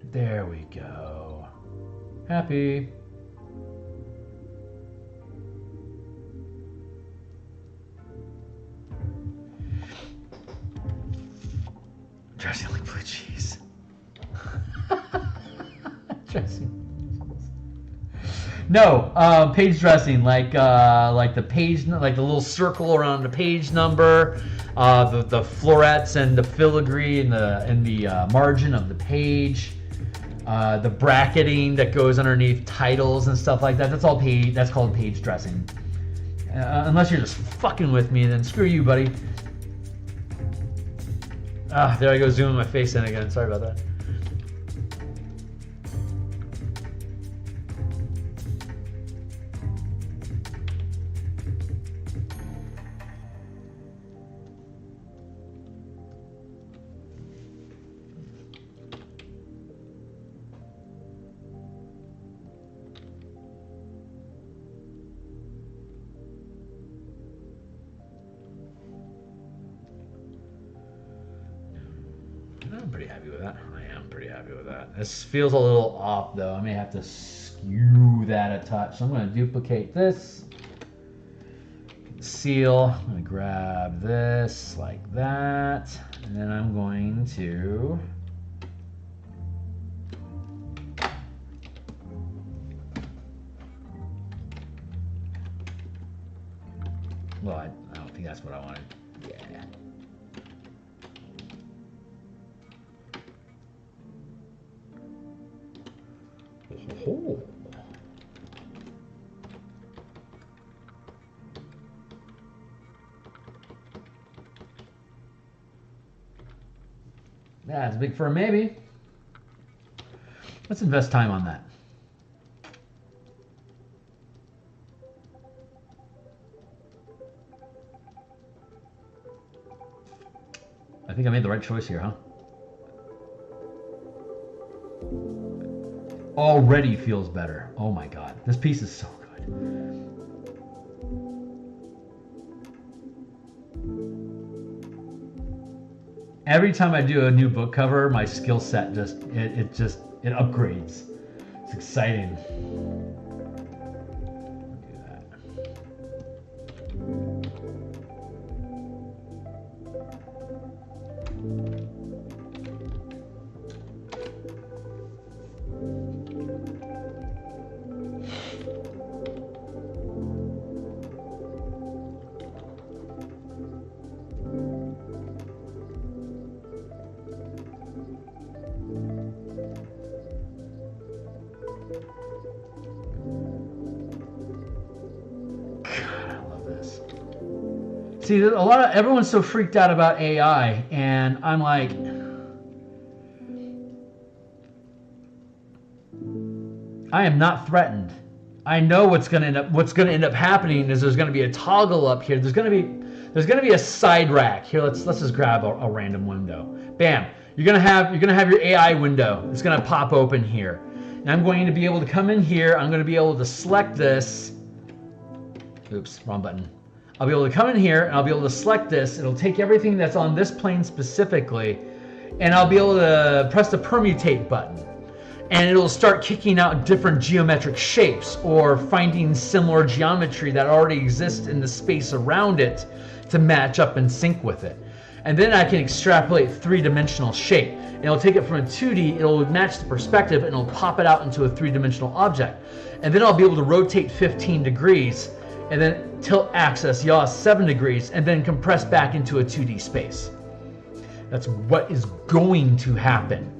There we go. Happy. Dressing like blue cheese. Dressing. No, page dressing, like the page, like the little circle around the page number, the florets and the filigree in the margin of the page. The bracketing that goes underneath titles and stuff like that. That's all page. That's called page dressing. Unless you're just fucking with me, then screw you, buddy. There I go, zooming my face in again. Sorry about that. I'm pretty happy with that. I am pretty happy with that. This feels a little off though. I may have to skew that a touch. So I'm going to duplicate this. Seal. I'm going to grab this like that. And then I'm going to well, I don't think that's what I wanted. Yeah. Oh. That's big for a maybe. Let's invest time on that. I think I made the right choice here, huh? Already feels better. Oh my god, this piece is so good. Every time I do a new book cover, my skill set just upgrades. It's exciting. Do that. See, everyone's so freaked out about AI, and I'm like, I am not threatened. I know what's going to end up happening is there's going to be a toggle up here. There's going to be a side rack here. Let's just grab a random window. Bam. You're going to have your AI window. It's going to pop open here, and I'm going to be able to come in here. I'm going to be able to select this. Oops, wrong button. I'll be able to come in here and I'll be able to select this. It'll take everything that's on this plane specifically, and I'll be able to press the permutate button. And it'll start kicking out different geometric shapes or finding similar geometry that already exists in the space around it to match up and sync with it. And then I can extrapolate three-dimensional shape. And it'll take it from a 2D, it'll match the perspective, and it'll pop it out into a three-dimensional object. And then I'll be able to rotate 15 degrees and then tilt axis, yaw 7 degrees, and then compress back into a 2D space. That's what is going to happen.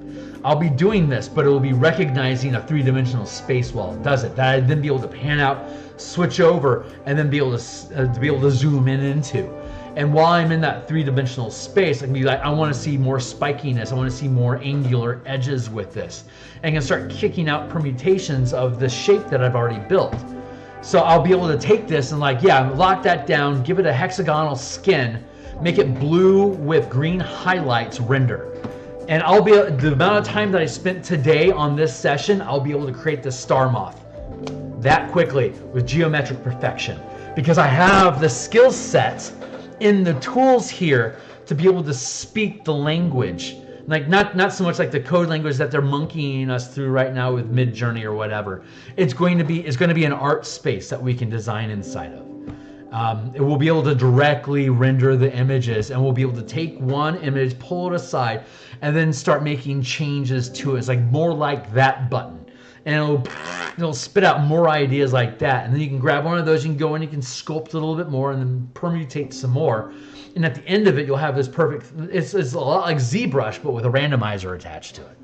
I'll be doing this, but it will be recognizing a three-dimensional space while it does it. That I'd then be able to pan out, switch over, and then be able to zoom in into. And while I'm in that three-dimensional space, I can be like, I want to see more spikiness. I want to see more angular edges with this. And I can start kicking out permutations of the shape that I've already built. So I'll be able to take this and like, yeah, lock that down, give it a hexagonal skin, make it blue with green highlights render. And I'll be, the amount of time that I spent today on this session, I'll be able to create this star moth that quickly with geometric perfection. Because I have the skill set in the tools here to be able to speak the language. Like not so much like the code language that they're monkeying us through right now with Midjourney or whatever. It's going to be an art space that we can design inside of. It will be able to directly render the images, and we'll be able to take one image, pull it aside, and then start making changes to it. It's like more like that button, and it'll spit out more ideas like that. And then you can grab one of those, you can go and you can sculpt it a little bit more, and then permutate some more. And at the end of it, you'll have this perfect. It's a lot like ZBrush, but with a randomizer attached to it.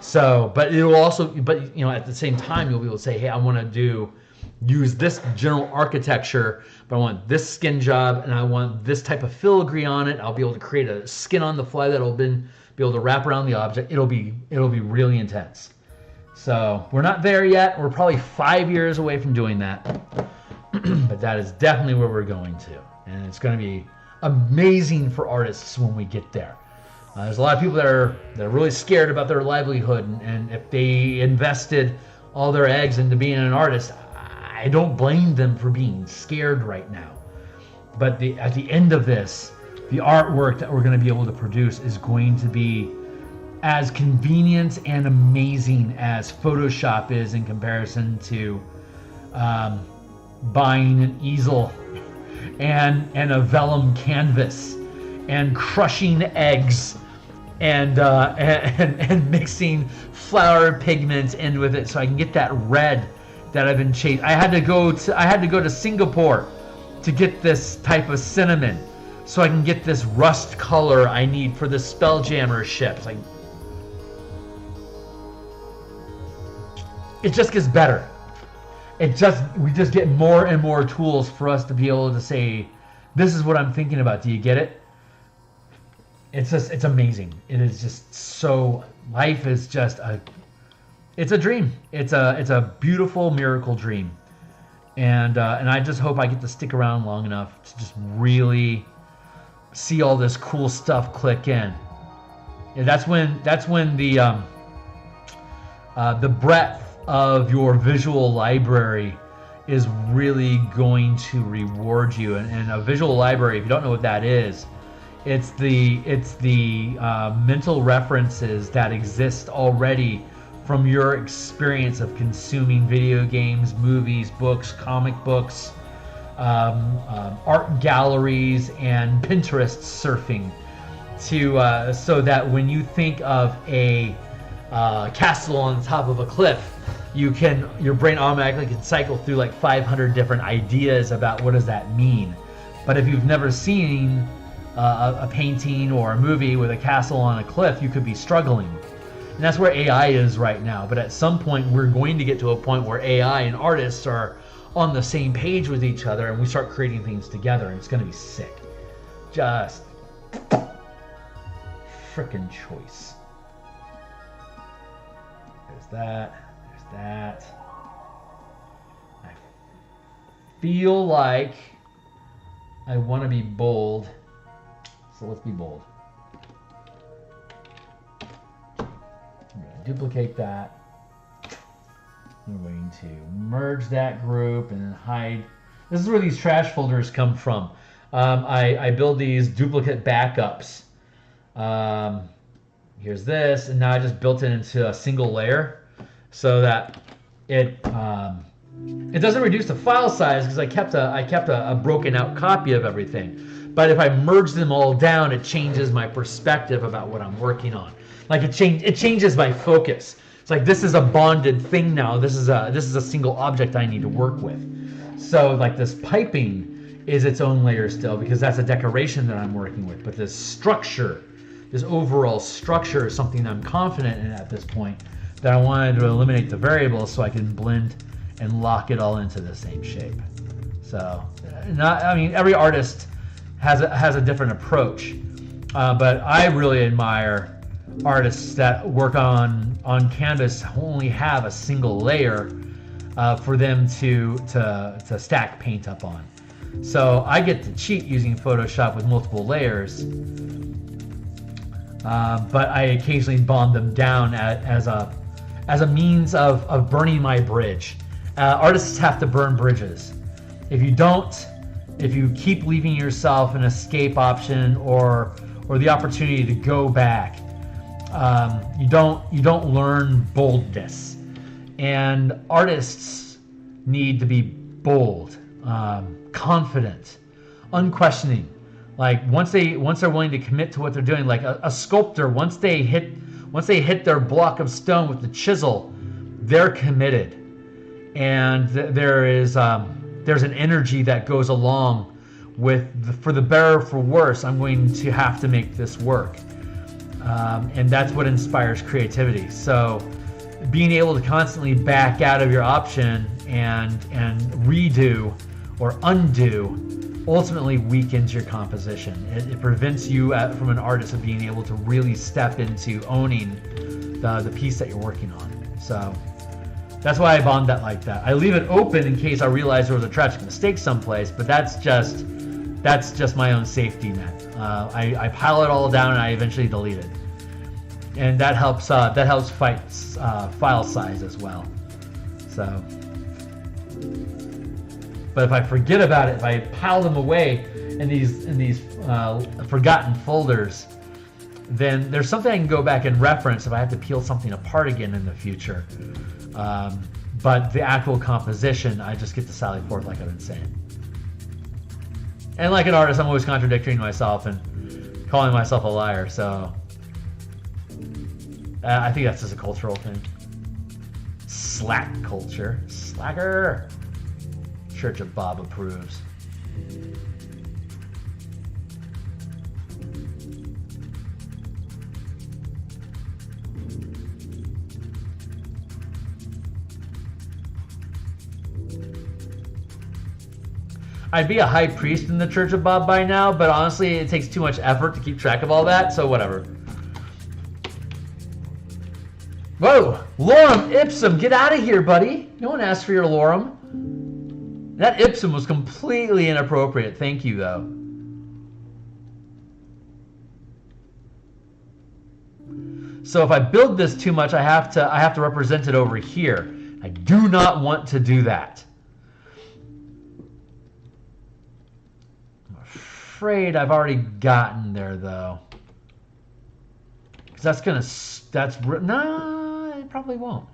So, but it will also, but you know, at the same time, you'll be able to say, hey, I want to use this general architecture, but I want this skin job and I want this type of filigree on it. I'll be able to create a skin on the fly that'll be able to wrap around the object. It'll be really intense. So we're not there yet. We're probably 5 years away from doing that, but that is definitely where we're going to, and it's going to be amazing for artists when we get there. There's a lot of people that are really scared about their livelihood, and if they invested all their eggs into being an artist, I don't blame them for being scared right now. But at the end of this, the artwork that we're going to be able to produce is going to be as convenient and amazing as Photoshop is in comparison to buying an easel and a vellum canvas and crushing eggs and mixing flower pigments in with it so I can get that red that I've been chasing. I had to go to Singapore to get this type of cinnamon so I can get this rust color I need for the Spelljammer ships. Like, it just gets better. We just get more and more tools for us to be able to say, this is what I'm thinking about. Do you get it? It's amazing. It is just so, life is just it's a dream. It's a beautiful miracle dream. And I just hope I get to stick around long enough to just really see all this cool stuff click in. Yeah, that's when the breadth of your visual library is really going to reward you. And a visual library, if you don't know what that is, it's the mental references that exist already from your experience of consuming video games, movies, books, comic books, art galleries, and Pinterest surfing, so that when you think of a castle on the top of a cliff, your brain automatically can cycle through like 500 different ideas about what does that mean. But if you've never seen a painting or a movie with a castle on a cliff, you could be struggling. And that's where AI is right now. But at some point, we're going to get to a point where AI and artists are on the same page with each other, and we start creating things together, and it's going to be sick. Just frickin' choice. There's that. There's that. I feel like I want to be bold, so let's be bold. I'm going to duplicate that. I'm going to merge that group and then hide. This is where these trash folders come from. I build these duplicate backups. Here's this, and now I just built it into a single layer so that it doesn't reduce the file size because I kept a broken out copy of everything. But if I merge them all down, it changes my perspective about what I'm working on. Like it changes my focus. It's like this is a bonded thing now. This is a single object I need to work with. So like this piping is its own layer still because that's a decoration that I'm working with. But this structure this overall structure is something I'm confident in at this point, that I wanted to eliminate the variables so I can blend and lock it all into the same shape. So, every artist has a different approach, but I really admire artists that work on canvas only have a single layer for them to stack paint up on. So I get to cheat using Photoshop with multiple layers, but I occasionally bond them down as a means of burning my bridge. Artists have to burn bridges. If you keep leaving yourself an escape option or the opportunity to go back, you don't learn boldness. And artists need to be bold, confident, unquestioning. Like once they're willing to commit to what they're doing, like a sculptor, once they hit their block of stone with the chisel, they're committed. And there's an energy that goes along with for the better or for worse, I'm going to have to make this work. And that's what inspires creativity. So being able to constantly back out of your option and redo or undo ultimately weakens your composition. It prevents you from an artist of being able to really step into owning the piece that you're working on. So that's why I bond that like that. I leave it open in case I realize there was a tragic mistake someplace, but that's just my own safety net. I pile it all down and I eventually delete it, and that helps fight file size as well. So, but if I forget about it, if I pile them away in these forgotten folders, then there's something I can go back and reference if I have to peel something apart again in the future. But the actual composition, I just get to sally forth like I've been saying. And like an artist, I'm always contradicting myself and calling myself a liar. So I think that's just a cultural thing. Slack culture. Slacker. Church of Bob approves. I'd be a high priest in the Church of Bob by now, but honestly, it takes too much effort to keep track of all that, so whatever. Whoa! Lorem ipsum! Get out of here, buddy! No one asked for your lorem. That ipsum was completely inappropriate. Thank you, though. So if I build this too much, I have to represent it over here. I do not want to do that. Afraid I've already gotten there though, because no, it probably won't.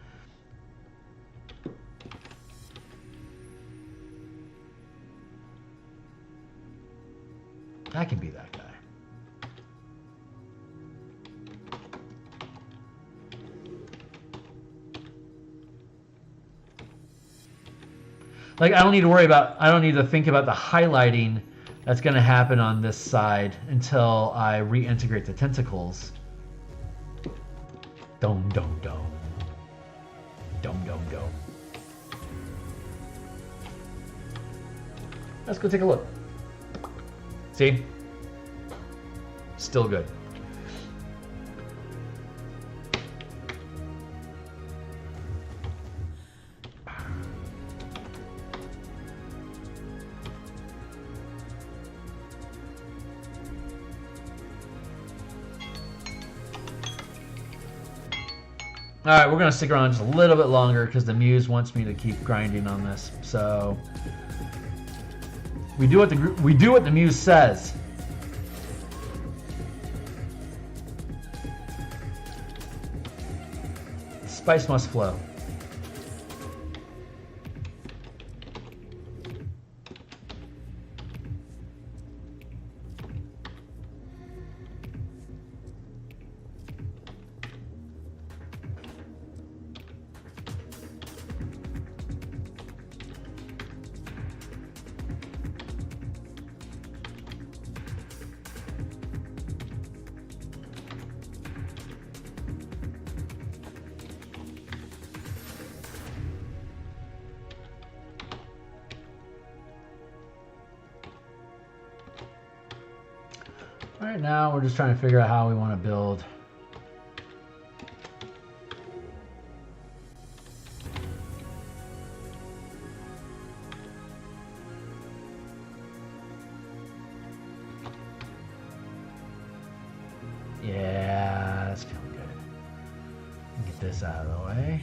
I can be that guy. Like I don't need to think about the highlighting that's going to happen on this side until I reintegrate the tentacles. Dome, dome, dome. Dome, dome, dome. Let's go take a look. See? Still good. All right, we're gonna stick around just a little bit longer because the muse wants me to keep grinding on this. So we do what the muse says. The spice must flow. right now we're just trying to figure out how we want to build. Yeah, that's feeling good. Get this out of the way.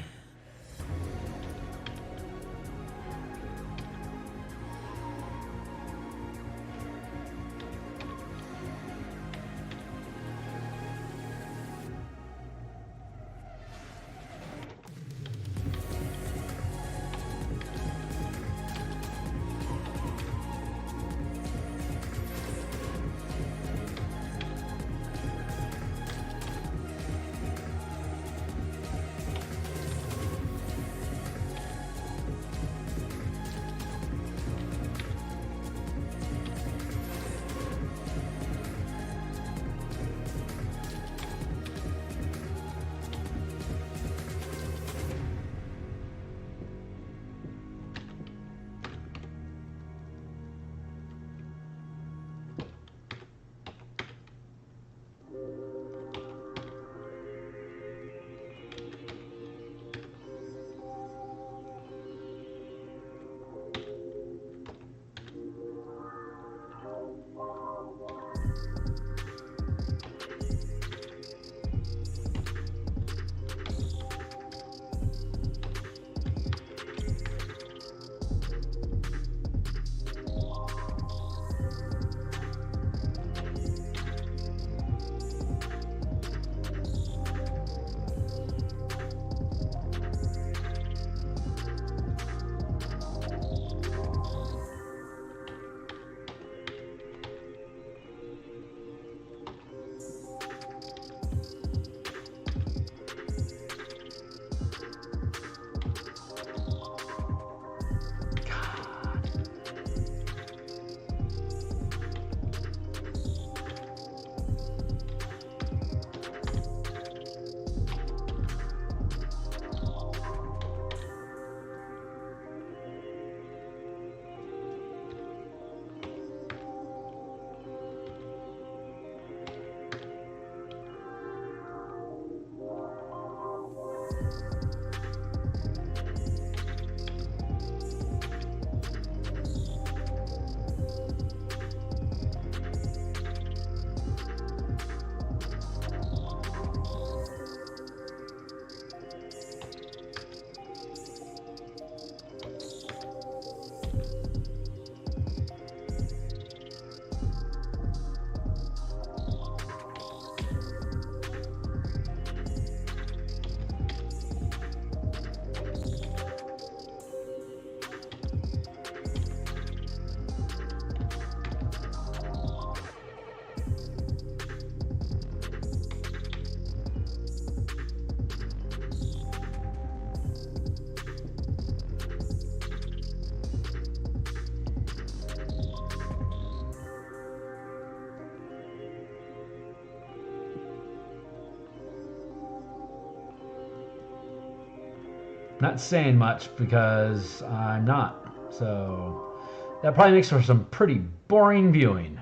Not saying much because I'm not. So that probably makes for some pretty boring viewing.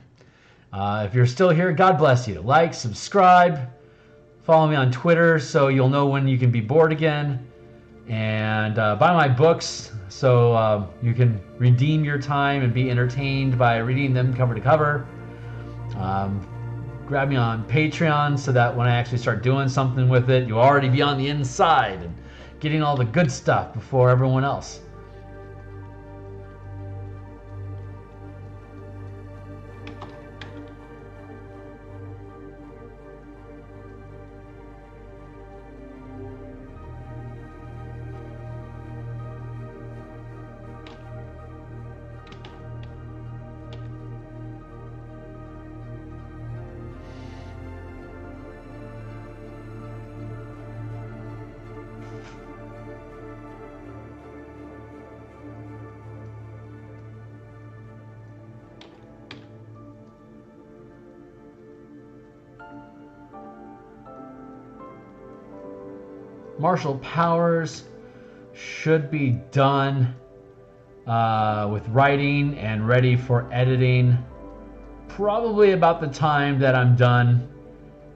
If you're still here, God bless you. Like, subscribe, follow me on Twitter so you'll know when you can be bored again. And buy my books so you can redeem your time and be entertained by reading them cover to cover. Grab me on Patreon so that when I actually start doing something with it, you'll already be on the inside and getting all the good stuff before everyone else. Martial powers should be done with writing and ready for editing probably about the time that I'm done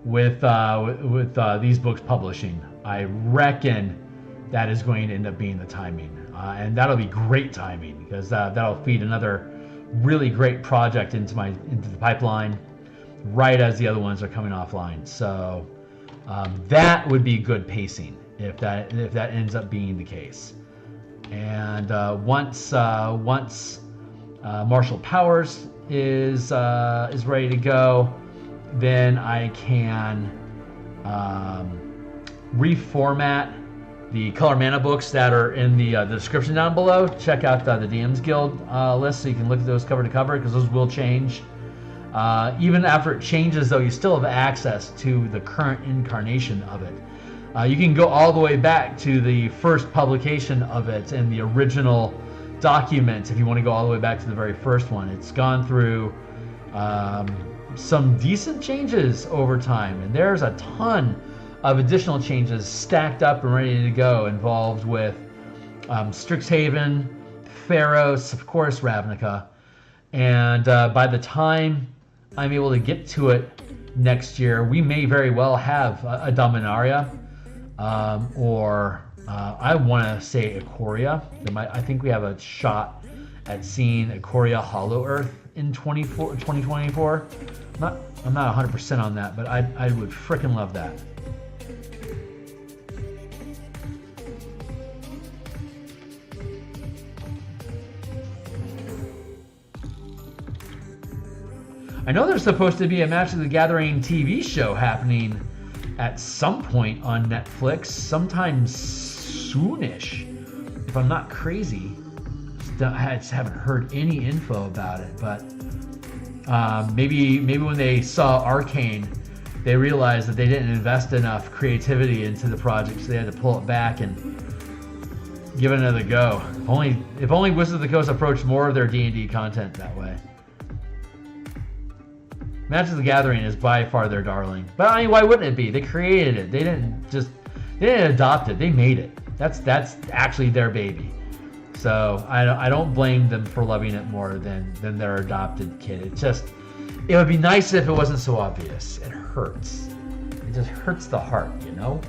with these books publishing. I reckon that is going to end up being the timing, and that'll be great timing because that'll feed another really great project into the pipeline right as the other ones are coming offline. So that would be good pacing if that ends up being the case. And once Marshall Powers is ready to go, then I can reformat the Color Mana books that are in the description down below. Check out the DMsGuild list so you can look at those cover to cover, because those will change. Even after it changes, though, you still have access to the current incarnation of it. You can go all the way back to the first publication of it and the original document if you want to go all the way back to the very first one. It's gone through some decent changes over time, and there's a ton of additional changes stacked up and ready to go, involved with Strixhaven, Theros, of course Ravnica, and by the time I'm able to get to it next year, we may very well have a Dominaria, or I want to say Ikoria. I think we have a shot at seeing Ikoria Hollow Earth in 2024. I'm not 100% on that, but I would freaking love that. I know there's supposed to be a Magic the Gathering TV show happening at some point on Netflix, sometime soonish, if I'm not crazy. I just haven't heard any info about it, but maybe when they saw Arcane, they realized that they didn't invest enough creativity into the project, so they had to pull it back and give it another go. If only Wizards of the Coast approached more of their D&D content that way. Magic the Gathering is by far their darling. But I mean, why wouldn't it be? They created it. They didn't adopt it. They made it. That's actually their baby. So I don't blame them for loving it more than their adopted kid. It would be nice if it wasn't so obvious. It hurts. It just hurts the heart, you know?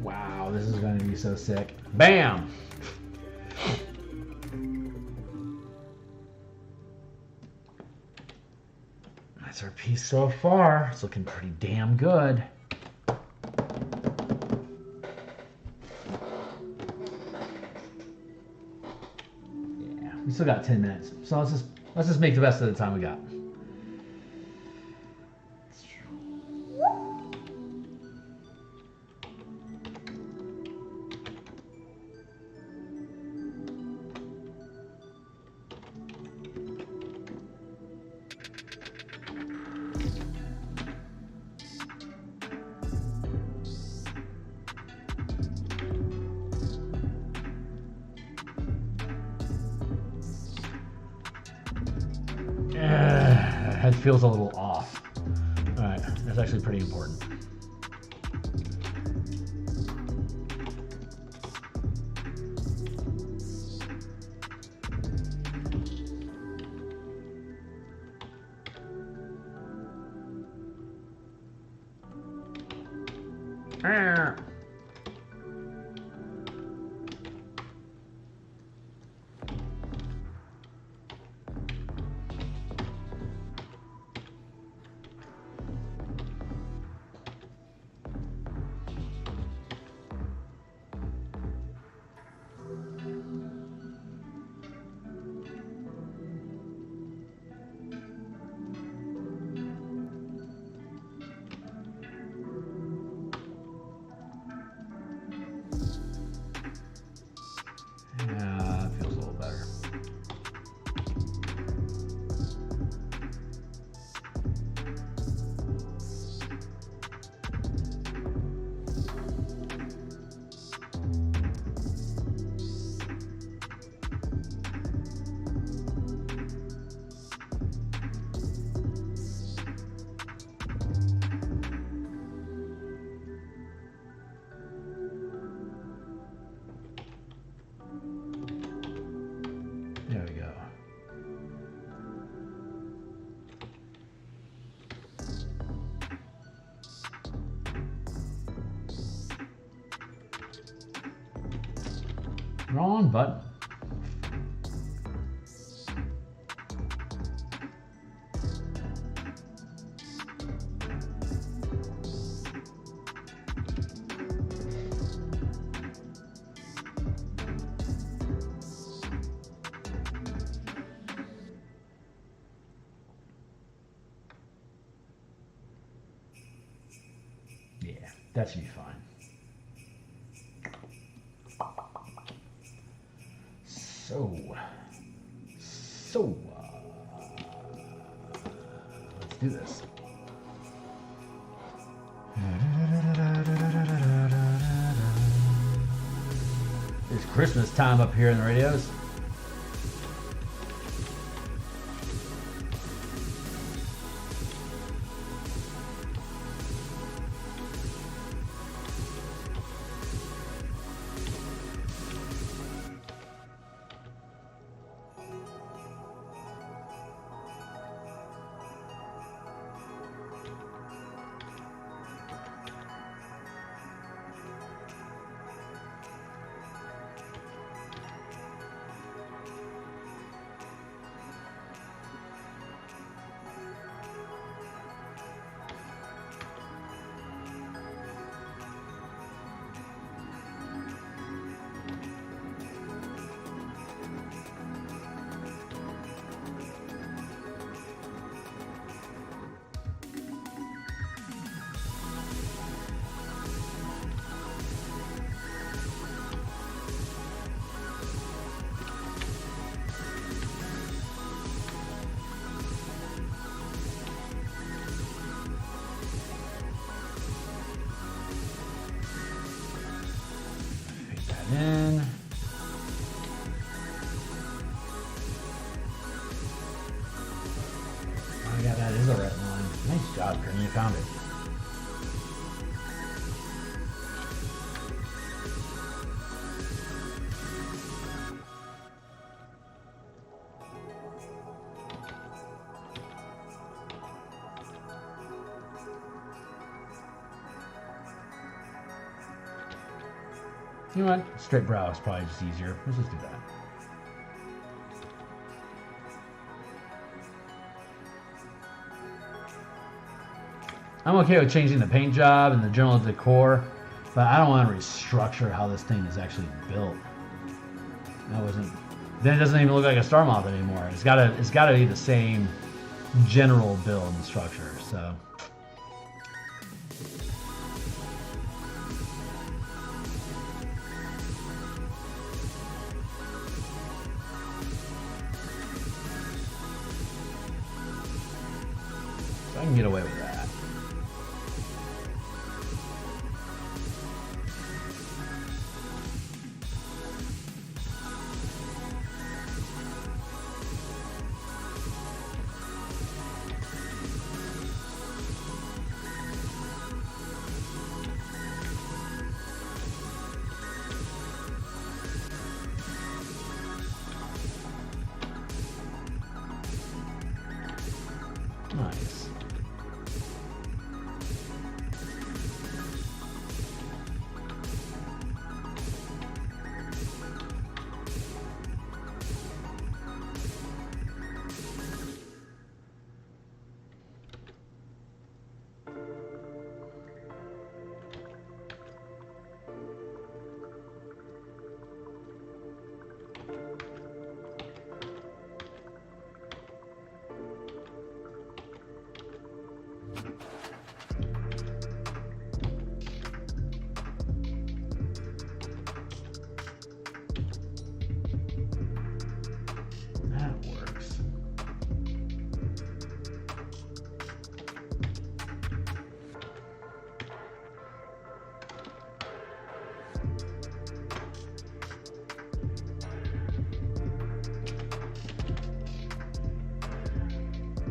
Wow, this is going to be so sick. Bam! That's our piece so far. It's looking pretty damn good. Yeah, we still got 10 minutes. So let's just make the best of the time we got. It feels a little off. All right, that's actually pretty important. Yeah, it feels a little better. There we go. Wrong button. Yeah, that should be fine. So, let's do this. It's Christmas time up here in the radios. In. Oh yeah, that is a red line. Nice job, Gurney. You found it. You know what? Straight brow is probably just easier. Let's just do that. I'm okay with changing the paint job and the general decor, but I don't want to restructure how this thing is actually built. That wasn't. Then it doesn't even look like a Star Moth anymore. It's gotta be the same general build and structure. So. I can get away with that.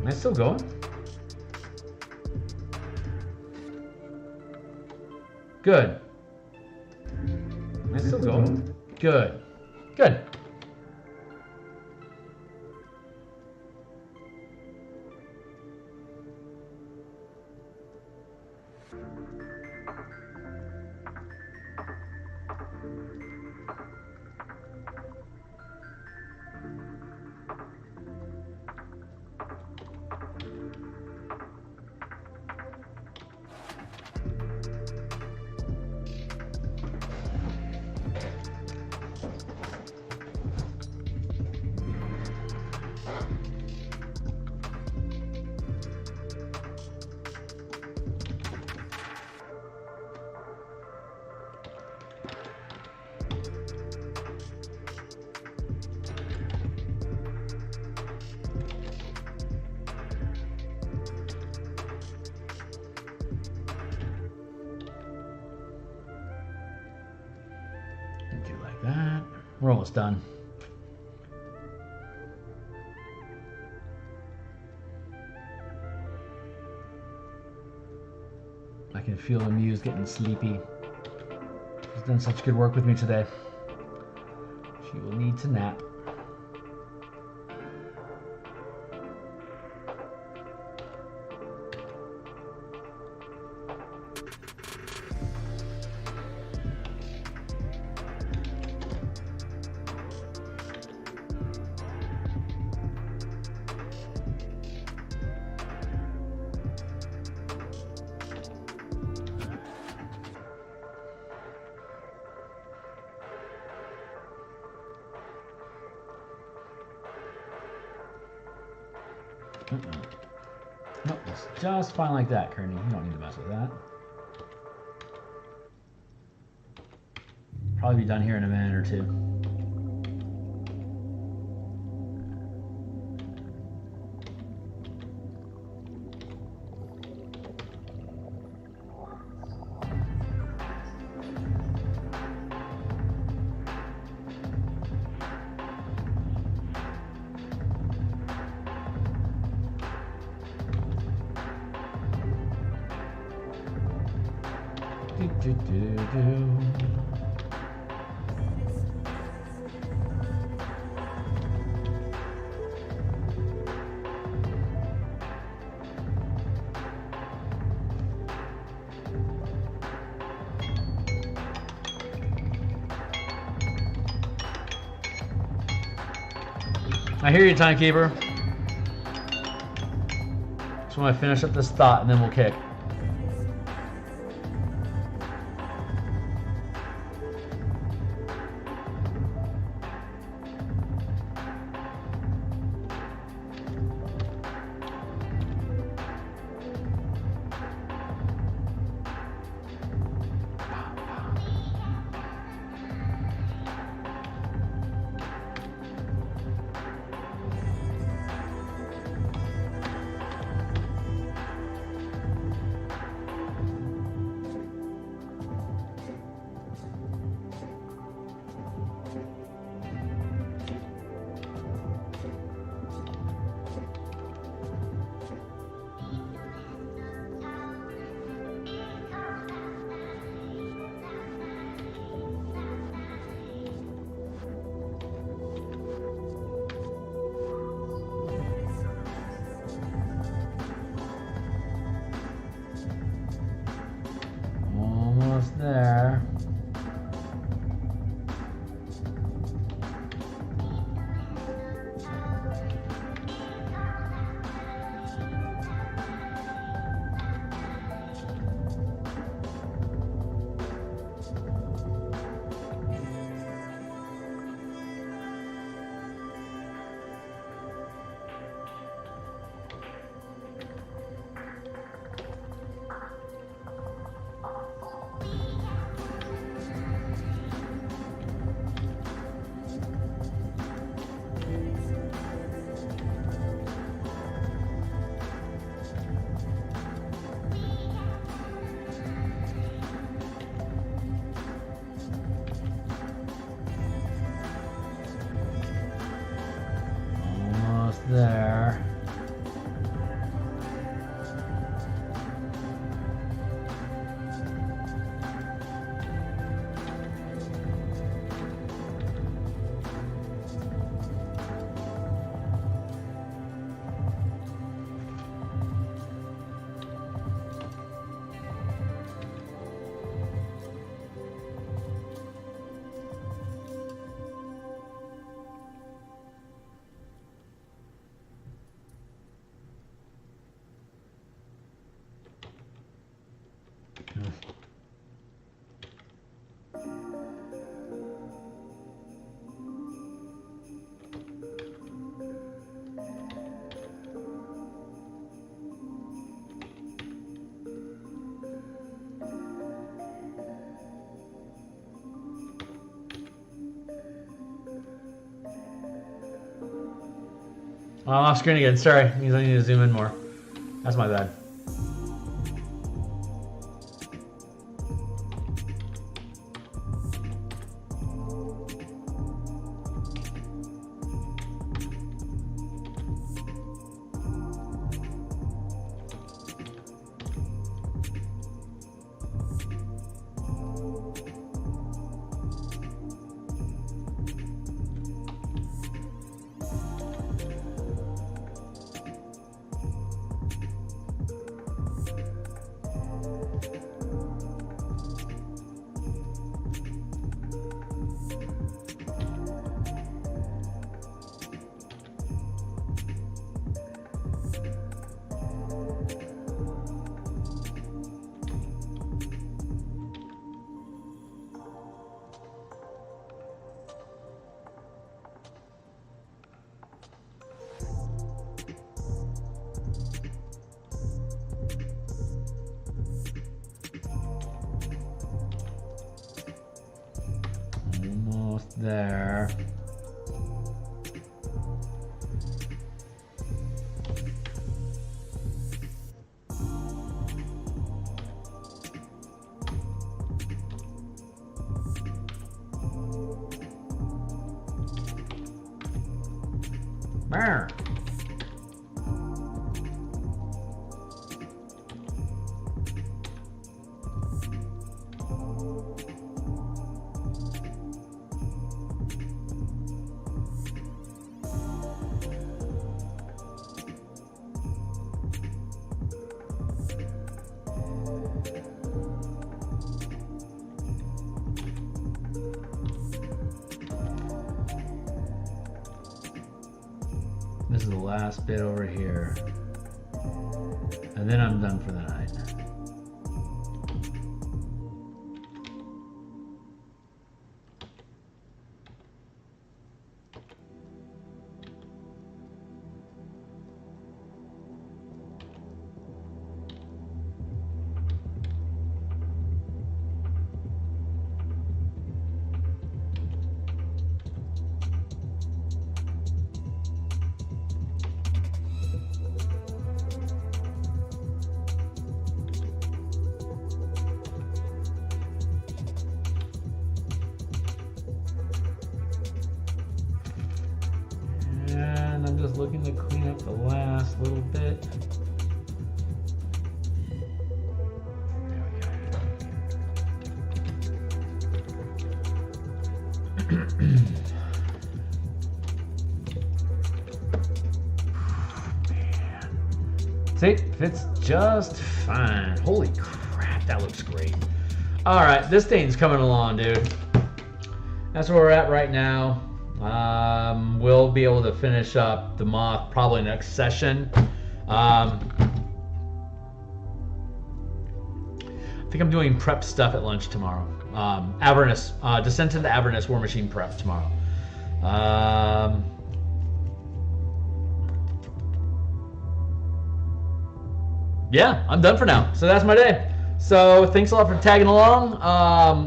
Am I still going? Good. Am I still going? Good. Good. Do like that. We're almost done. I can feel the muse getting sleepy. She's done such good work with me today. She will need to nap. Nope, it's just fine like that, Kearney. You don't need to mess with that. Probably be done here in a minute or two. I hear you, Timekeeper. Just want to finish up this thought and then we'll kick. There. There. I'm off screen again. Sorry, it means I need to zoom in more. That's my bad. There. Brr. This is the last bit over here. And then I'm done for the night. And I'm just looking to clean up the last little bit. See, fits just fine. Holy crap, that looks great. All right, this thing's coming along, dude. That's where we're at right now. We'll be able to finish up the moth probably next session. I think I'm doing prep stuff at lunch tomorrow. Avernus, Descent into Avernus War Machine prep tomorrow. Yeah, I'm done for now. So that's my day. So thanks a lot for tagging along.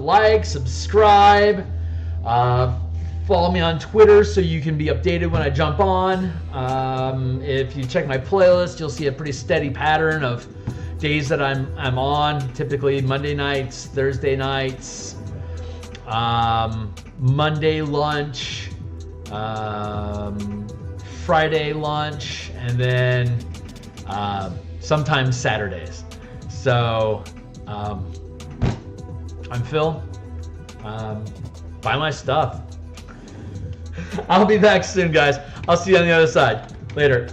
Like, subscribe, follow me on Twitter so you can be updated when I jump on. If you check my playlist, you'll see a pretty steady pattern of days that I'm on. Typically Monday nights, Thursday nights, Monday lunch, Friday lunch, and then sometimes Saturdays. So I'm Phil. Buy my stuff. I'll be back soon, guys. I'll see you on the other side. Later.